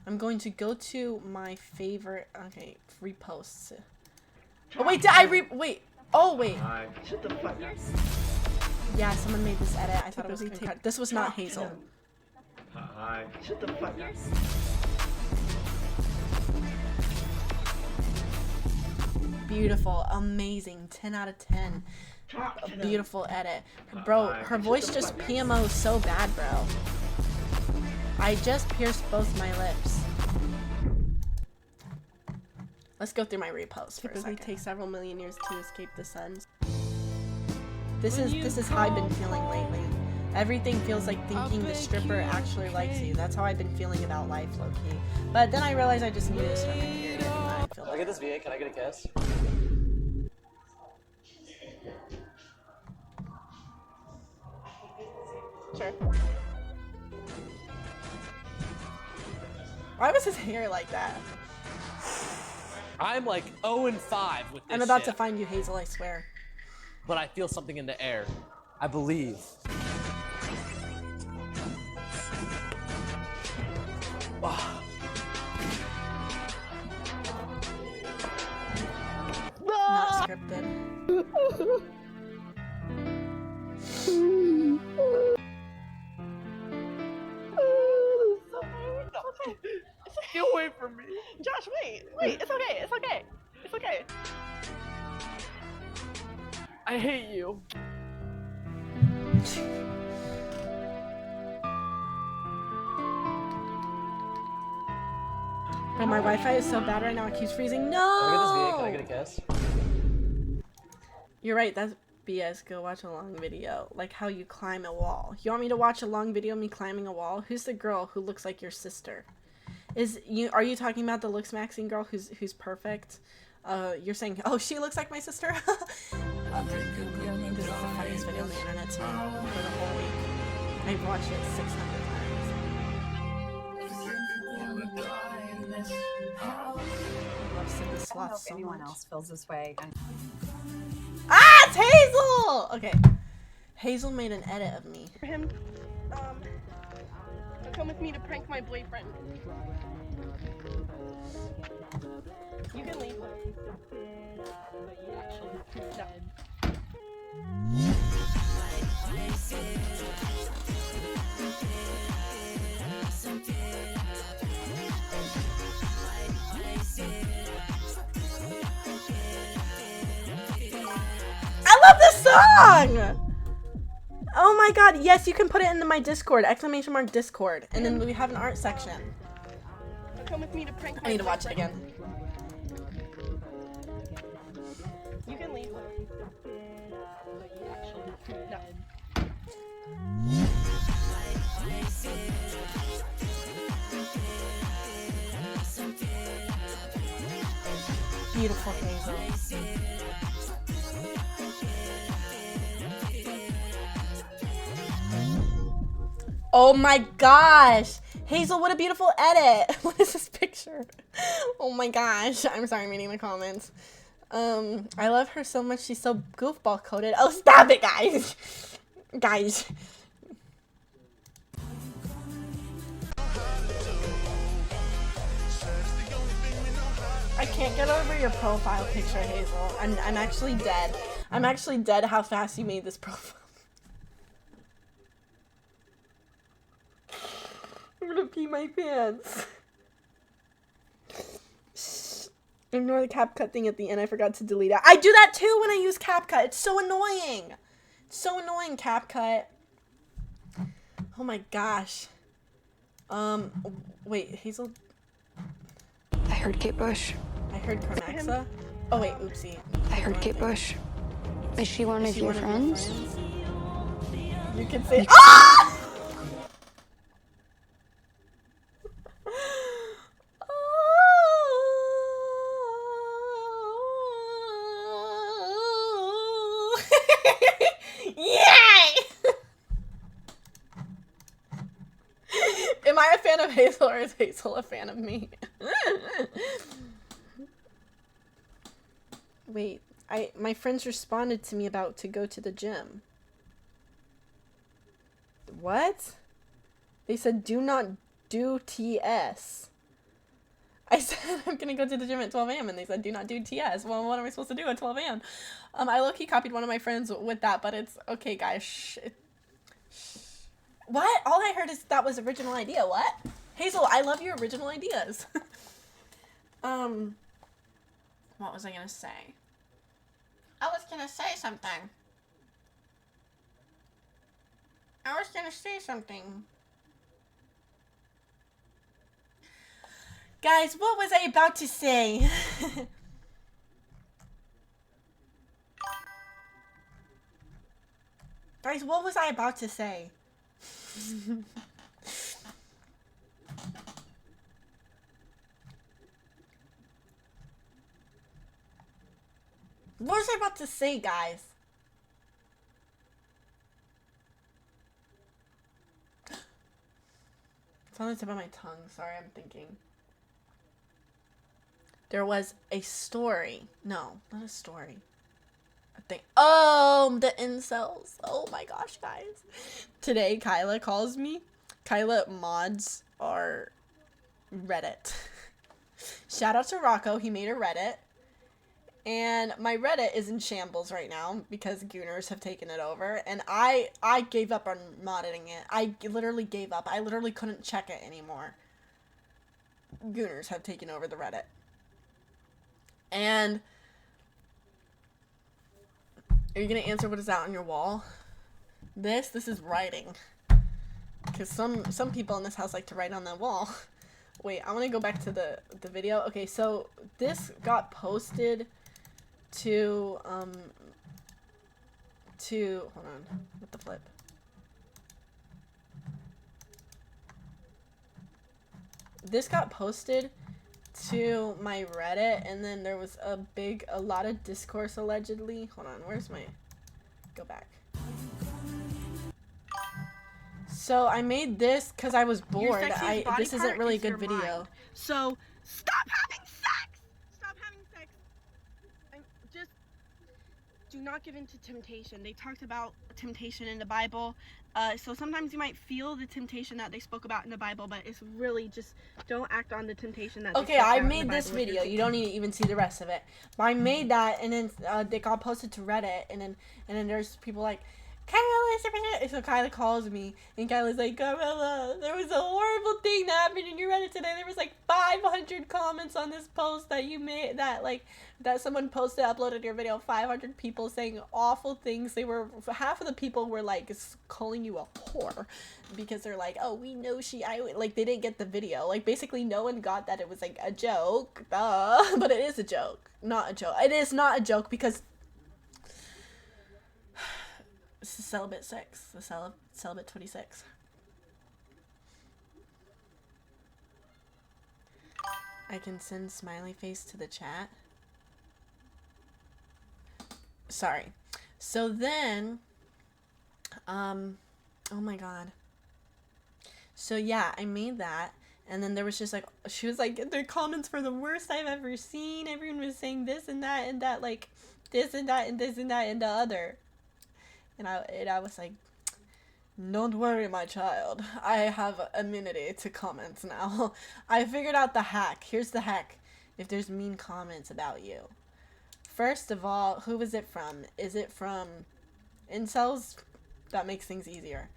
Speaker 2: I'm going to go to my favorite. Okay, reposts. Oh wait, did I wait? Oh wait.
Speaker 5: Shut the fuck up.
Speaker 2: Yeah, someone made this edit. I thought it was cut. This was not Hazel.
Speaker 5: Hi. Shut the fuck up.
Speaker 2: Beautiful, amazing, 10 out of 10. A beautiful edit. Bro, her voice just PMO so bad, bro. I just pierced both my lips. Let's go through my reposts for a second. Typically takes several million years to escape the sun. This is how I've been feeling lately. Everything feels like thinking the stripper actually likes you. That's how I've been feeling about life, low-key. But then I realized I just needed to start my period. And I feel
Speaker 8: Can I get this VA? Can I get a kiss?
Speaker 2: Sure. Why was his hair like that?
Speaker 8: I'm like 0 and 5 with this
Speaker 2: I'm about
Speaker 8: shit,
Speaker 2: to find you, Hazel, I swear.
Speaker 8: but I feel something in the air. I believe.
Speaker 2: Not scripted.
Speaker 5: Get away from me.
Speaker 7: Josh, wait, it's okay, it's okay, it's okay.
Speaker 5: I hate you.
Speaker 2: Bro, my Wi-Fi is so bad right now, it keeps freezing.
Speaker 8: Can I get this VA?
Speaker 2: No!
Speaker 8: Can I get a kiss?
Speaker 2: You're right, that's BS. Go watch a long video. Like how you climb a wall. You want me to watch a long video of me climbing a wall? Who's the girl who looks like your sister? Are you talking about the looks maxing girl who's perfect? You're saying, oh, she looks like my sister? This is the funniest video on the internet to me for the whole week. I've watched it 600 times. I love Cindy Sloth so
Speaker 7: Anyone
Speaker 2: much.
Speaker 7: else feels this way?
Speaker 2: Ah, it's Hazel! Okay. Hazel made an edit of me.
Speaker 7: For him, come with me to prank my boyfriend. You can leave. No.
Speaker 2: I love this song! Oh my god, yes, you can put it into my Discord, ! Discord, and then we have an art section.
Speaker 7: Come with me to prank my
Speaker 2: I need to watch it
Speaker 7: boyfriend.
Speaker 2: again.
Speaker 7: You can leave. No.
Speaker 2: Beautiful Hazel. Oh my gosh! Hazel, what a beautiful edit! What is this picture? Oh my gosh. I'm sorry, I'm reading the comments. I love her so much. She's so goofball coded. Oh, stop it, guys. Guys. I can't get over your profile picture, Hazel. I'm actually dead. I'm actually dead how fast you made this profile. I'm gonna pee my pants. Ignore the CapCut thing at the end. I forgot to delete it. I do that too when I use CapCut. It's so annoying. It's so annoying, CapCut. Oh my gosh. Wait, Hazel.
Speaker 9: I heard Kate Bush.
Speaker 2: I heard Carmaxa. Oh wait, oopsie.
Speaker 9: I heard Kate Bush. Is she one of your friends?
Speaker 2: You can say. Ah! Yay! Am I a fan of Hazel or is Hazel a fan of me? Wait, my friends responded to me about to go to the gym. What? They said do not do TS. I said I'm gonna go to the gym at 12 a.m. and they said do not do TS. Well, what am I supposed to do at 12 a.m.? I low-key copied one of my friends with that, but it's okay, guys. Shh. What? All I heard is that was original idea. What? Hazel, I love your original ideas. What was I gonna say? I was gonna say something. Guys, what was I about to say? Guys, what was I about to say? What was I about to say, guys? It's on the tip of my tongue. Sorry, I'm thinking. There was a story. No, not a story. A thing. Oh, the incels. Oh my gosh, guys. Today, Kyla calls me. Kyla mods our Reddit. Shout out to Rocco. He made a Reddit. And my Reddit is in shambles right now because Gooners have taken it over. And I gave up on modding it. I literally gave up. I literally couldn't check it anymore. Gooners have taken over the Reddit. And are you gonna answer what is out on your wall? This is writing. Because some people in this house like to write on that wall. Wait, I want to go back to the video. Okay, so this got posted to hold on, with the flip. This got posted to my Reddit, and then there was a lot of discourse allegedly. Hold on, where's my, go back. So I made this because I was bored. This isn't really a good video.
Speaker 7: So stop having sex. Stop having sex. And just do not give in to temptation. They talked about temptation in the Bible. So sometimes you might feel the temptation that they spoke about in the Bible, but it's really just don't act on the temptation that.
Speaker 2: Okay, I made this video. You don't need to even see the rest of it. But I made that, and then they got posted to Reddit, and then there's people like, Kyla, so Kyla calls me, and Kyla's like, Carmela, there was a horrible thing that happened in your Reddit today. There was like 500 comments on this post that you made, that someone posted, uploaded your video. 500 people saying awful things. Half of the people were like calling you a whore because they're like, oh, we know like they didn't get the video. Like basically no one got that it was like a joke, but it is a joke, not a joke. It is not a joke because this is Celibate 6, the Celibate 26. I can send smiley face to the chat. Sorry. So then, oh my god. So yeah, I made that, And then there was just like, she was like, their comments were the worst I've ever seen. Everyone was saying this and that, like this and that and this and that and the other. And I was like, don't worry, my child. I have immunity to comments now. I figured out the hack. Here's the hack. If there's mean comments about you. First of all, who is it from? Is it from incels? That makes things easier.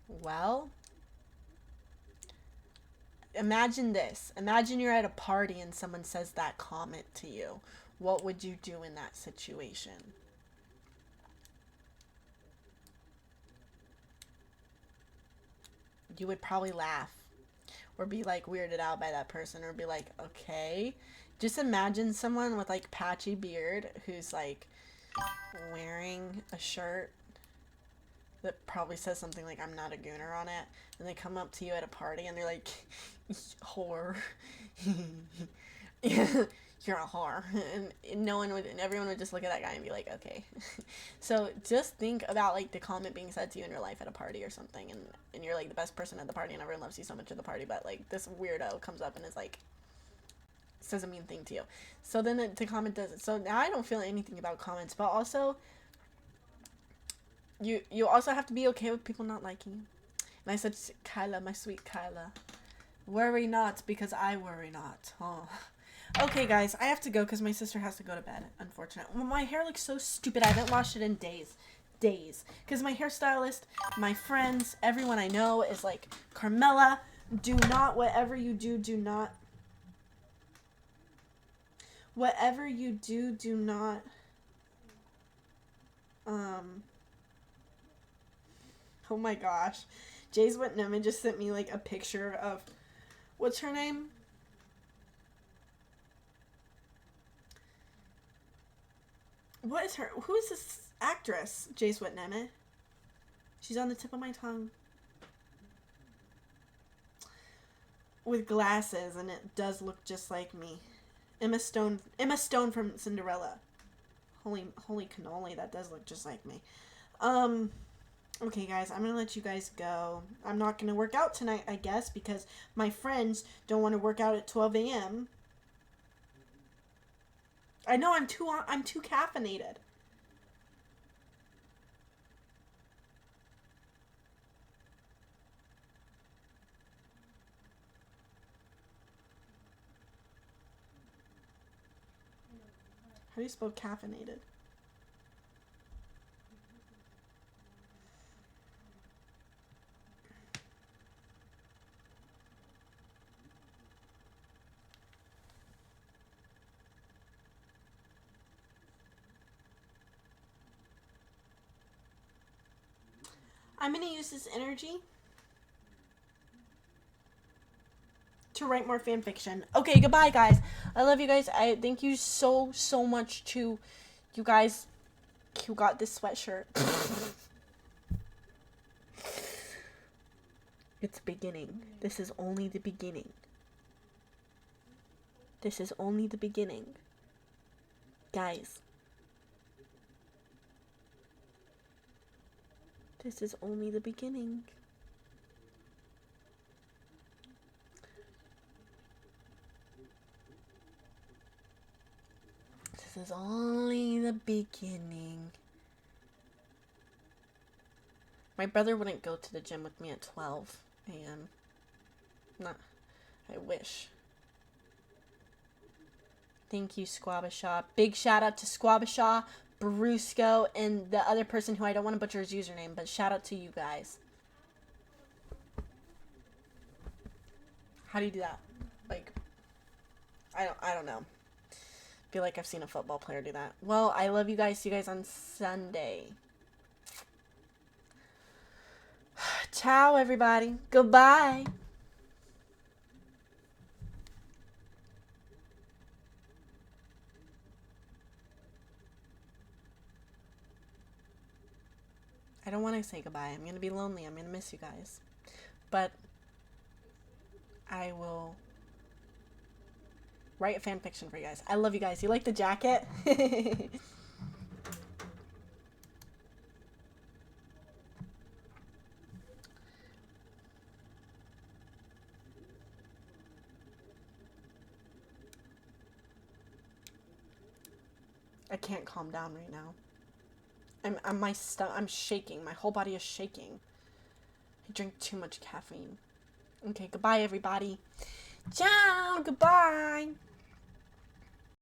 Speaker 2: Well, imagine this. Imagine you're at a party and someone says that comment to you. What would you do in that situation? You would probably laugh or be like weirded out by that person or be like, okay. Just imagine someone with like patchy beard who's like wearing a shirt that probably says something like I'm not a gooner on it, and they come up to you at a party and they're like, whore. You're a whore. And no one would, and everyone would just look at that guy and be like, okay. So just think about like the comment being said to you in your life at a party or something, and you're like the best person at the party and everyone loves you so much at the party, but like this weirdo comes up and is like, says a mean thing to you. So then the comment does it. So now I don't feel anything about comments, but also you also have to be okay with people not liking you. And I said, Kyla, my sweet Kyla, worry not, because I worry not. Oh. Okay, guys, I have to go because my sister has to go to bed, unfortunately. Well, my hair looks so stupid. I haven't washed it in days. Because my hairstylist, my friends, everyone I know is like, Carmela, do not, whatever you do, do not. Whatever you do, do not. Oh my gosh. Jay's Whitnam just sent me like a picture of, what's her name? What is her? Who is this actress? Jace Whitnam. She's on the tip of my tongue. With glasses, and it does look just like me. Emma Stone from Cinderella. Holy cannoli, that does look just like me. Okay, guys, I'm gonna let you guys go. I'm not gonna work out tonight, I guess, because my friends don't want to work out at 12 a.m. I know I'm too caffeinated. How do you spell caffeinated? I'm going to use this energy to write more fan fiction. Okay, goodbye, guys. I love you guys. I thank you so much to you guys who got this sweatshirt. It's beginning. This is only the beginning. This is only the beginning. Guys. This is only the beginning. This is only the beginning. My brother wouldn't go to the gym with me at 12 a.m. Nah, I wish. Thank you, Squabashaw. Big shout out to Squabashaw, Brusco, and the other person who I don't want to butcher his username, but shout out to you guys. How do you do that? Like, I don't know. Feel like I've seen a football player do that. Well, I love you guys. See you guys on Sunday. Ciao, everybody. Goodbye. I don't want to say goodbye. I'm going to be lonely. I'm going to miss you guys. But I will write a fan fiction for you guys. I love you guys. You like the jacket? I can't calm down right now. I'm shaking. My whole body is shaking. I drink too much caffeine. Okay, goodbye everybody. Ciao, goodbye.